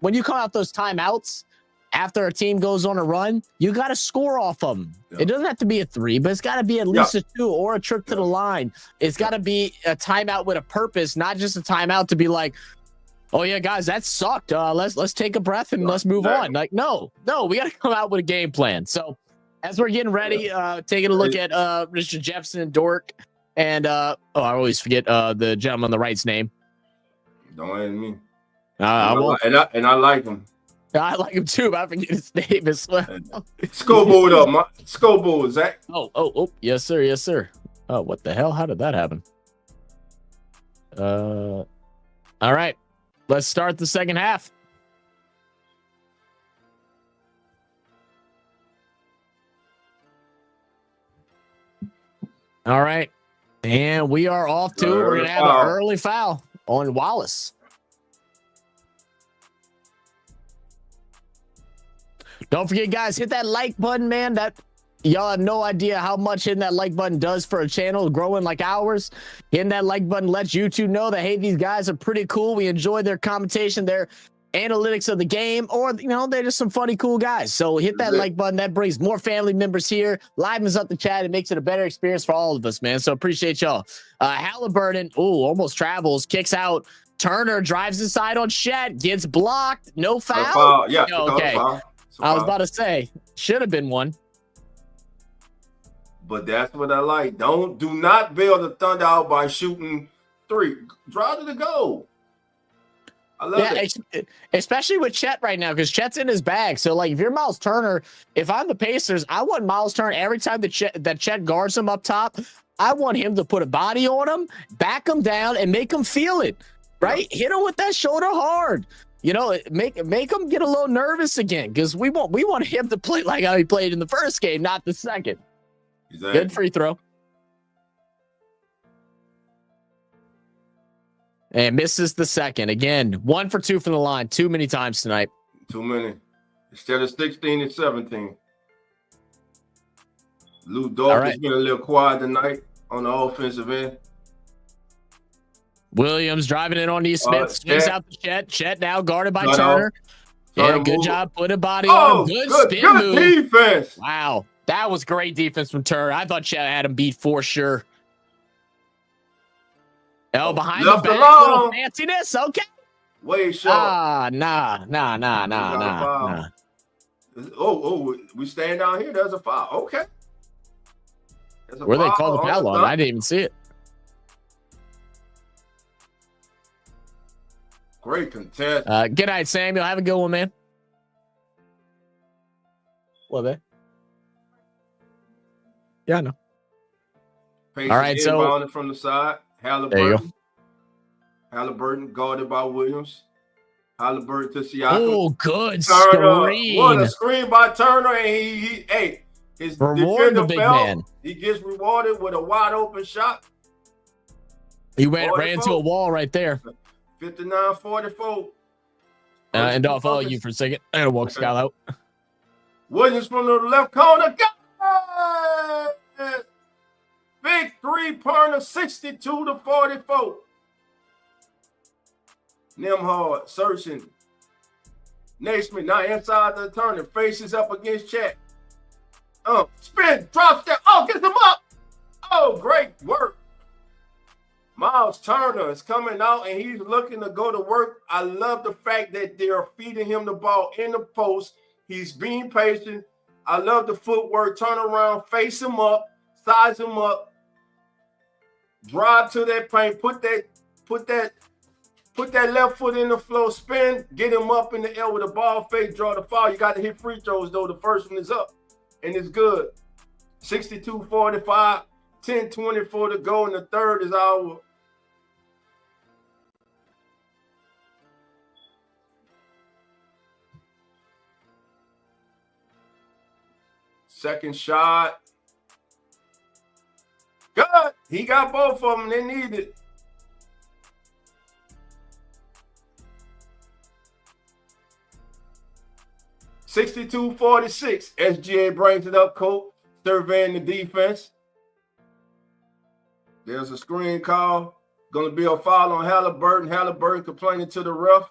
when you come out those timeouts, after a team goes on a run, you got to score off them. It doesn't have to be a 3, but it's got to be at least a 2 or a trip to the line. It's got to be a timeout with a purpose, not just a timeout to be like, oh yeah, guys, that sucked. Let's take a breath and let's move on. Like, no, we got to come out with a game plan. So as we're getting ready, taking a look at Mr. Jefferson and Dork, and I always forget the gentleman on the right's name. Don't ask me. I won't. And I like him. I like him too, but I forget his name as well. Scoreboard up, scoreboard, Zach. Oh, yes, sir. Oh, what the hell? How did that happen? All right, let's start the second half. All right, and we are off to. We're gonna have an early foul on Wallace. Don't forget, guys, hit that like button, man. That y'all have no idea how much hitting that like button does for a channel growing like ours. Hitting that like button lets YouTube know that, hey, these guys are pretty cool. We enjoy their commentation, their analytics of the game, or, they're just some funny, cool guys. So hit that like button. That brings more family members here, livens up the chat. It makes it a better experience for all of us, man. So appreciate y'all. Halliburton, almost travels, kicks out. Turner drives inside on Chet, gets blocked. No foul? Yeah. Okay. I was about to say, should have been one. But that's what I like. Do not bail the Thunder out by shooting 3. Drive to the goal. I love it. Especially with Chet right now, because Chet's in his bag. So, like, if you're Miles Turner, if I'm the Pacers, I want Miles Turner every time that Chet guards him up top. I want him to put a body on him, back him down, and make him feel it. Right? Hit him with that shoulder hard. Make him get a little nervous again, because we want him to play like how he played in the first game, not the second. Exactly. Good free throw. And misses the second. Again, 1 for 2 from the line. Too many times tonight. Too many. Instead of 16 and 17. Lou Dawkins has been a little quiet tonight on the offensive end. Williams driving in on these Smith. Swings out the Chet. Chet now guarded by Turner. Yeah, Turner good move. job. Put a body on him. Good spin move. Defense. Wow. That was great defense from Turner. I thought Chet had him beat for sure. Oh, behind the left back, alone. little fanciness. Okay. Way short. Nah. Oh, we stand down here. There's a foul. Okay. Where they call the foul on? I didn't even see it. Great contest. Good night, Samuel. Have a good one, man. What, man? Yeah, I know. Pacers all right, so inbounded from the side. Halliburton guarded by Williams. Halliburton to Siakam. Oh, good Turner. screen. What a screen by Turner. And his reward defender the big fell. man. He gets rewarded with a wide open shot. He ran into a wall right there. 59-44. And I'll follow you for a second. And walk Scott out. Williams from the left corner. Got it! Big three-pointer, 62-44. Nembhard searching. Naismith now inside the turner. Faces up against Chet. Spin, drop step. Oh, gets him up. Oh, great work. Miles Turner is coming out and he's looking to go to work. I love the fact that they're feeding him the ball in the post. He's being patient. I love the footwork. Turn around, face him up, size him up, drive to that paint, put that left foot in the flow, spin, get him up in the air with a ball fake, draw the foul. You got to hit free throws though. The first one is up and it's good. 62-45, 10-24 to go, and the third is our second shot. Good. He got both of them. They need it. (62-46). SGA brings it up, coach, surveying the defense. There's a screen call. Going to be a foul on Halliburton. Halliburton complaining to the ref.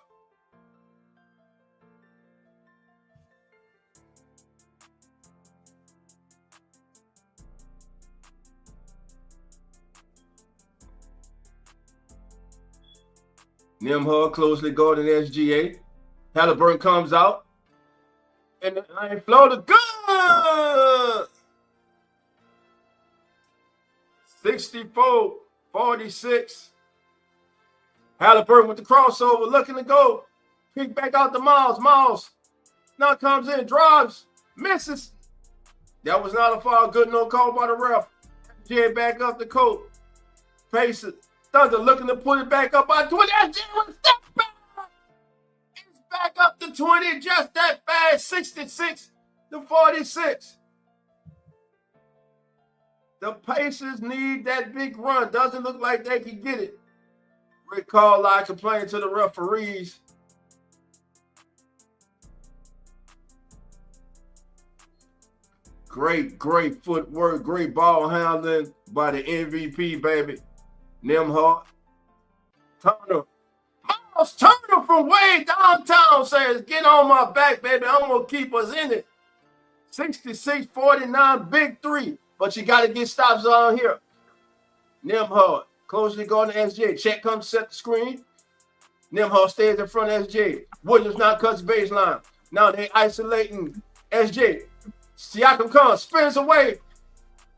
Nembhard closely guarding SGA. Halliburton comes out. And the line floated. Good! 64-46. Halliburton with the crossover, looking to go. Pick back out to Miles. Miles now comes in, drives, misses. That was not a foul. Good, no call by the ref. SGA back up the court. Paces. Thunder looking to put it back up by 20. SGA with a step back. It's back up to 20, just that fast. 66-46. The Pacers need that big run. Doesn't look like they can get it. Rick Carlisle complaining to the referees. Great footwork, great ball handling by the MVP, baby. Nembhard. Turner. Miles Turner from way downtown says, get on my back, baby. I'm going to keep us in it. 66-49, big three. But you got to get stops on here. Nembhard closely going to SJ. Chet comes to set the screen. Nembhard stays in front of SJ. Williams now cuts baseline. Now they isolating SJ. Siakam comes, spins away.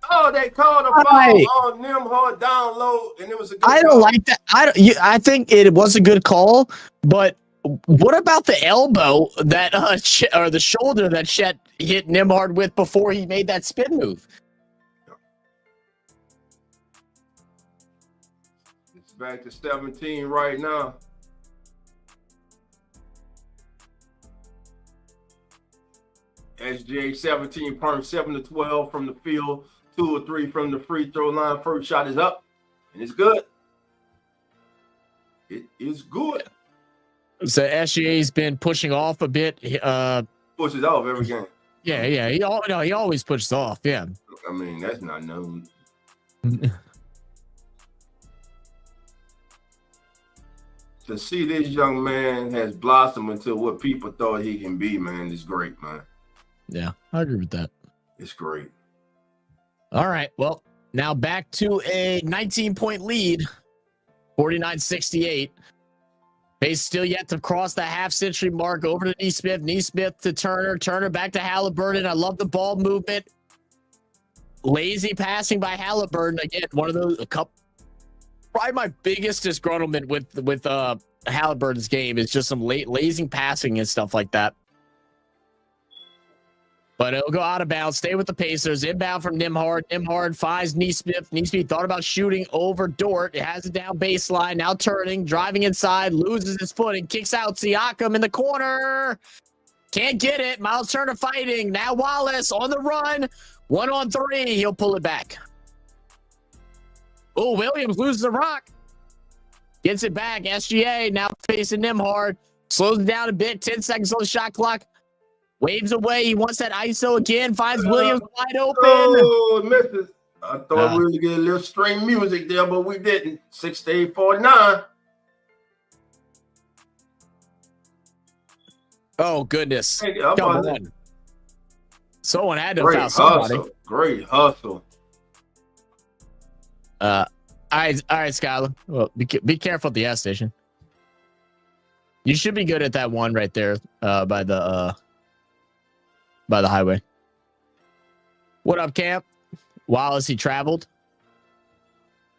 Oh, they called a foul on Nembhard down low, and it was a good I don't like that. I think it was a good call, but what about the elbow that or the shoulder that Chet hit Nembhard with before he made that spin move? It's back to 17 right now. SGA 17 points, 7-12 from the field, 2 or 3 from the free throw line. First shot is up, and it's good. It is good. So SGA's been pushing off a bit. Pushes off every game. Yeah. He always pushes off. Yeah. I mean, that's not known. to see this young man has blossomed into what people thought he can be, man, is great, man. Yeah, I agree with that. It's great. All right. Well, now back to a 19-point lead, 49-68. Pace still yet to cross the half-century mark. Over to Neesmith. Neesmith to Turner. Turner back to Halliburton. I love the ball movement. Lazy passing by Halliburton. Again, one of those, probably my biggest disgruntlement with Halliburton's game is just some lazy passing and stuff like that. But it'll go out of bounds. Stay with the Pacers. Inbound from Nembhard. Nembhard finds Neesmith. Neesmith thought about shooting over Dort. It has it down baseline. Now turning, driving inside, loses his footing, kicks out Siakam in the corner. Can't get it. Miles Turner fighting. Now Wallace on the run. 1-on-3. He'll pull it back. Oh, Williams loses the rock. Gets it back. SGA now facing Nembhard. Slows it down a bit. 10 seconds on the shot clock. Waves away. He wants that ISO again. Finds Williams wide open. Oh, misses. I thought we were going to get a little string music there, but we didn't. 6-8-4-9. Oh, goodness. Hey, Come on. Someone had to Great foul somebody. hustle. Great hustle. All right, Skylar. Well, be careful at the gas station. You should be good at that one right there by the highway. What up, Camp? Wallace, he traveled.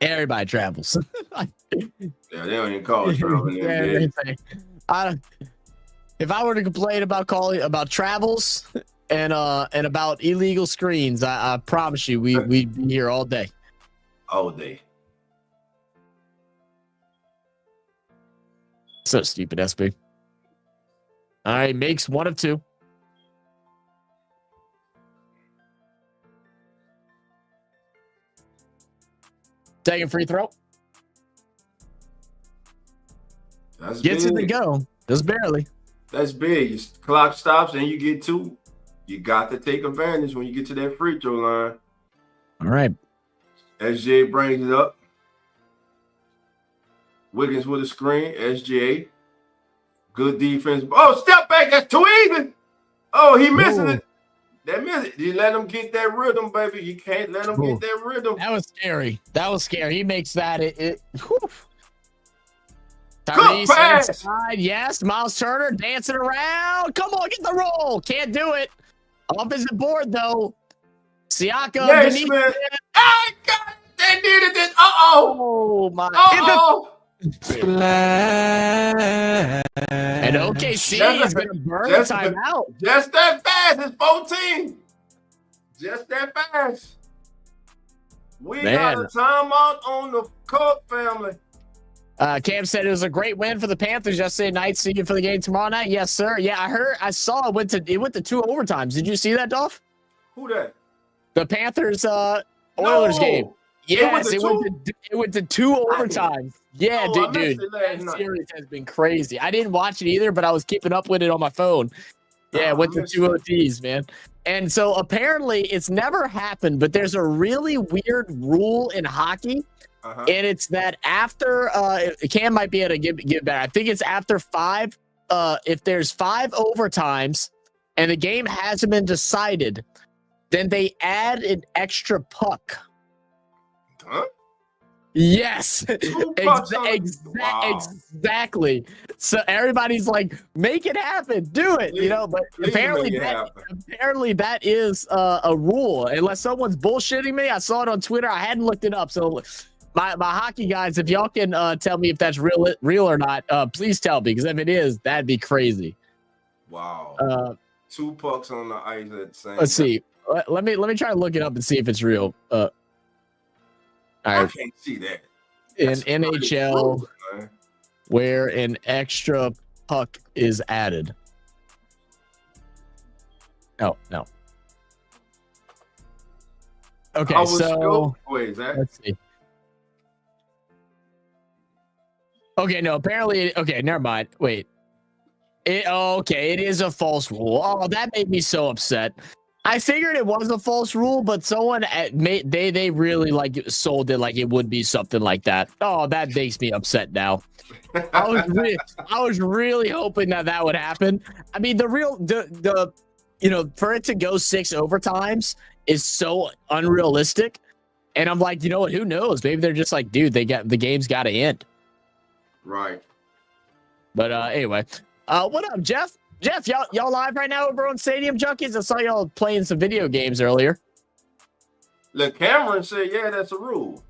Everybody travels. Yeah, they don't even call it traveling. If I were to complain about travels and about illegal screens, I promise you we'd be here all day. All day. So stupid, SB. All right, makes one of two. Second free throw. Gets it to go. Just barely. That's big. Your clock stops and you get two. You got to take advantage when you get to that free throw line. All right. SJ brings it up. Wiggins with a screen. SJ. Good defense. Oh, step back. That's too easy. Oh, he misses it. That miss it. You let him get that rhythm, baby. You can't let him get that rhythm. That was scary. He makes that. Whew. Good pass. Inside. Yes, Miles Turner dancing around. Come on, get the roll. Can't do it. Offensive board, though. Siakam. Yes, man. Oh, God. They did it. Uh-oh. Oh, my. Uh-oh. And OKC is going to burn the timeout. Just that fast. It's 14. Just that fast. We got a timeout on the court, family. Cam said it was a great win for the Panthers yesterday night. See you for the game tomorrow night. Yes, sir. Yeah, I saw it went to 2 overtimes. Did you see that, Dolph? Who that? The Panthers Oilers game. Yes, it went to 2 overtimes. Yeah, dude. That series has been crazy. I didn't watch it either, but I was keeping up with it on my phone. Yeah, it went to 2 OTs, man. And so apparently it's never happened, but there's a really weird rule in hockey. And it's that after Cam might be able to give back. I think it's after 5. If there's 5 overtimes and the game hasn't been decided, then they add an extra puck. Huh? Yes, exactly. So everybody's like, make it happen, do it, But apparently that is a rule. Unless someone's bullshitting me, I saw it on Twitter. I hadn't looked it up, so. My hockey guys, if y'all can tell me if that's real or not, please tell me, because if it is, that'd be crazy. Wow. 2 pucks on the ice at the same time. Let's see. Let me try to look it up and see if it's real. All right. I can't see that. In NHL, where an extra puck is added. Oh, no. Okay, so wait, Zach? Let's see. Okay, no, apparently, okay, never mind. Wait. It is a false rule. Oh, that made me so upset. I figured it was a false rule, but someone they really like sold it like it would be something like that. Oh, that makes me upset now. I was really hoping that would happen. I mean, the for it to go 6 overtimes is so unrealistic. And I'm like, you know what? Who knows? Maybe they're just like, dude, the game's got to end. Right. But anyway, what up, Jeff? Jeff, y'all live right now over on Stadium Junkies? I saw y'all playing some video games earlier. Look, Cameron said, yeah, that's a rule.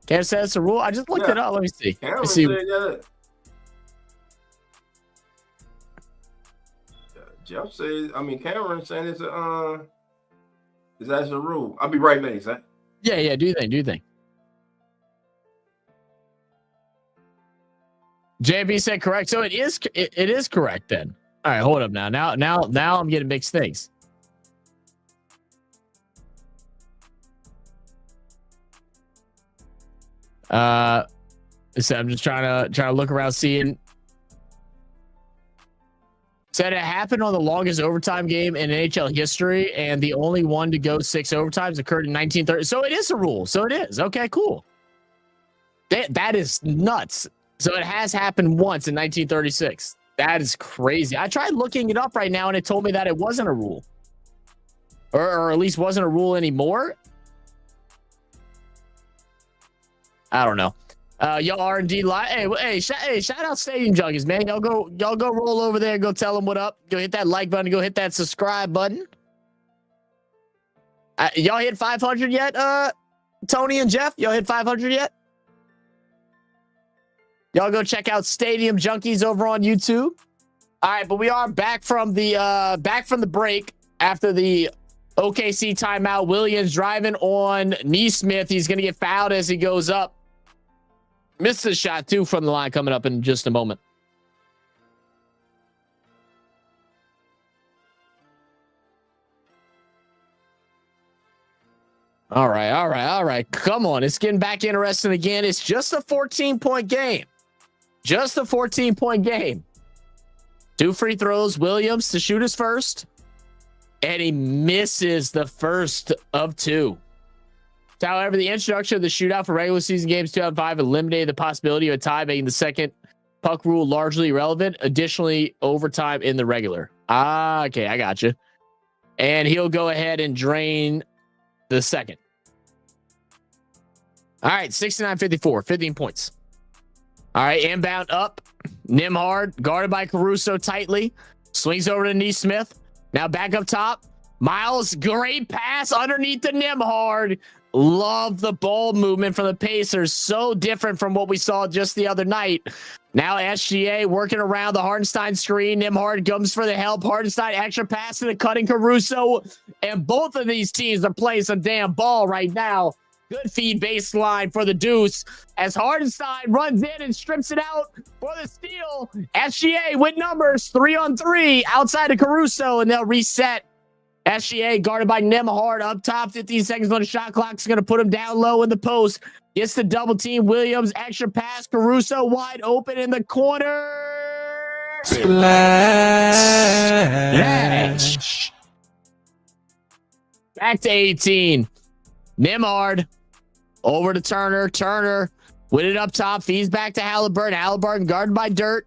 Cameron said it's a rule? I just looked it up. Let me see. Cameron said, yeah. Jeff says, Cameron saying it's a, is that a rule? I'll be right back, Zach. Yeah, do you think? JB said correct. So it is correct then. All right, hold up now. Now I'm getting mixed things. So I'm just trying to look around seeing. Said it happened on the longest overtime game in NHL history, and the only one to go 6 overtimes occurred in 1930. So it is a rule. So it is. Okay, cool. That is nuts. So it has happened once in 1936. That is crazy. I tried looking it up right now, and it told me that it wasn't a rule. Or at least wasn't a rule anymore. I don't know. Y'all are indeed live. Hey, shout out Stadium Junkies, man. Y'all go roll over there and go tell them what up. Go hit that like button. Go hit that subscribe button. Y'all hit 500 yet? Tony and Jeff, y'all hit 500 yet? Y'all go check out Stadium Junkies over on YouTube. All right, but we are back from the break after the OKC timeout. Williams driving on Neesmith. He's gonna get fouled as he goes up. Missed the shot too from the line coming up in just a moment. All right. Come on. It's getting back interesting again. It's just a 14-point game. Just a 14-point game. 2 free throws. Williams to shoot his first. And he misses the first of 2. However, the introduction of the shootout for regular season games 2-5 eliminated the possibility of a tie, making the second puck rule largely irrelevant. Additionally, overtime in the regular. Okay, I got you. And he'll go ahead and drain the second. All right, 69-54, 15 points. All right, inbound up. Nimhard, guarded by Caruso tightly. Swings over to Neesmith. Now back up top. Miles, great pass underneath the Nimhard. Love the ball movement from the Pacers. So different from what we saw just the other night. Now SGA working around the Hartenstein screen. Nimhard comes for the help. Hartenstein extra pass to the cutting Caruso. And both of these teams are playing some damn ball right now. Good feed baseline for the Deuce as Hartenstein runs in and strips it out for the steal. SGA with numbers 3-on-3 outside of Caruso, and they'll reset. SGA guarded by Nimhard up top. 15 seconds on the shot clock. Is going to put him down low in the post. Gets the double team. Williams extra pass. Caruso wide open in the corner. Splash. Back to 18. Nimhard over to Turner. Turner with it up top. Feeds back to Halliburton. Halliburton guarded by Dirt.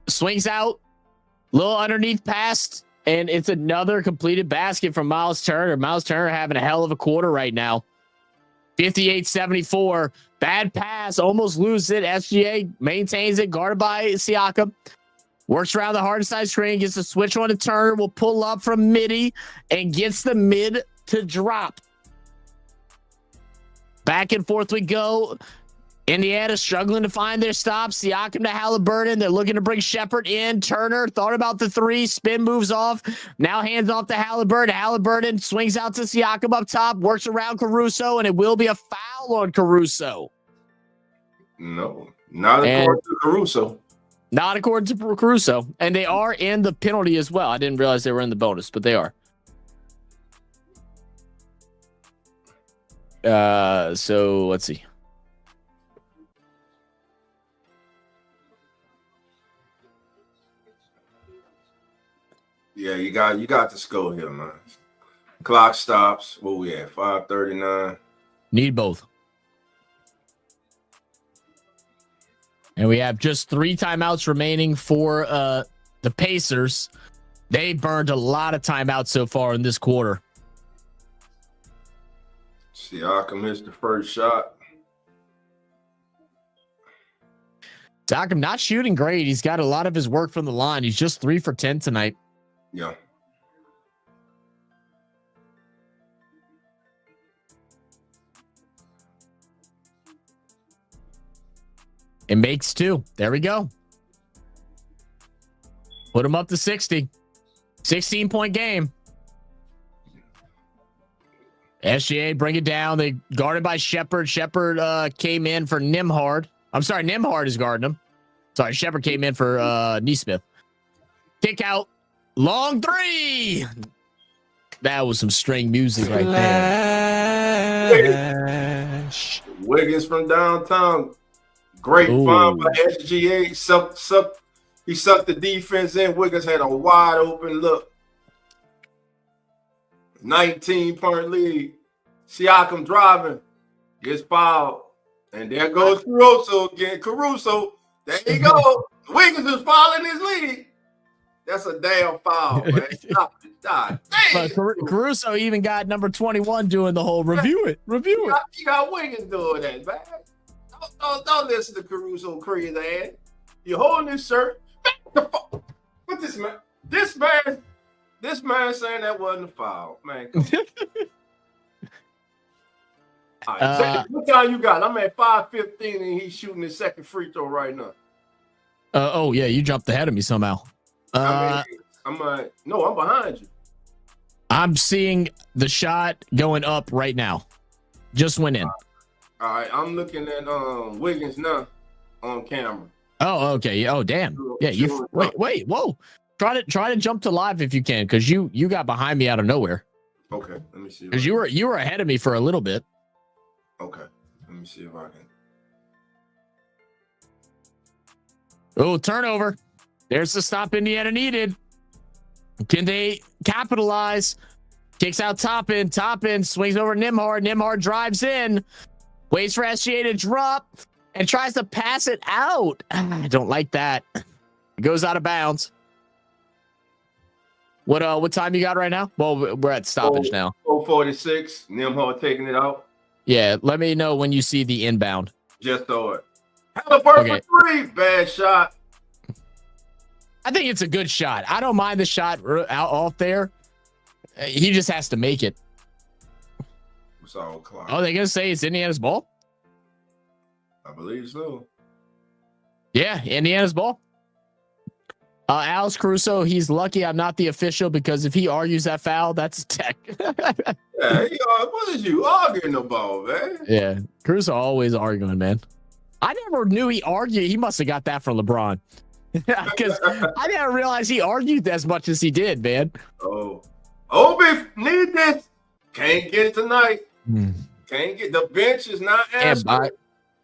Swings out. Little underneath pass. And it's another completed basket from Miles Turner. Miles Turner having a hell of a quarter right now. 58-74. Bad pass. Almost loses it. SGA maintains it. Guarded by Siakam. Works around the Hartenstein screen. Gets the switch on to Turner. Will pull up from midi. And gets the mid to drop. Back and forth we go. Indiana struggling to find their stops. Siakam to Halliburton. They're looking to bring Shepherd in. Turner thought about the 3. Spin moves off. Now hands off to Halliburton. Halliburton swings out to Siakam up top. Works around Caruso, and it will be a foul on Caruso. No, not according to Caruso. Not according to Caruso. And they are in the penalty as well. I didn't realize they were in the bonus, but they are. So let's see. Yeah, you got You got to score here, man. Clock stops. Where we at? 5:39. Need both. And we have just 3 timeouts remaining for the Pacers. They burned a lot of timeouts so far in this quarter. Siakam hits the first shot. Siakam not shooting great. He's got a lot of his work from the line. He's just 3 for 10 tonight. Yeah. It makes 2. There we go. Put him up to 60. 16-point game. SGA bring it down. They guarded by Shepherd. Shepherd came in for Nembhard. I'm sorry, Nembhard is guarding him. Sorry, Shepherd came in for Nesmith. Kick out. Long 3. That was some string music right there. Wiggins from downtown. Great fun by SGA. He sucked the defense in. Wiggins had a wide open look. 19-point lead. Siakam driving. Gets fouled. And there goes Caruso again. Caruso. There you go. Wiggins is following his lead. That's a damn foul, man. Stop it. God damn. Caruso even got number 21 doing the whole review it. You got Wiggins doing that, man. Don't listen to Caruso crazy ass. You holding his shirt. What this man? This man saying that wasn't a foul, man. All right, what time you got? I'm at 5:15 and he's shooting his second free throw right now. Oh yeah, you jumped ahead of me somehow. No, I'm behind you. I'm seeing the shot going up right now. Just went in. All right, I'm looking at Wiggins now on camera. Oh, okay. Oh, damn. Yeah, you wait. Whoa. Try to jump to live if you can, because you got behind me out of nowhere. Okay, let me see. Because you were ahead of me for a little bit. Okay, let me see if I can. Oh, turnover. There's the stop Indiana needed. Can they capitalize? Kicks out Toppin. Toppin swings over Nembhard. Nembhard drives in. Waits for SGA to drop and tries to pass it out. I don't like that. It goes out of bounds. What time you got right now? Well, we're at stoppage now. 4:46. Nembhard taking it out. Yeah, let me know when you see the inbound. Just throw it. Halliburton for 3. Bad shot. I think it's a good shot. I don't mind the shot out off there. He just has to make it. It's all clock. Oh, they're going to say it's Indiana's ball? I believe so. Yeah, Indiana's ball. Alex Caruso, he's lucky I'm not the official, because if he argues that foul, that's a tech. Yeah, what is you arguing about, man? Yeah, Caruso always arguing, man. I never knew he argued. He must have got that from LeBron. Because I didn't realize he argued as much as he did, man. Oh, Obi need this. Can't get it tonight. Can't get the bench is not asking.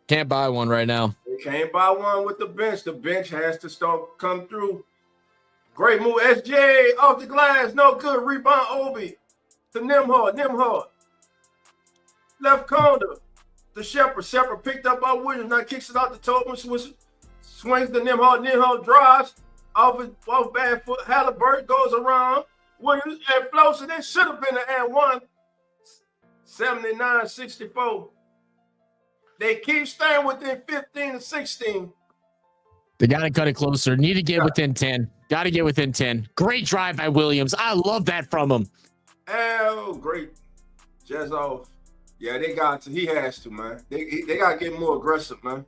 Can't buy one right now. They can't buy one with the bench. The bench has to come through. Great move, SJ off the glass. No good rebound. Obi to Nembhard. Nembhard left corner. The Shepherd. Shepherd picked up by Williams. Now kicks it out to Tobin. Swings to Nembhard. Nembhard drives off bad foot. Halliburton goes around. Williams and floats it. It should have been an and one. 79-64. They keep staying within 15 to 16. They got to cut it closer. Need to get within 10. Got to get within 10. Great drive by Williams. I love that from him. Oh, great. Just off. Yeah, they got to. He has to, man. They got to get more aggressive, man.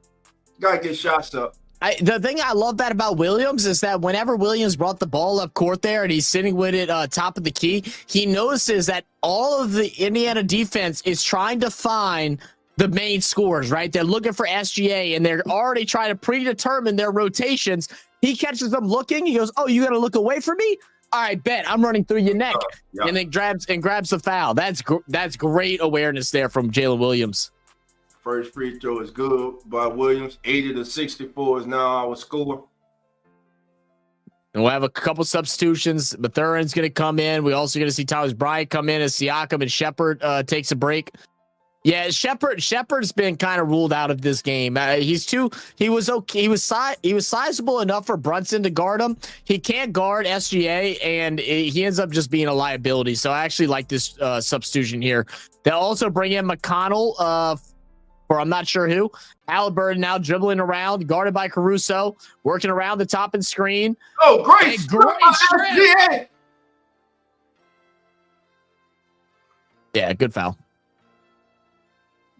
Got to get shots up. The thing I love that about Williams is that whenever Williams brought the ball up court there and he's sitting with it top of the key, he notices that all of the Indiana defense is trying to find the main scorers, right? They're looking for SGA and they're already trying to predetermine their rotations. He catches them looking. He goes, "Oh, you got to look away from me? All right, bet. I'm running through your neck." And then grabs the foul. That's great awareness there from Jalen Williams. First free throw is good by Williams. 80-64 is now our score. And we'll have a couple substitutions. Mathurin's going to come in. We're also going to see Thomas Bryant come in as Siakam and Shepherd takes a break. Yeah, Shepherd's been kind of ruled out of this game. He was okay. He was sizable enough for Brunson to guard him. He can't guard SGA, and he ends up just being a liability. So I actually like this substitution here. They'll also bring in McConnell for I'm not sure who. Halliburton now dribbling around, guarded by Caruso, working around the top and screen. Oh, great! SGA. Yeah, good foul.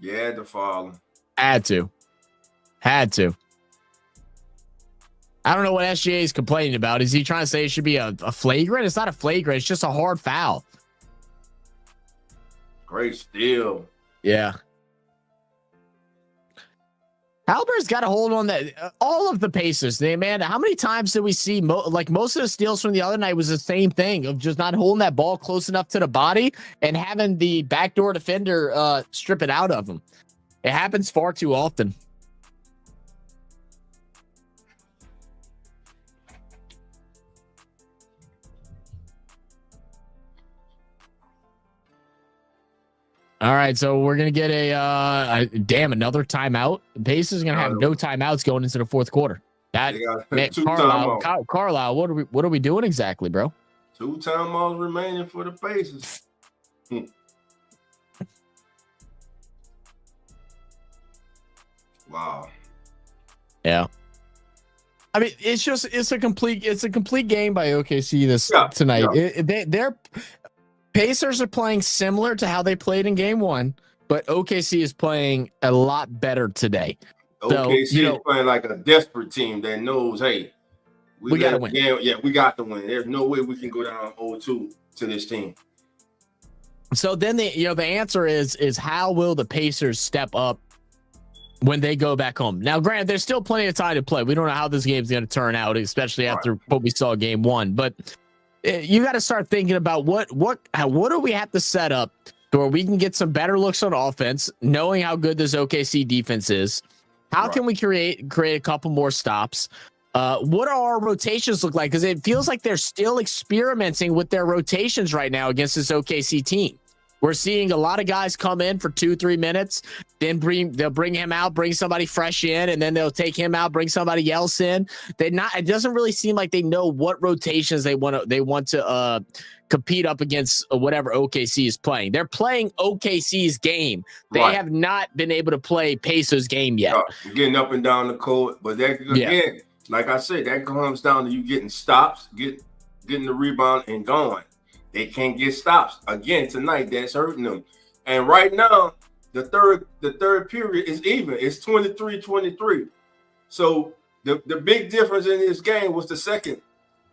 Yeah, the foul. Had to. I don't know what SGA is complaining about. Is he trying to say it should be a flagrant? It's not a flagrant. It's just a hard foul. Great steal. Yeah. Halliburton's got a hold on that. All of the Pacers, man. How many times did we see? Most of the steals from the other night was the same thing of just not holding that ball close enough to the body and having the backdoor defender strip it out of him. It happens far too often. All right, so we're gonna get another timeout. The Pacers are gonna have no timeouts going into the fourth quarter. Carlisle, what are we doing exactly, bro? 2 timeouts remaining for the Pacers. Wow. Yeah. I mean, it's a complete game by OKC tonight. Yeah. They're Pacers are playing similar to how they played in game 1, but OKC is playing a lot better today. OKC is playing like a desperate team that knows, hey, we got to win. Yeah, we got to win. There's no way we can go down 0-2 to this team. So then the answer is how will the Pacers step up when they go back home? Now, granted, there's still plenty of time to play. We don't know how this game's going to turn out, especially after what we saw game 1, but you got to start thinking about what do we have to set up where we can get some better looks on offense, knowing how good this OKC defense is. How can we create a couple more stops? What are our rotations look like? Because it feels like they're still experimenting with their rotations right now against this OKC team. We're seeing a lot of guys come in for 2-3 minutes, then they'll bring him out, bring somebody fresh in, and then they'll take him out, bring somebody else in. It doesn't really seem like they know what rotations they want to compete up against whatever OKC is playing. They're playing OKC's game. They have not been able to play Pacers' game yet. Getting up and down the court, but that again, like I said, that comes down to you getting stops, getting the rebound and going. They can't get stops. Again, tonight, that's hurting them. And right now, the third period is even. It's 23-23. So the big difference in this game was the second,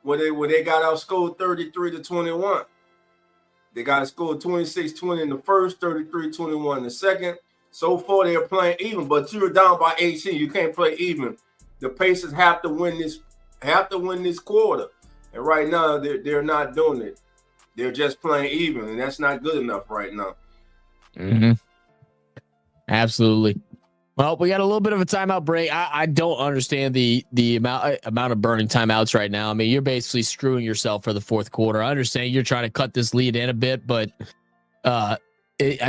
where they got outscored 33-21. They got outscored 26-20 in the first, 33-21 in the second. So far, they're playing even, but you're down by 18. You can't play even. The Pacers have to win this quarter. And right now, they're not doing it. They're just playing even, and that's not good enough right now. Mm-hmm. Absolutely. Well, we got a little bit of a timeout break. I don't understand the amount of burning timeouts right now. I mean, you're basically screwing yourself for the fourth quarter. I understand you're trying to cut this lead in a bit, but I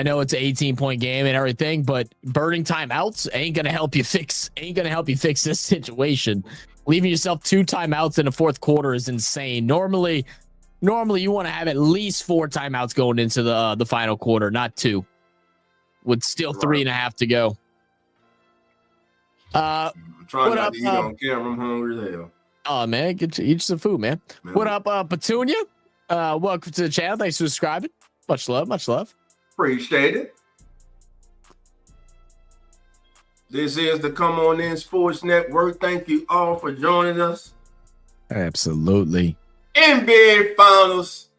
know it's an 18-point game and everything, but burning timeouts ain't gonna help you fix this situation. Leaving yourself 2 timeouts in the fourth quarter is insane. Normally you want to have at least 4 timeouts going into the final quarter, not 2. With still 3.5 to go. I'm trying not to eat on camera. I'm hungry as hell. Oh man, eat some food, man. What up, Petunia? Welcome to the channel. Thanks for subscribing. Much love. Appreciate it. This is the Come On In Sports Network. Thank you all for joining us. Absolutely. NBA Finals.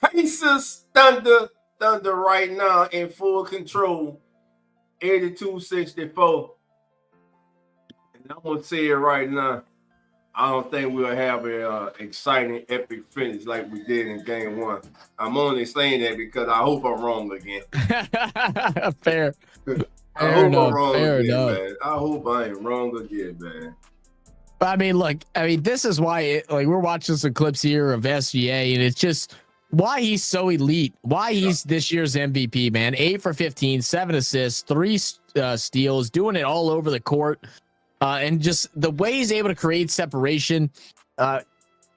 Pacers, Thunder right now in full control. 82-64. And I'm going to say it right now. I don't think we'll have an exciting, epic finish like we did in game 1. I'm only saying that because I hope I'm wrong again. Fair. I hope I'm wrong again, man. I hope I ain't wrong again, man. I mean, look, this is why we're watching some clips here of SGA, and it's just why he's so elite, why he's this year's MVP, man. 8 for 15, 7 assists, 3 steals, doing it all over the court. And just the way he's able to create separation,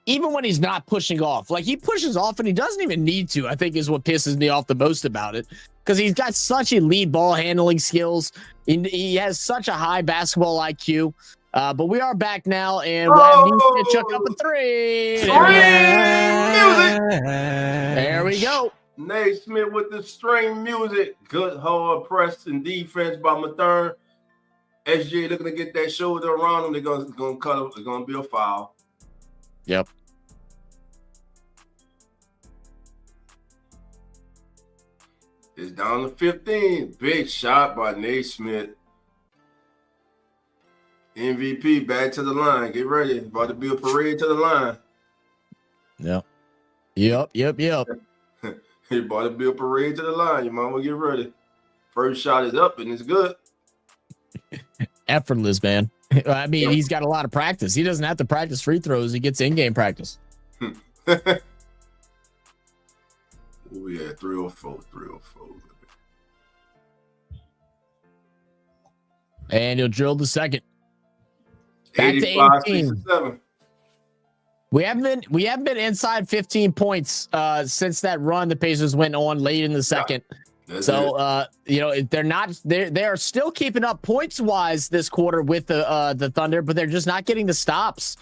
even when he's not pushing off. Like, he pushes off and he doesn't even need to, I think is what pisses me off the most about it. Because he's got such elite ball handling skills. He has such a high basketball IQ. But we are back now, and we'll have Neesmith chuck up a 3. There we go. Naismith with the string music. Good hard press and defense by Mathern. SJ looking to get that shoulder around him. They're gonna cut him. It's gonna be a foul. Yep. It's down to 15. Big shot by Naismith. MVP back to the line. Get ready. About to be a parade to the line. Yep. It's about to be a parade to the line. Your mama get ready. First shot is up and it's good. Effortless, man. I mean, he's got a lot of practice. He doesn't have to practice free throws. He gets in-game practice. Oh, yeah, 304. And he'll drill the second. Back to 18. 67. We haven't been inside 15 points since that run the Pacers went on late in the second. So they are still keeping up points wise this quarter with the Thunder, but they're just not getting the stops.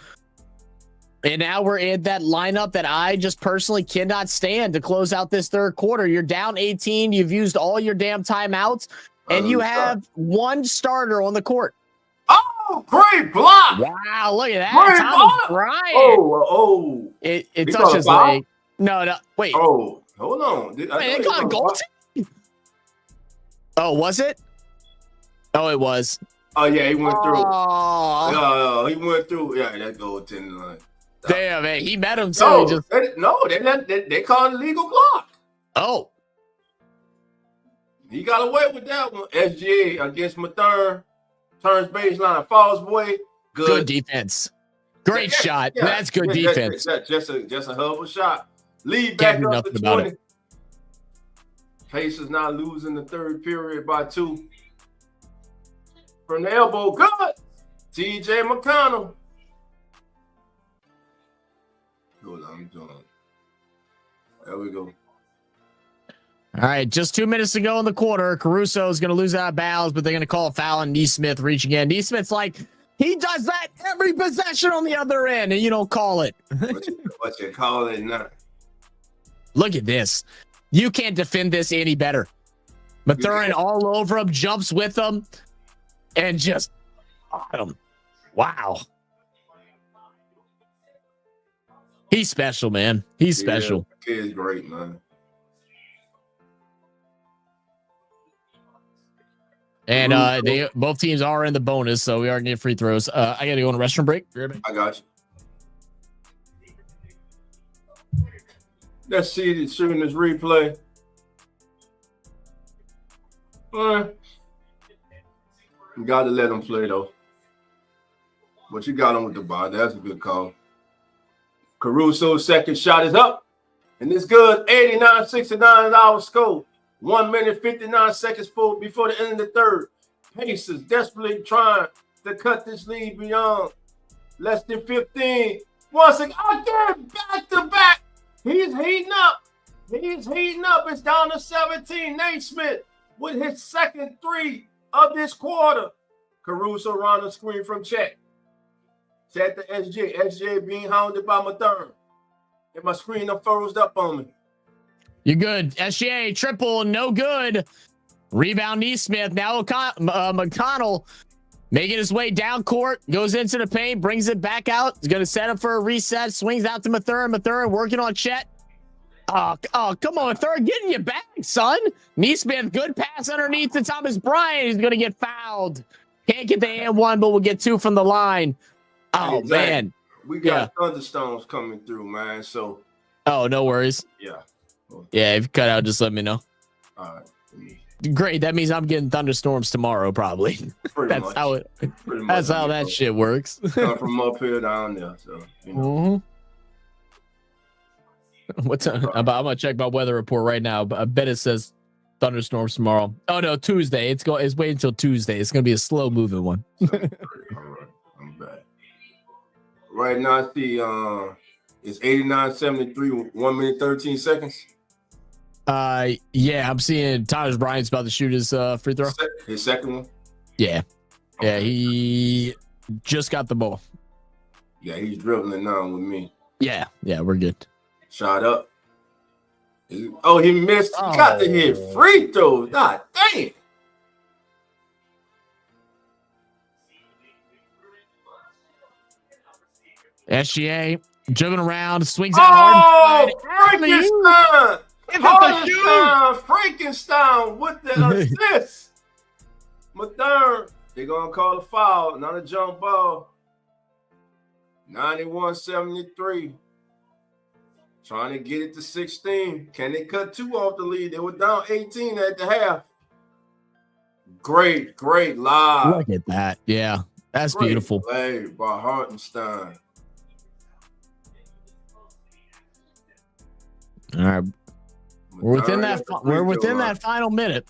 And now we're in that lineup that I just personally cannot stand to close out this third quarter. You're down 18. You've used all your damn timeouts, and you have one starter on the court. Oh, great block! Wow, look at that. Great Thomas Bryant. Oh. It touched his leg. No, wait. Oh, hold on. Wait, they called a goal? Oh, was it? Oh, it was. Oh, yeah, he went through. Oh, He went through. Yeah, that goaltending line. Damn, man. He met him, so they called it legal block. Oh. He got away with that one. SGA against Mathern. Turns baseline, falls away. Good defense. Great shot. Yeah. That's good defense. Just a hell of a shot. Lead back up to 20. Pacers not losing the third period by 2. From the elbow, good. TJ McConnell. Hold on, I'm doing. There we go. All right, just 2 minutes to go in the quarter. Caruso is going to lose out of bounds, but they're going to call a foul on Neesmith reaching in. Neesmith's like, he does that every possession on the other end, and you don't call it. What you call it now? Look at this. You can't defend this any better. Mathern all over him, jumps with him, and just wow. He's special, man. He's special. Kid's great, man. And both teams are in the bonus, so we are getting free throws. I got to go on a restroom break. I got you. Let's see it shooting this replay. You got to let them play, though. But you got him with the ball. That's a good call. Caruso's second shot is up. And it's good. 89-69 is our score. 1 minute, 59 seconds before the end of the third. Pacers desperately trying to cut this lead beyond less than 15. Once again, back to back. He's heating up. It's down to 17. Naismith with his second 3 of this quarter. Caruso around the screen from Chet. Chet to SJ. SJ being hounded by Mathern. And my screen done froze up on me. You're good. SGA triple, no good. Rebound Neesmith. Now McConnell making his way down court, goes into the paint, brings it back out. He's going to set up for a reset, swings out to Mathern. Mathern working on Chet. Oh, come on, Mathern, getting you back, son. Neesmith, good pass underneath to Thomas Bryant. He's going to get fouled. Can't get the and one, but we'll get 2 from the line. Oh, exactly. Man. We got thunderstorms coming through, man. So. Oh, no worries. Yeah. Yeah, if you cut out, just let me know. All right. Great. That means I'm getting thunderstorms tomorrow, probably. That's how it. That's how that shit works. Come from up here down there, so you know. What's I'm gonna check my weather report right now, but I bet it says thunderstorms tomorrow. Oh no, Tuesday. It's wait until Tuesday. It's gonna be a slow moving one. All right, I'm back. Right now, I see it's 89-73, 1 minute 13 seconds. Yeah, I'm seeing Tyler Bryant's about to shoot his free throw. His second one. Yeah, Okay. yeah, he just got the ball. Yeah, he's dribbling now with me. Yeah, we're good. Shot up. Oh, he missed. He got to hit free throws. God damn. SGA dribbling around, swings out hard. Frankenstein with the assist. Modern. They're going to call a foul, not a jump ball. 91-73. Trying to get it to 16. Can they cut 2 off the lead? They were down 18 at the half. Great live. Look at that. Yeah, that's Great beautiful. play by Hartenstein. All right. We're within that final minute.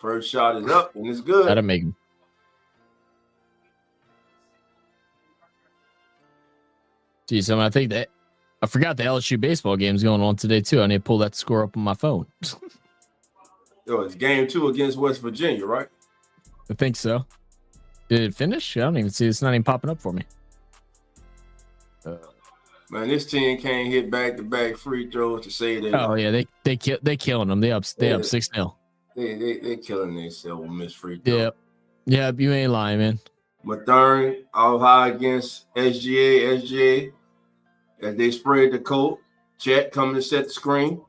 First shot is up and it's good. That'll make him. Geez, I think that I forgot the LSU baseball game's going on today too. I need to pull that score up on my phone. Yo, it's game 2 against West Virginia, right? I think so. Did it finish? I don't even see. It's not even popping up for me. Man, this team can't hit back-to-back free throws to say that. Oh yeah, they killing them. They up 6-0. They killing themselves with missed free throws. Yeah, you ain't lying, man. Mathern all high against SGA, as they spread the coat. Chet coming to set the screen.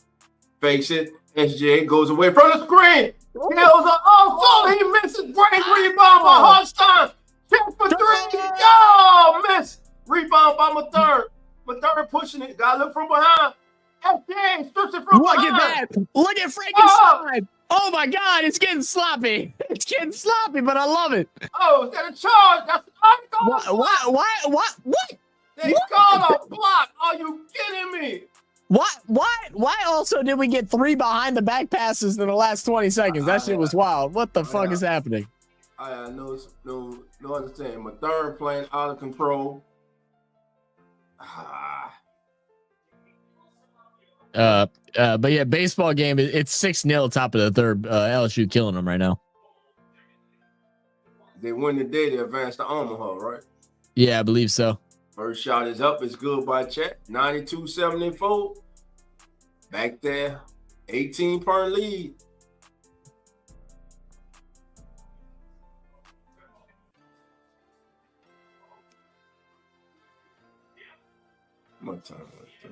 Fakes it. SGA goes away from the screen. He misses. Great rebound by Hartenstein. Chet for 3. Oh, miss. Rebound by Mathern. Mathern pushing it. Got to look from behind. SGA strips it from behind. Look at that. Look at Frankenstein. Oh my God, it's getting sloppy. It's getting sloppy, but I love it. Oh, is that a charge? That's What? They called a block. Are you kidding me? Why also did we get 3 behind the back passes in the last 20 seconds? That shit was wild. What the fuck is happening? I no understand. Mathern playing out of control. But yeah, baseball game. It's 6-0 top of the third. LSU killing them right now. They win the day. They advance to Omaha, right? Yeah, I believe so. First shot is up. It's good by Chet. 92-74. Back there. 18-point lead. What time was it?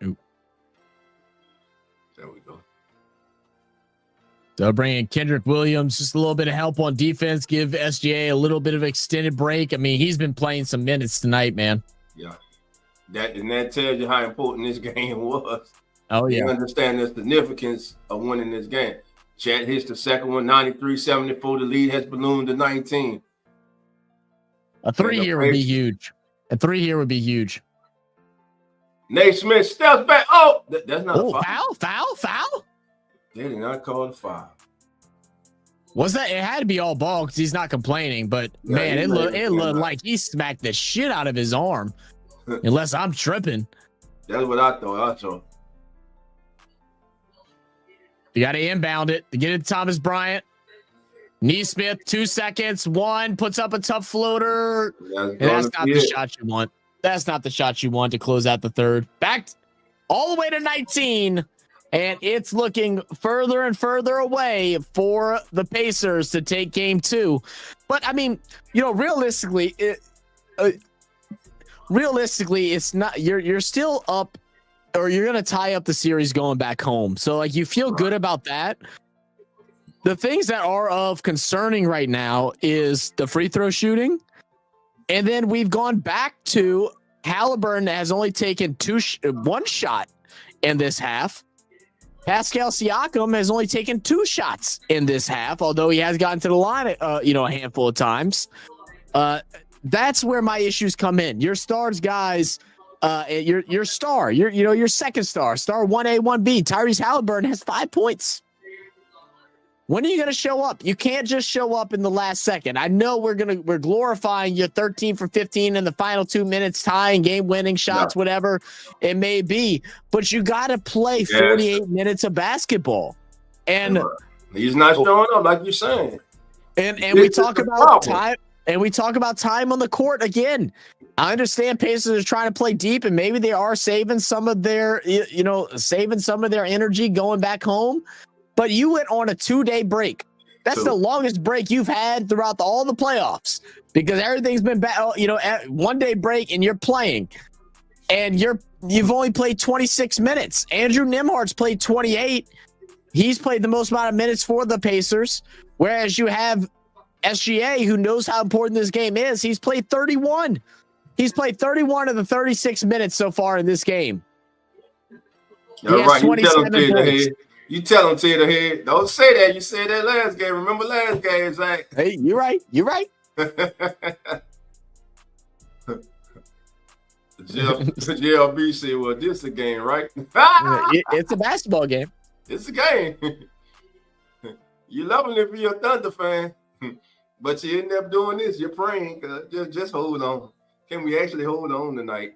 Oop. There we go. So bringing Kendrick Williams, just a little bit of help on defense, give SGA a little bit of extended break. I mean, he's been playing some minutes tonight, man. Yeah. That tells you how important this game was. Oh, yeah. You understand the significance of winning this game. Chet hits the second one, 93-74. The lead has ballooned to 19. A 3 here would be huge. A 3 here would be huge. Nate Smith steps back. Oh, that's not a foul. Foul. They did not call a foul. Was that? It had to be all ball because he's not complaining. But yeah, man, it looked like he smacked the shit out of his arm. Unless I'm tripping. That's what I thought. You got to inbound it to get it to Thomas Bryant. Neesmith, 2 seconds. 1 puts up a tough floater. That's not the shot you want. That's not the shot you want to close out the third. Back all the way to 19. And it's looking further and further away for the Pacers to take game 2. But I mean, realistically, it's not. You're still up, or you're gonna tie up the series going back home. So like, you feel good about that. The things that are of concerning right now is the free throw shooting, and then we've gone back to Halliburton has only taken 1 shot in this half. Pascal Siakam has only taken 2 shots in this half, although he has gotten to the line, a handful of times. That's where my issues come in. Your stars, guys, your star, your second star 1A, 1B, Tyrese Halliburton has 5 points. When are you going to show up? You can't just show up in the last second. I know we're glorifying your 13 for 15 in the final 2 minutes, tying game-winning shots, whatever it may be, but you got to play 48 minutes of basketball. And he's not showing up, like you're saying. And we talk about time. And we talk about time on the court again. I understand Pacers are trying to play deep, and maybe they are saving some of their, energy going back home. But you went on a 2-day break. That's the longest break you've had throughout all the playoffs, because everything's been 1-day break, and you're playing, and you've only played 26 minutes. Andrew Nembhard's played 28. He's played the most amount of minutes for the Pacers, whereas you have SGA, who knows how important this game is. He's played 31. He's played 31 of the 36 minutes so far in this game. All right, you tell him to the head. Don't say that. You said that last game. Remember last game, Zach? Hey, you're right. You're right. JLB said, well, this is a game, right? It's a basketball game. It's a game. You loving it if you're a Thunder fan. But you end up doing this. You're praying. Just hold on. Can we actually hold on tonight?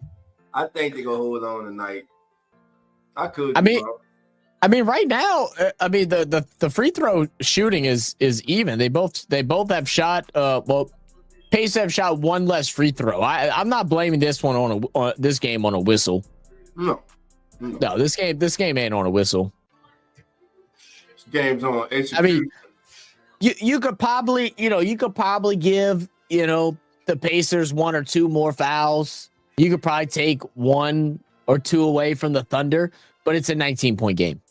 I think they're going to hold on tonight. I could. I mean, right now, the free throw shooting is even. They both have shot. Pace have shot 1 less free throw. I'm not blaming this one on this game on a whistle. No, this game ain't on a whistle. This game's on execution. I mean, you could probably give the Pacers 1 or 2 more fouls. You could probably take 1 or 2 away from the Thunder, but it's a 19-point game.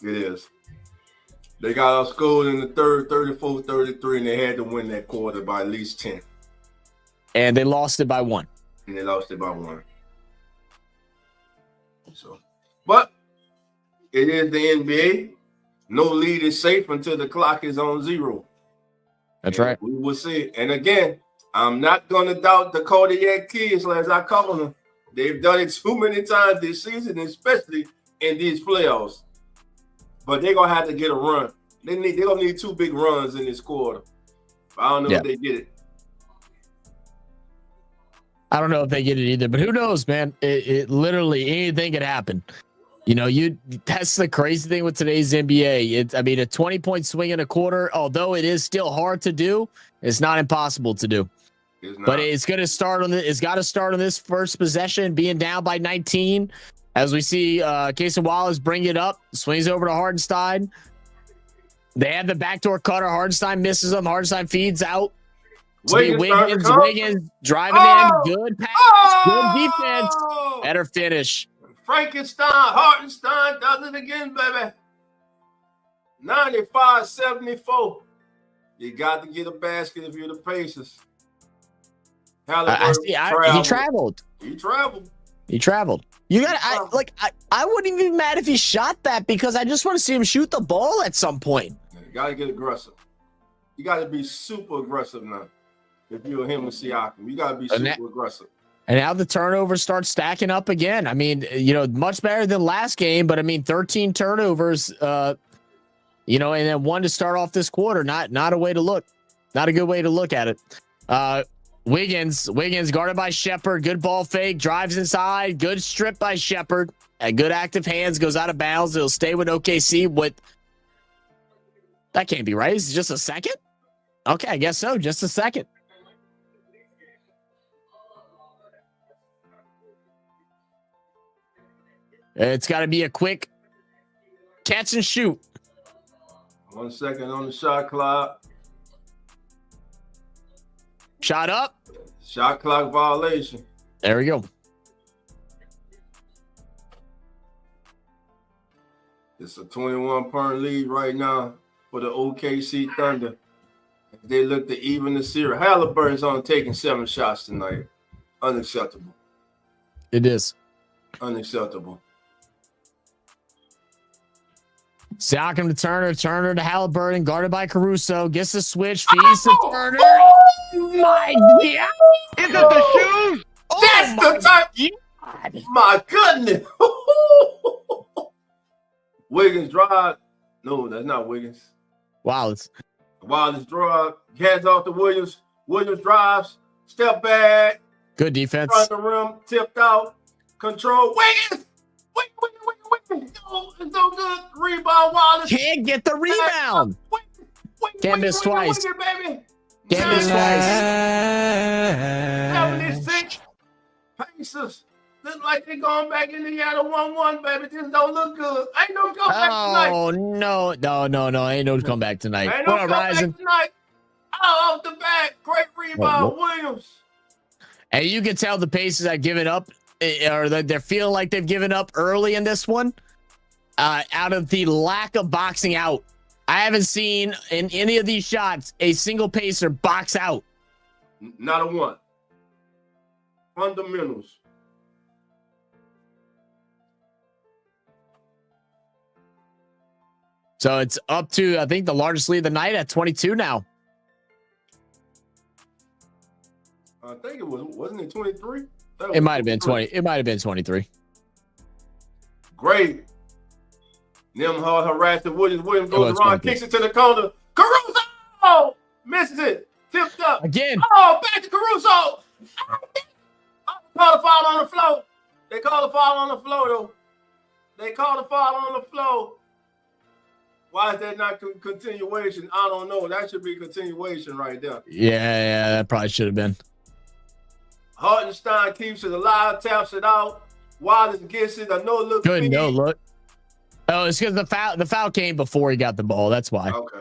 It is. They got outscored in the third, 34-33, and they had to win that quarter by at least 10. And they lost it by 1. So, but it is the NBA. No lead is safe until the clock is on 0. That's right. We will see. And again, I'm not going to doubt the Kodiak kids, as I call them. They've done it too many times this season, especially in these playoffs. But they're going to have to get a run. They're going to need 2 big runs in this quarter. I don't know if they get it. I don't know if they get it either, but who knows, man? It literally anything could happen. That's the crazy thing with today's NBA. A 20-point swing in a quarter, although it is still hard to do, it's not impossible to do. But it's going to start it's got to start on this first possession, being down by 19. As we see Cason Wallace bring it up, swings over to Hardenstein. They have the backdoor cutter. Hardenstein misses him. Hardenstein feeds out. Wiggins driving in. Good pass. Good defense. Better finish. Frankenstein, Hartenstein does it again, baby. 95-74. You got to get a basket if you're the Pacers. He traveled. He traveled. You got. I wouldn't even be mad if he shot that, because I just want to see him shoot the ball at some point. You got to get aggressive. You got to be super aggressive now. If you're him and Siakam, you got to be super aggressive. And now the turnovers start stacking up again. Much better than last game, but 13 turnovers, and then 1 to start off this quarter. Not a way to look. Not a good way to look at it. Wiggins guarded by Shepherd. Good ball fake. Drives inside. Good strip by Shepherd. Good active hands. Goes out of bounds. It'll stay with OKC. That can't be right. Is it just a second? Okay, I guess so. Just a second. It's got to be a quick catch and shoot. 1 second on the shot clock. Shot up. Shot clock violation. There we go. It's a 21-point lead right now for the OKC Thunder. They look to even the series. Halliburton's only taking 7 shots tonight. Unacceptable. It is. Unacceptable. Siakam to Turner, Turner to Halliburton, guarded by Caruso, gets the switch, feeds to Turner. My God! Is it the shoes? That's the type. God. My goodness. Wiggins drive. No, that's not Wiggins. Wallace. Wallace drive. Hands off to Williams. Williams drives. Step back. Good defense. Front of the rim. Tipped out. Control. Wiggins. Wiggins. No, it's no good. Rebound. Wallace. Can't get the rebound. Can't miss twice. Baby. Can't miss twice. 76 Pacers. Look like they going back in Indiana 1-1, baby. This don't look good. Ain't no comeback tonight. Oh, no. Ain't no comeback tonight. Ain't no What up, comeback Rising? tonight. Oh, off the back. Great rebound, Williams. And you can tell the Pacers have given up, or that they're feeling like they've given up early in this one, out of the lack of boxing out. I haven't seen in any of these shots a single Pacer box out. Not a one. Fundamentals. So it's up to, I think, the largest lead of the night at 22 now. I think it wasn't it 23? It might have been 20. It might have been 23. Great. Nembhard harassing Williams. Williams goes around, kicks it to the corner. Caruso! Misses it. Tipped up. Again. Oh, back to Caruso. Call the foul on the floor. They call the foul on the floor, though. They call the foul on the floor. Why is that not continuation? I don't know. That should be continuation right there. Yeah, that probably should have been. Hartenstein keeps it alive, taps it out. Wallace gets it. A no look. Good no look. Oh, it's because the foul came before he got the ball. That's why. Okay.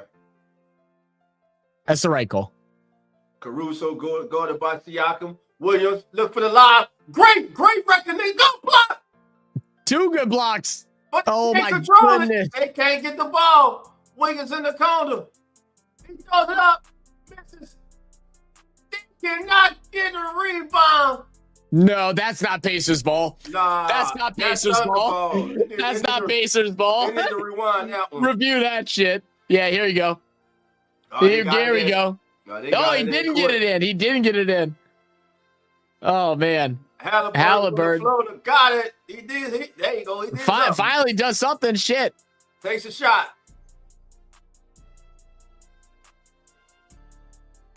That's the right call. Caruso guarded by Siakam. Williams look for the live. Great recognition. Go block. 2 good blocks. But Oh they my control goodness. it. They can't get the ball. Wiggins in the corner. He throws it up. Misses. They cannot get a rebound. No, that's not Pacers ball. Nah, That's not Pacers ball. That's not Pacers ball. They need to rewind that one. Review that shit. Yeah, here you go. Oh, Here we go. No, He didn't get it in. He didn't get it in. Oh, man. Halliburton. Got it. He did. There you go. He did Finally does something. Shit. Takes a shot.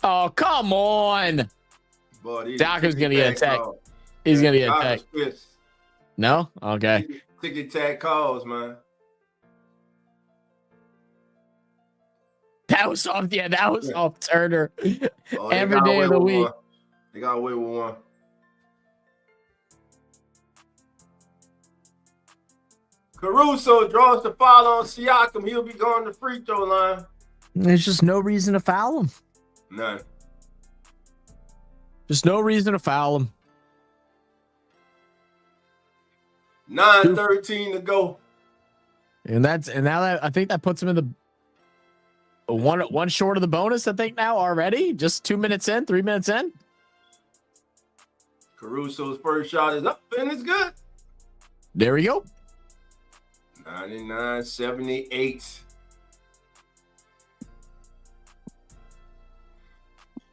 Oh, come on. Boy, Siakam's going to get attacked. He's going to get attacked. No? Okay. Ticky-tack calls, man. That was off. Yeah, that was off Turner. Oh, Every day of the week. They got away with one. Caruso draws the foul on Siakam. He'll be going to free throw line. There's just no reason to foul him. None. Just no reason to foul him. 9:13 to go. And now that I think that puts him in the one short of the bonus, I think now already. Just 2 minutes in, 3 minutes in. Caruso's first shot is up and it's good. There we go. 99-78.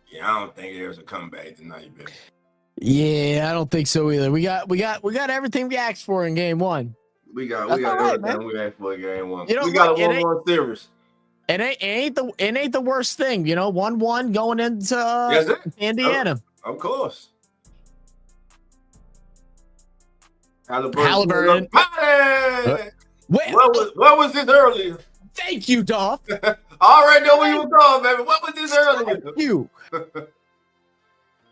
Yeah, I don't think there's a comeback tonight, baby. Yeah, I don't think so either. We got everything we asked for in game one. We got everything we asked for in game one. You know, we got look, a 1-1 series. It ain't the worst thing, 1-1 going into Indiana. Of course. Halliburton. What was this earlier? Thank you, Dolph. I already know where you were going, baby. What was this earlier? Thank you.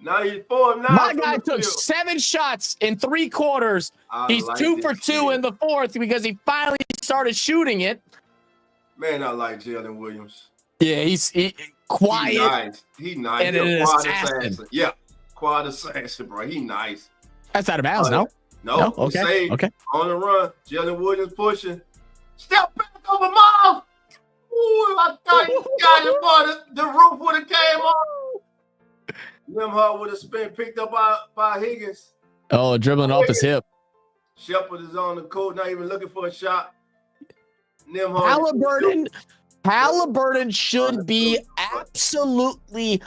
Now he's 4-9. My guy took 7 shots in 3 quarters. He's 2 for 2 in the 4th because he finally started shooting it. Man, I like Jalen Williams. Yeah, he's quiet. He nice. And an assassin. Yeah, quad assassin, bro. He nice. That's out of bounds, no? No, okay. Saved. Okay. On the run. Jalen Williams pushing. Step back over Miles. Ooh, I thought he got it, but the roof would have came off. Nembhard would have been picked up by Higgins. Oh, dribbling off his hip. Shepard is on the court, not even looking for a shot. Halliburton should be absolutely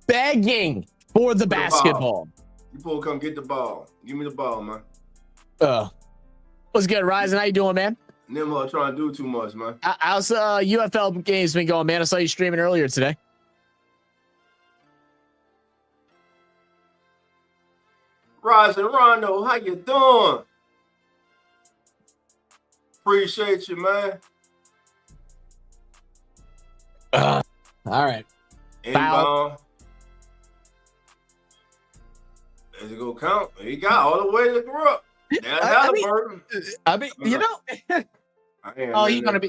begging for the basketball. You boy come get the ball. Give me the ball, man. What's good, Ryzen? How you doing, man? Nimhard trying to do too much, man. How's UFL games been going, man? I saw you streaming earlier today. Ryzen Rondo, how you doing? Appreciate you, man. All right. Inbound. Does it go count? He got all the way to the up. That's Halliburton. You know. He gonna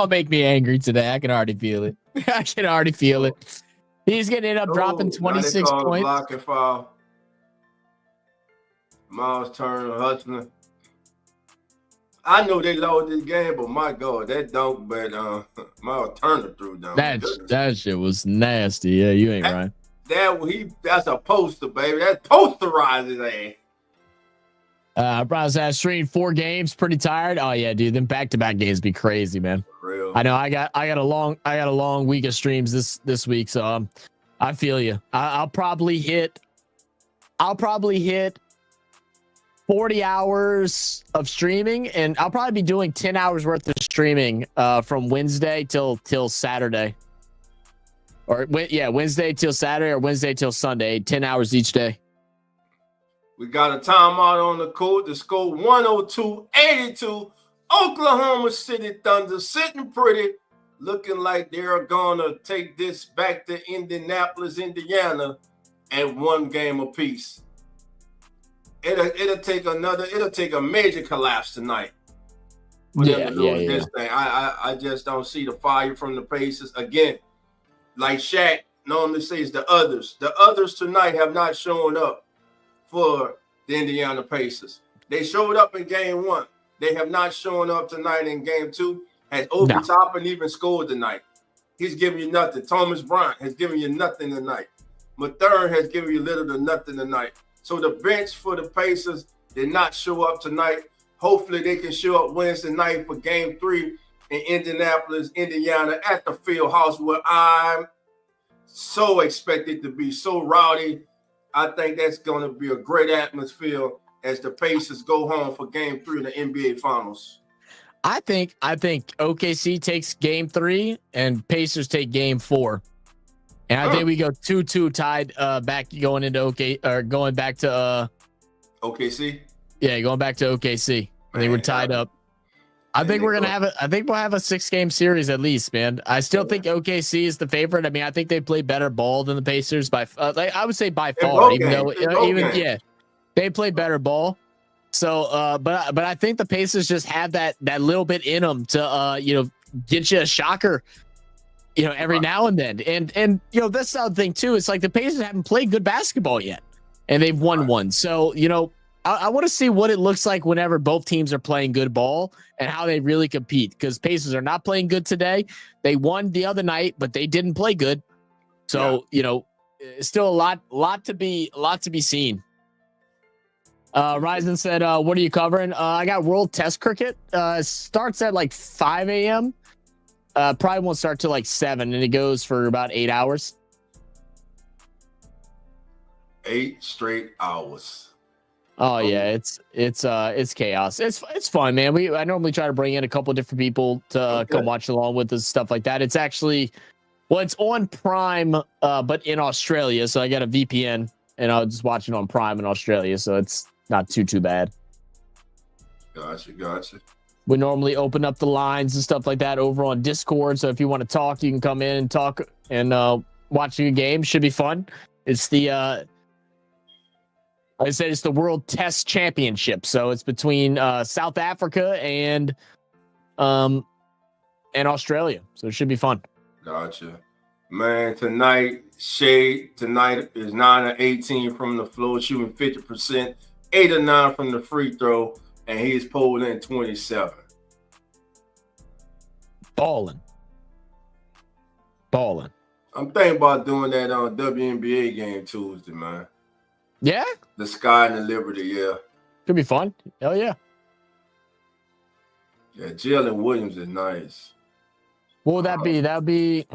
make me angry today. I can already feel it. I can already feel it. He's gonna end up dropping 26 points. Block and foul. Miles Turner, Hustler. I know they lost this game, but my God, that dunk, but Miles Turner threw down. That shit was nasty. Yeah, you ain't right. That's a poster, baby. That posterized his ass. Browns has streamed 4 games, pretty tired. Oh yeah, dude. Them back-to-back games be crazy, man. Real. I know. I got a long week of streams this week, so I feel you. I'll probably hit 40 hours of streaming, and I'll probably be doing 10 hours worth of streaming from Wednesday till Saturday. Or Wednesday till Saturday or Wednesday till Sunday, 10 hours each day. We got a timeout on the court. The score 102-82. Oklahoma City Thunder sitting pretty, looking like they're gonna take this back to Indianapolis, Indiana, at 1 game apiece. It'll take a major collapse tonight for them to lose this thing. I just don't see the fire from the Pacers. Again, like Shaq normally says, the others tonight have not shown up for the Indiana Pacers. They showed up in game 1. They have not shown up tonight in game 2. Has Obi Toppin even scored tonight? He's giving you nothing. Thomas Bryant has given you nothing tonight. Mathurin has given you little to nothing tonight. So the bench for the Pacers did not show up tonight. Hopefully they can show up Wednesday night for game 3 in Indianapolis, Indiana, at the field house, where I'm so expected to be so rowdy. I think that's going to be a great atmosphere as the Pacers go home for game 3 in the NBA Finals. I think OKC takes game 3 and Pacers take game 4. And I think we go 2-2 tied back going into going back to OKC. Yeah, going back to OKC. I think we're tied up. I think we'll have a 6-game series at least, man. I still think OKC is the favorite. I mean, I think they play better ball than the Pacers by I would say by far, they play better ball. So but I think the Pacers just have that little bit in them to get you a shocker every now and then. And that's the other thing too. It's like the Pacers haven't played good basketball yet, and they've won one. So I want to see what it looks like whenever both teams are playing good ball and how they really compete, because Pacers are not playing good today. They won the other night, but they didn't play good. So, still a lot to be seen. Ryzen said, what are you covering? I got World Test Cricket. Starts at like 5 a.m. Probably won't start till like 7, and it goes for about 8 hours. 8 straight hours. Oh yeah, it's chaos. It's fun, man. I normally try to bring in a couple of different people to come watch along with us, stuff like that. It's actually, it's on Prime, but in Australia. So I got a VPN, and I'll just watch it on Prime in Australia. So it's not too bad. Gotcha. We normally open up the lines and stuff like that over on Discord. So if you want to talk, you can come in and talk and watch a game. Should be fun. It's the I said it's the World Test Championship, so it's between South Africa and Australia, so it should be fun. Gotcha, man. Tonight is 9 of 18 from the floor, shooting 50%, 8 of 9 from the free throw, and he's pulled in 27. Balling. I'm thinking about doing that on WNBA game Tuesday, man. Yeah? The Sky and the Liberty, yeah. Could be fun. Hell yeah. Yeah, Jalen Williams is nice. What would that be? That would be.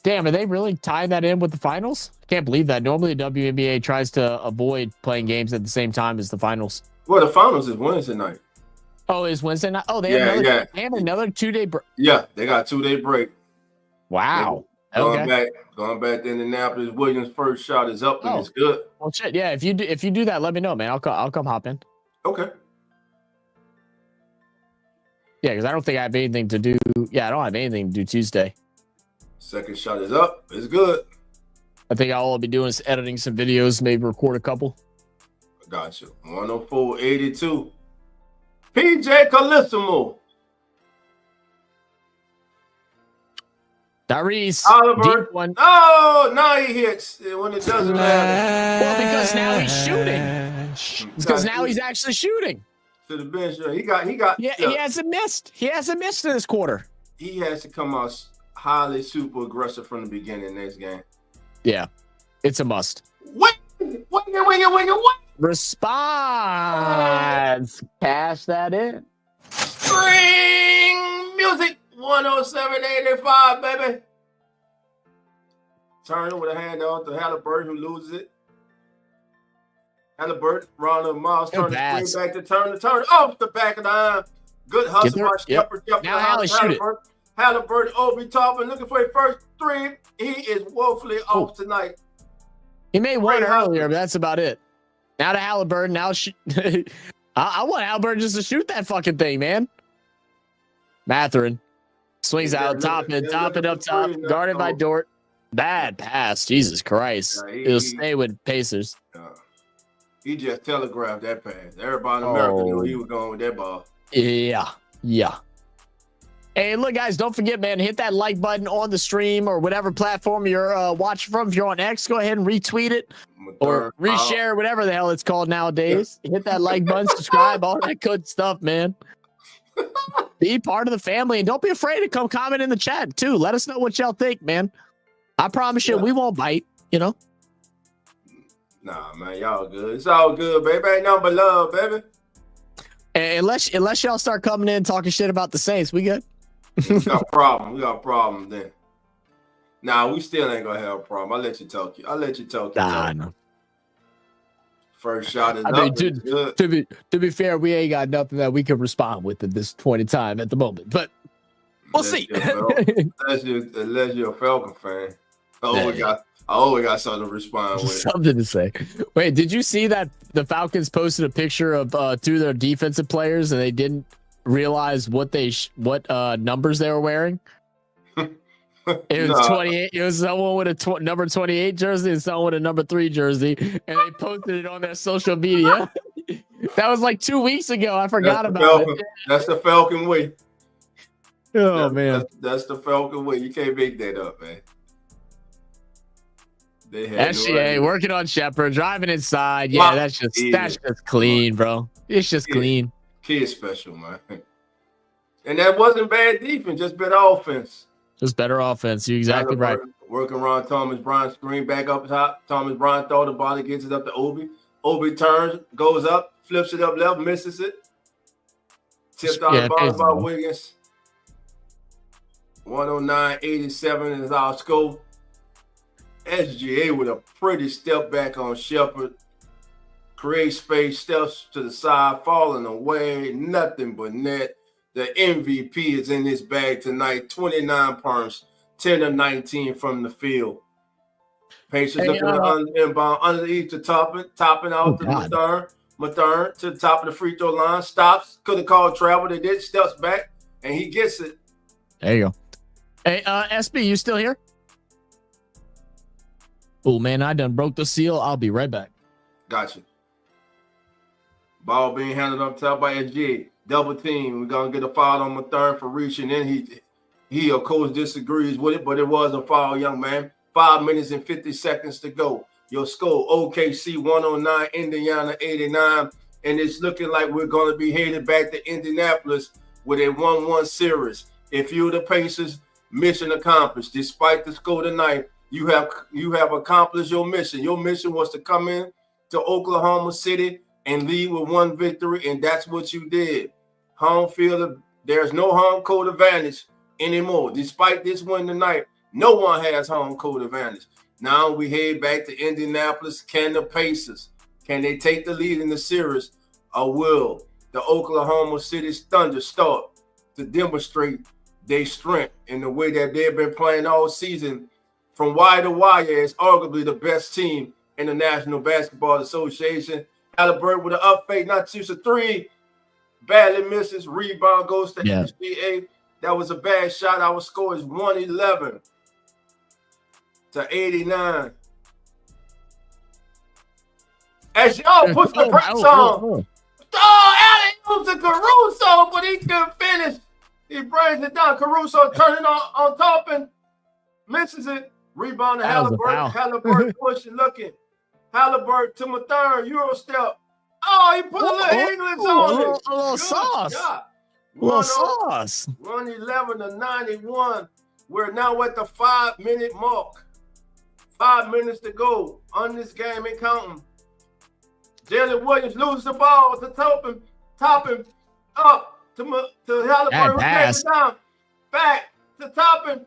Damn, are they really tying that in with the finals? Can't believe that. Normally, the WNBA tries to avoid playing games at the same time as the finals. Well, the finals is Wednesday night. Oh, it's Wednesday night. Oh, they Yeah, have another 2-day break. Yeah, they got a 2-day break. Wow. Going back to Indianapolis. Williams' first shot is up and it's good. Well, shit. Yeah, if you do that, let me know, man. I'll come hop in. Okay. Yeah, because I don't think I have anything to do. Yeah, I don't have anything to do Tuesday. Second shot is up. It's good. I think all I'll be doing is editing some videos, maybe record a couple. Gotcha. 104.82. PJ Calissimo. Tyrese. Oliver. Deep one. Oh, now he hits when it doesn't matter. Well, because now he's shooting. Because now he's actually shooting. To the bench. He got. Yeah, he hasn't missed. He hasn't missed in this quarter. He has to come out highly super aggressive from the beginning next game. Yeah, it's a must. Wing it. Response. Cash that in. Spring music 107.85, baby. Turner with a handoff to Halliburton, who loses it. Halliburton, round of Miles, Turner screen back to Turner. Turner off the back of the arm. Good hustle by Shepard. Now Hallie shoot it. Halliburton, Obi Toppin looking for a first three. He is woefully off tonight. He made one earlier, but that's about it. Now to Halliburton. Now I want Halliburton just to shoot that fucking thing, man. Matherin swings out, top it up top, guarded by Dort. Bad pass. Jesus Christ. It'll stay with Pacers. He just telegraphed that pass. Everybody in America knew he was going with that ball. Yeah. Hey, look, guys, don't forget, man, hit that like button on the stream or whatever platform you're watching from. If you're on X, go ahead and retweet it or reshare, whatever the hell it's called nowadays. Hit that like button, subscribe, all that good stuff, man. Be part of the family, and don't be afraid to come comment in the chat, too. Let us know what y'all think, man. I promise you, we won't bite, you know? Nah, man, y'all good. It's all good, baby. Ain't nothing but love, baby. Unless y'all start coming in talking shit about the Saints, we good? We got a problem. We got a problem then. Nah, we still ain't gonna have a problem. I'll let you talk. Nah, no. First shot is to be fair, we ain't got nothing that we can respond with at this point in time at the moment. But we'll see. Unless you're a Falcon fan. I always got something to respond with. Something to say. Wait, did you see that the Falcons posted a picture of two of their defensive players and they didn't realize what numbers they were wearing? It was 28. It was someone with a number 28 jersey and someone with a number 3 jersey, and they posted it on their social media. That was like 2 weeks ago. I forgot about it. That's the Falcon way. Man, that's the Falcon way. You can't make that up, man. SGA working on Shepard, driving inside. Yeah, that's just clean, bro. It's just clean. Kid special, man. And that wasn't bad defense, just better offense. Just better offense. You're exactly right. Working around Thomas Bryant, screen back up top. Thomas Bryant throw the ball, gets it up to Obi. Obi turns, goes up, flips it up left, misses it. Tipped out the ball by Wiggins. 109.87 is our score. SGA with a pretty step back on Shepard. Create space, steps to the side, falling away, nothing but net. The MVP is in his bag tonight. 29 points, 10 of 19 from the field. Pacers looking at inbound underneath to topping out to Mathern to the top of the free throw line. Stops, could have called travel. They did, steps back, and he gets it. There you go. Hey, SB, you still here? Oh, man, I done broke the seal. I'll be right back. Gotcha. Ball being handled up top by SG. Double team. We're going to get a foul on Mathern for reaching in. He, of course, disagrees with it, but it was a foul, young man. 5 minutes and 50 seconds to go. Your score, OKC 109, Indiana 89. And it's looking like we're going to be headed back to Indianapolis with a 1-1 series. If you're the Pacers, mission accomplished. Despite the score tonight, you have accomplished your mission. Your mission was to come in to Oklahoma City and lead with one victory, and that's what you did. Home field there's no home court advantage anymore. Despite this win tonight, no one has home court advantage. Now we head back to Indianapolis. Can the Pacers, can they take the lead in the series, or will the Oklahoma City Thunder start to demonstrate their strength in the way that they've been playing all season from wire to wire as arguably the best team in the National Basketball Association? Halliburton with an up fake, not shoots a three, badly misses, rebound goes to HBA. That was a bad shot. Our score is 111 to 89. As y'all put the brakes on. Alley to Caruso, but he couldn't finish. He brings it down. Caruso turning on top and misses it. Rebound to Halliburton. Halliburton pushing, looking. Halliburton to my third Euro step. Oh, he put a little English on it. A little sauce. A little sauce. 111 to 91. We're now at the 5-minute mark. 5 minutes to go on this game and counting. Jalen Williams loses the ball to Toppin up to Halliburton. Pass. Down, back to Toppin.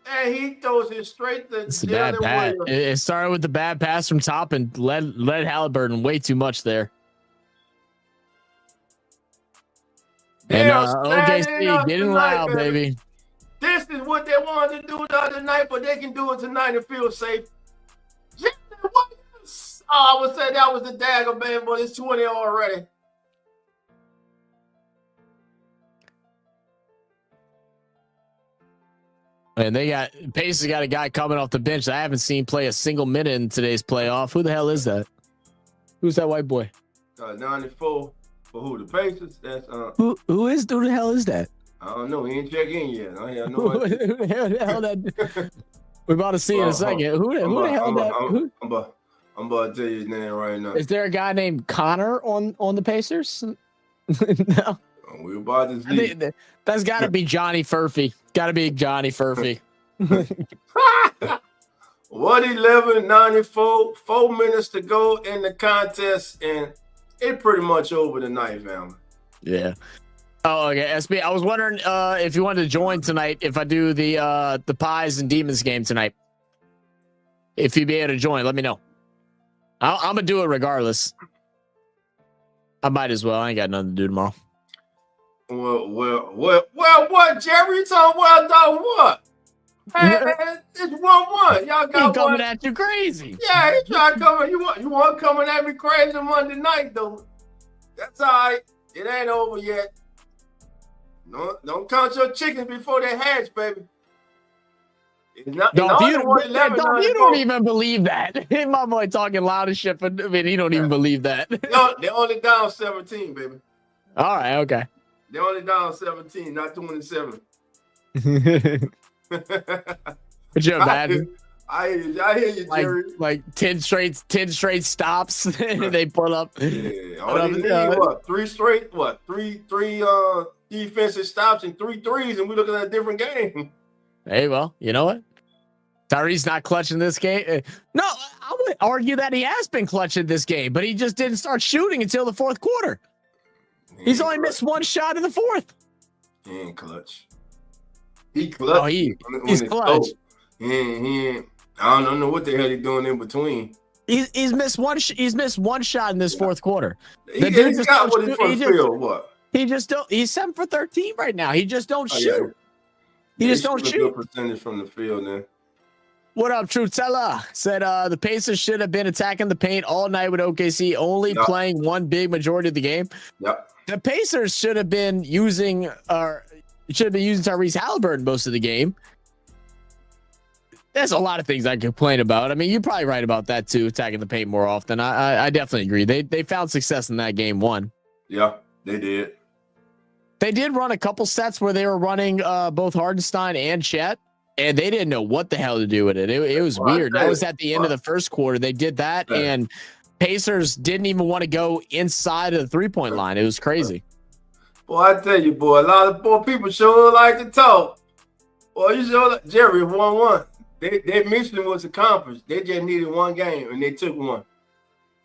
And he throws it straight to Jalen Williams. It started with the bad pass from Toppin, led Halliburton way too much there. And OKC getting loud, baby. This is what they wanted to do the other night, but they can do it tonight and feel safe. Jalen Williams. Oh, I would say that was the dagger, man, but it's 20 already. And Pacers got a guy coming off the bench that I haven't seen play a single minute in today's playoff. Who the hell is that? Who's that white boy? 94 for who? The Pacers? That's who the hell is that? I don't know. He ain't checked in yet. I have no idea. Who the hell that? We're about to see in a second. Who the hell that? I'm about to tell you his name right now. Is there a guy named Connor on the Pacers? No. We're about to see. That's got to be Johnny Furphy. Got to be Johnny Furphy. 111, 94, 4 minutes to go in the contest, and it's pretty much over tonight, family. Yeah. Oh, okay. SB, I was wondering if you wanted to join tonight if I do the Pies and Demons game tonight. If you'd be able to join, let me know. I'm going to do it regardless. I might as well. I ain't got nothing to do tomorrow. Well, what, Jerry? You talking about what? Hey, it's 1-1. Y'all got coming at you crazy. Yeah, he trying to come. You want coming at me crazy Monday night though. That's all right. It ain't over yet. No, don't count your chickens before they hatch, baby. It's not. You don't even believe that. My boy talking loud as shit, but I mean, he don't even believe that. They're only down 17, baby. All right, okay. They're only down 17, not 27. But you're bad. I hear you, Jerry. Like 10 straight stops. They pull up. Yeah. What? 3 straight? What? Three defensive stops and 3 threes, and we're looking at a different game. Hey, well, you know what? Tyree's not clutching this game. No, I would argue that he has been clutching this game, but he just didn't start shooting until the fourth quarter. He's only missed 1 shot in the fourth. He ain't clutch. He clutch. Oh, he's clutch. He ain't. I don't know what the hell he's doing in between. He's missed one. He's missed 1 shot in this fourth quarter. He's got what he's from the field. What? He just don't. He's 7 for 13 right now. He just don't shoot. Yeah. He just don't shoot. Good percentage from the field, man. What up, Trutella? Said the Pacers should have been attacking the paint all night with OKC, only playing one big majority of the game. Yep. The Pacers should have been using Tyrese Halliburton most of the game. There's a lot of things I complain about. I mean, you're probably right about that too, attacking the paint more often. I definitely agree. They found success in that game 1. Yeah, they did. They did run a couple sets where they were running both Hardenstein and Chet, and they didn't know what the hell to do with it. It was weird. That was at the end of the first quarter. They did that, and Pacers didn't even want to go inside of the 3-point line. It was crazy. Boy, I tell you, boy, a lot of people sure like to talk. Boy, you sure like Jerry 1-1. They mission was accomplished. They just needed 1 game, and they took 1.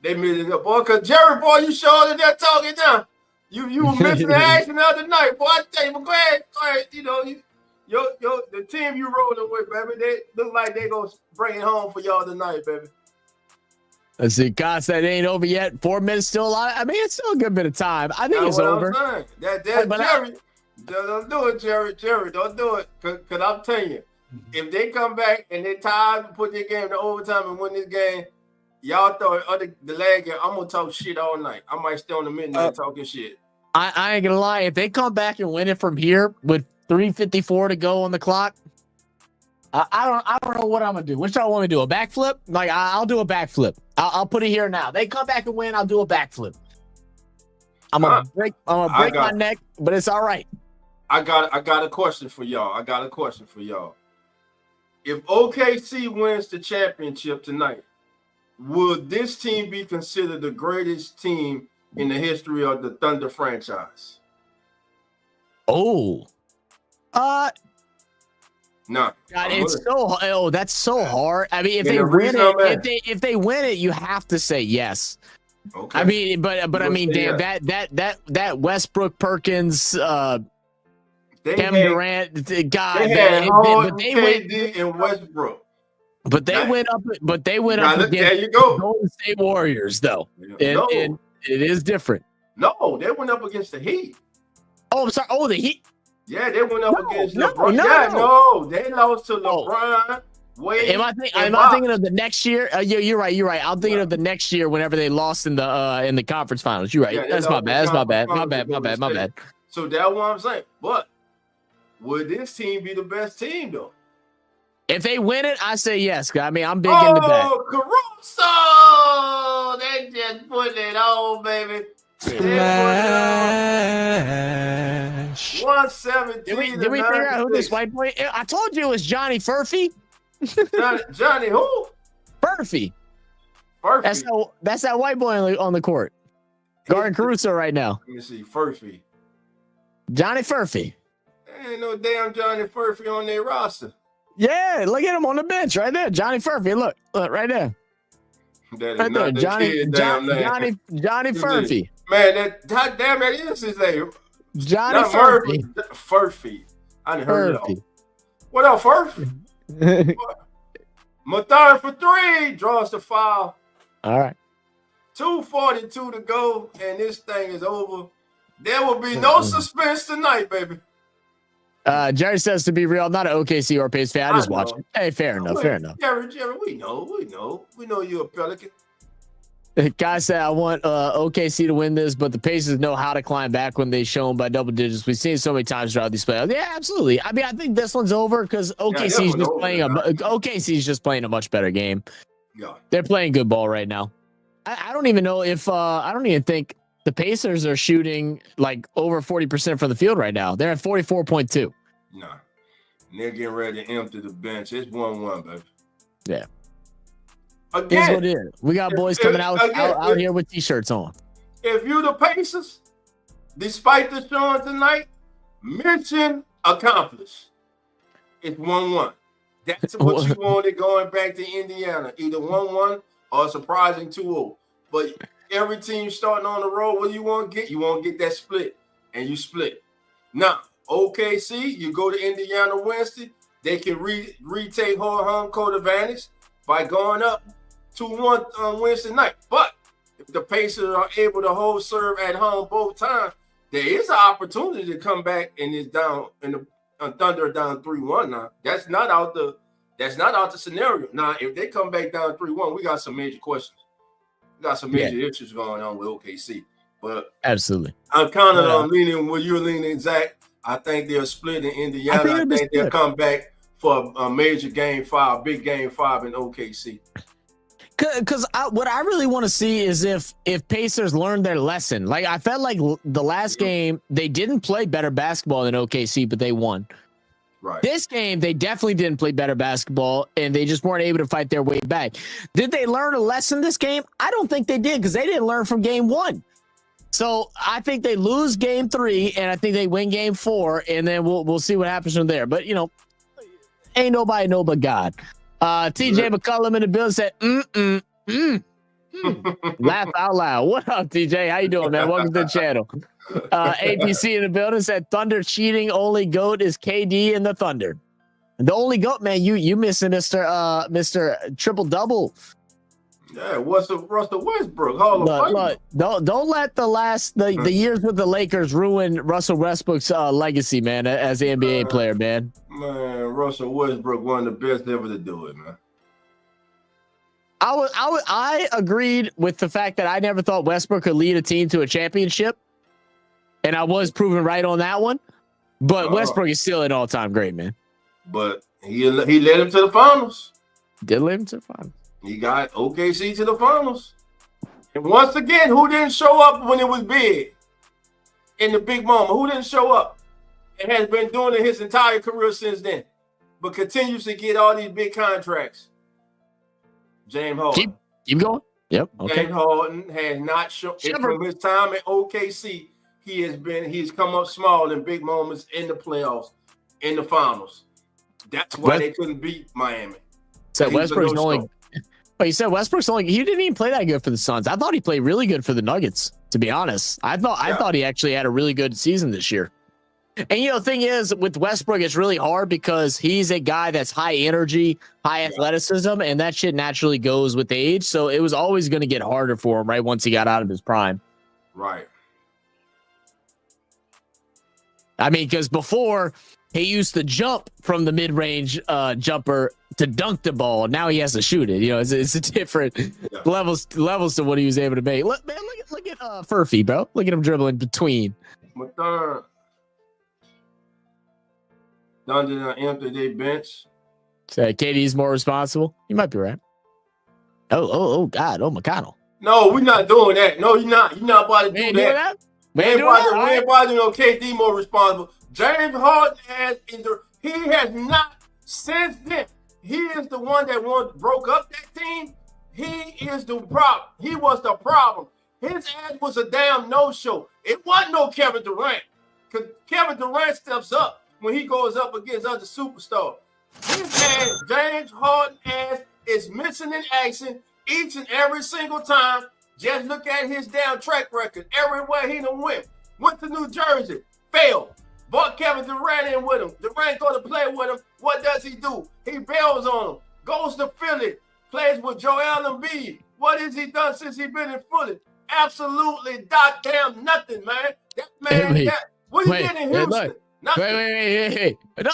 They made it up, boy. Cause Jerry, boy, you sure that they're talking now. You were missing the action the other night, boy. I tell you, but go ahead, you know, the team you rolling with, baby, they look like they gonna bring it home for y'all tonight, baby. Let's see, God said it ain't over yet. 4 minutes still alive. I mean, it's still a good bit of time. I think it's over. That's Jerry. Don't do it, Jerry. Jerry, don't do it. Cause I'm telling you, if they come back and they tied and put their game to overtime and win this game, y'all throw the leg game. I'm gonna talk shit all night. I might stay on the midnight talking shit. I ain't gonna lie. If they come back and win it from here with 3:54 to go on the clock, I don't know what I'm gonna do. What y'all want me to do? A backflip? Like I'll do a backflip. I'll put it here now. They come back and win. I'll do a backflip. I'm gonna break my neck, but it's all right. I got a question for y'all. If OKC wins the championship tonight, will this team be considered the greatest team in the history of the Thunder franchise? Oh, no. God, that's so hard. I mean, if they win it, you have to say yes. Okay. I mean, but I mean, damn, that Westbrook Perkins, Kevin Durant, God, but they went in Westbrook. But they went up against the Golden State Warriors, though. And it is different. No, they went up against the Heat. Oh, I'm sorry. Oh, the Heat. Yeah, they went up against LeBron. No, they lost to LeBron. Wade. Am I thinking of the next year? You're right. I'm thinking of the next year whenever they lost in the conference finals. You're right. Yeah, that's my bad. My bad. So that's what I'm saying. But would this team be the best team though? If they win it, I say yes. I mean, I'm big in the back. Oh, Caruso! They just put it on, baby. Smash. 117. Did we figure out who this white boy? I told you it was Johnny Furphy. Johnny who? Furphy. That's that white boy on the court. Guarding Caruso right now. Let me see. Furphy. Johnny Furphy. Ain't no damn Johnny Furphy on their roster. Yeah, look at him on the bench right there. Johnny Furphy. Look right there. That is right there. Johnny Furphy. Man, that is his name. Johnny Furphy. Furphy. I didn't heard it. What up, Furphy? Mathar for 3. Draws the foul. All right. 2:42 to go, and this thing is over. There will be no suspense tonight, baby. Jerry says, to be real, I'm not an OKC or Pacers fan. I just watch it. Hey, fair enough. Jerry, we know you're a Pelican. Guy said, I want OKC to win this, but the Pacers know how to climb back when they show them by double digits. We've seen it so many times throughout these playoffs. Yeah, absolutely. I mean, I think this one's over because OKC's just playing a much better game. Yeah, they're playing good ball right now. I don't even know if I don't even think the Pacers are shooting like over 40% from the field right now. They're at 44.2. Nah, they're getting ready to empty the bench. It's 1-1, baby. Yeah. Again, here's what it is. We got boys coming out here with t-shirts on. If you the Pacers, despite the showing tonight, mission accomplished. It's 1-1. That's what you wanted going back to Indiana. Either 1-1 or a surprising 2-0. But every team starting on the road, what you want to get? You want to get that split, and you split. Now, OKC, you go to Indiana Wednesday, they can retake home court advantage by going up 2-1 on Wednesday night. But if the Pacers are able to hold serve at home both times, there is an opportunity to come back and it's down in the Thunder down 3-1 now. That's not out the scenario. Now, if they come back down 3-1, we got some major questions. We got some major issues going on with OKC. But absolutely, I'm kind of leaning where you're leaning, Zach. I think they'll split in Indiana. I think they'll come back for a major game 5, big game 5 in OKC. Because what I really want to see is if Pacers learned their lesson. Like, I felt like the last game, they didn't play better basketball than OKC, but they won. Right. This game, they definitely didn't play better basketball, and they just weren't able to fight their way back. Did they learn a lesson this game? I don't think they did, because they didn't learn from game 1. So I think they lose game 3, and I think they win game 4, and then we'll see what happens from there. But, ain't nobody know but God. TJ McCullum in the building said, Laugh out loud. What up, TJ? How you doing, man? Welcome to the channel. APC in the building said Thunder cheating. Only GOAT is KD and the Thunder. The only GOAT, man. You missing Mr. Triple Double. Yeah, what's the Russell Westbrook Hall of Fame? Look, don't let the years with the Lakers ruin Russell Westbrook's legacy, man, as an NBA player, man. Man, Russell Westbrook one of the best ever to do it, man. I agreed with the fact that I never thought Westbrook could lead a team to a championship, and I was proven right on that one. But Westbrook is still an all-time great, man. But he led him to the finals. Did lead him to the finals. He got OKC to the finals. And once again, who didn't show up when it was big? In the big moment, who didn't show up? And has been doing it his entire career since then, but continues to get all these big contracts. James Harden. Keep going. Yep. Okay. James Harden has not shown from his time at OKC. He's come up small in big moments in the playoffs, in the finals. That's why they couldn't beat Miami. So Westbrook's only. But you said Westbrook's only. He didn't even play that good for the Suns. I thought he played really good for the Nuggets. To be honest, I thought he actually had a really good season this year. And the thing is, with Westbrook, it's really hard because he's a guy that's high energy, high athleticism, and that shit naturally goes with age. So it was always going to get harder for him, right? Once he got out of his prime. Right. I mean, because before he used to jump from the mid-range jumper to dunk the ball. Now he has to shoot it. It's a different levels to what he was able to make. Look at Furphy, bro. Look at him dribbling between. Thunder empty their bench. So KD's more responsible. You might be right. Oh God. Oh, McConnell. No, we're not doing that. No, you're not. You're not about to do that. We ain't about to know KD more responsible. James Harden he has not since then. He is the one that broke up that team. He is the problem. He was the problem. His ass was a damn no-show. It wasn't no Kevin Durant. Because Kevin Durant steps up when he goes up against other superstars. His ass, James Harden ass, is missing in action each and every single time. Just look at his damn track record. Everywhere he done went. Went to New Jersey. Failed. Brought Kevin Durant in with him. Durant go to play with him. What does he do? He bails on him. Goes to Philly. Plays with Joel Embiid. What has he done since he been in Philly? Absolutely goddamn nothing, man. That man, what he did in Houston? Wait. No,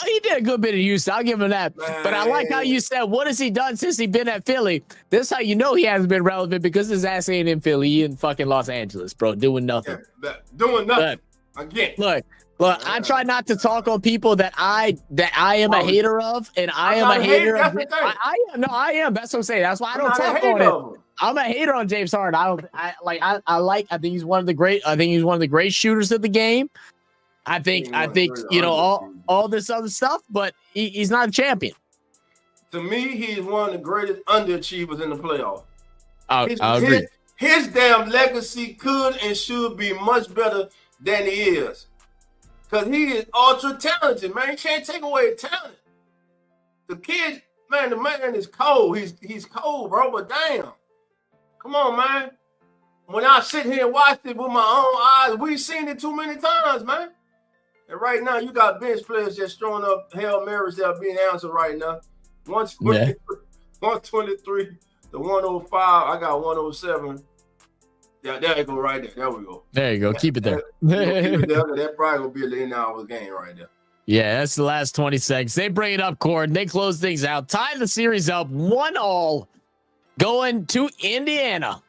he did a good bit in Houston. I'll give him that. Man. But I like how you said, what has he done since he been at Philly? This is how you know he hasn't been relevant, because his ass ain't in Philly. He in fucking Los Angeles, bro. Doing nothing. Yeah, doing nothing. Again. Look, I try not to talk on people that I am a hater of, and I am a hater of. I am. That's what I'm saying. That's why I don't talk on it. I'm a hater on James Harden. I think he's one of the great. I think he's one of the great shooters of the game. I think all this other stuff, but he's not a champion. To me, he's one of the greatest underachievers in the playoffs. I agree. His damn legacy could and should be much better than he is. Because he is ultra talented, man. You can't take away his talent. The kid, man, the man is cold. He's cold, bro, but damn. Come on, man. When I sit here and watch it with my own eyes, we've seen it too many times, man. And right now, you got bench players just throwing up Hail Marys that are being answered right now. 123 to 105. I got 107. Yeah, there you go, right there. There we go. There you go. Keep it there. That probably gonna be a late hours game right there. Yeah, that's the last 20 seconds. They bring it up, Cord. They close things out. Tie the series up 1-1, going to Indiana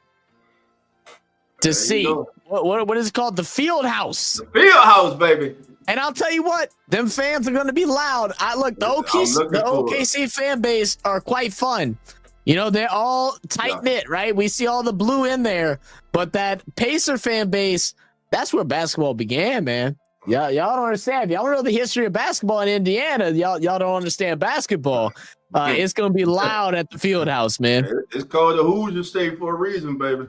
to see what is it called? The Field House. The Field House, baby. And I'll tell you what, them fans are going to be loud. The OKC fan base are quite fun. They're all tight-knit, right? We see all the blue in there. But that Pacer fan base, that's where basketball began, man. Y'all don't understand. Y'all don't know the history of basketball in Indiana. Y'all don't understand basketball. It's going to be loud at the Field House, man. It's called the Hoosier State for a reason, baby.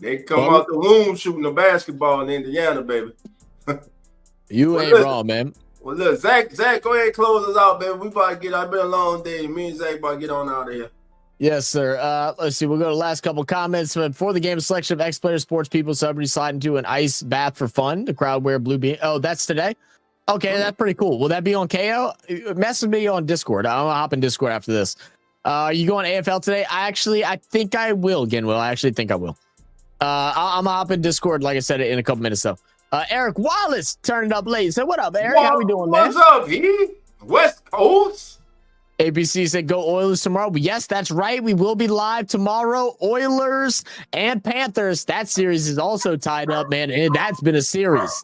They come out the womb shooting the basketball in Indiana, baby. You ain't wrong, man. Well, look, Zach, go ahead and close us out, baby. We about to get. I've been a long day. Me and Zach about to get on out of here. Yes, sir. Let's see. We'll go to the last couple comments. Before the game, selection of ex-players, sports people, celebrities slide into an ice bath for fun. The crowd wear blue bean. Oh, that's today? Okay, that's pretty cool. Will that be on KO? Message me on Discord. I'm gonna hop in Discord after this. You going AFL today? I think I will, Genwell. I actually think I will. I'm gonna hop in Discord, like I said, in a couple minutes though. Eric Wallace turning up late. So what up, Eric? How we doing, man? What's up, E? West Coast? ABC said go Oilers tomorrow. Yes, that's right. We will be live tomorrow. Oilers and Panthers. That series is also tied up, man. And that's been a series.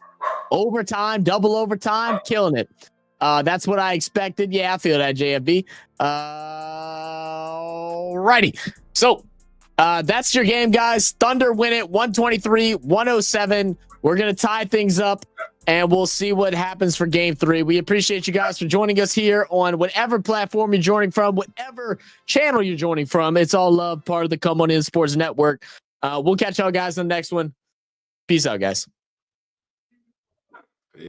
Overtime, double overtime, killing it. That's what I expected. Yeah, I feel that, JFB. Righty. So that's your game, guys. Thunder win it 123-107. We're going to tie things up, and we'll see what happens for game 3. We appreciate you guys for joining us here on whatever platform you're joining from, whatever channel you're joining from. It's all love, part of the Come On In Sports Network. We'll catch y'all guys on the next one. Peace out, guys.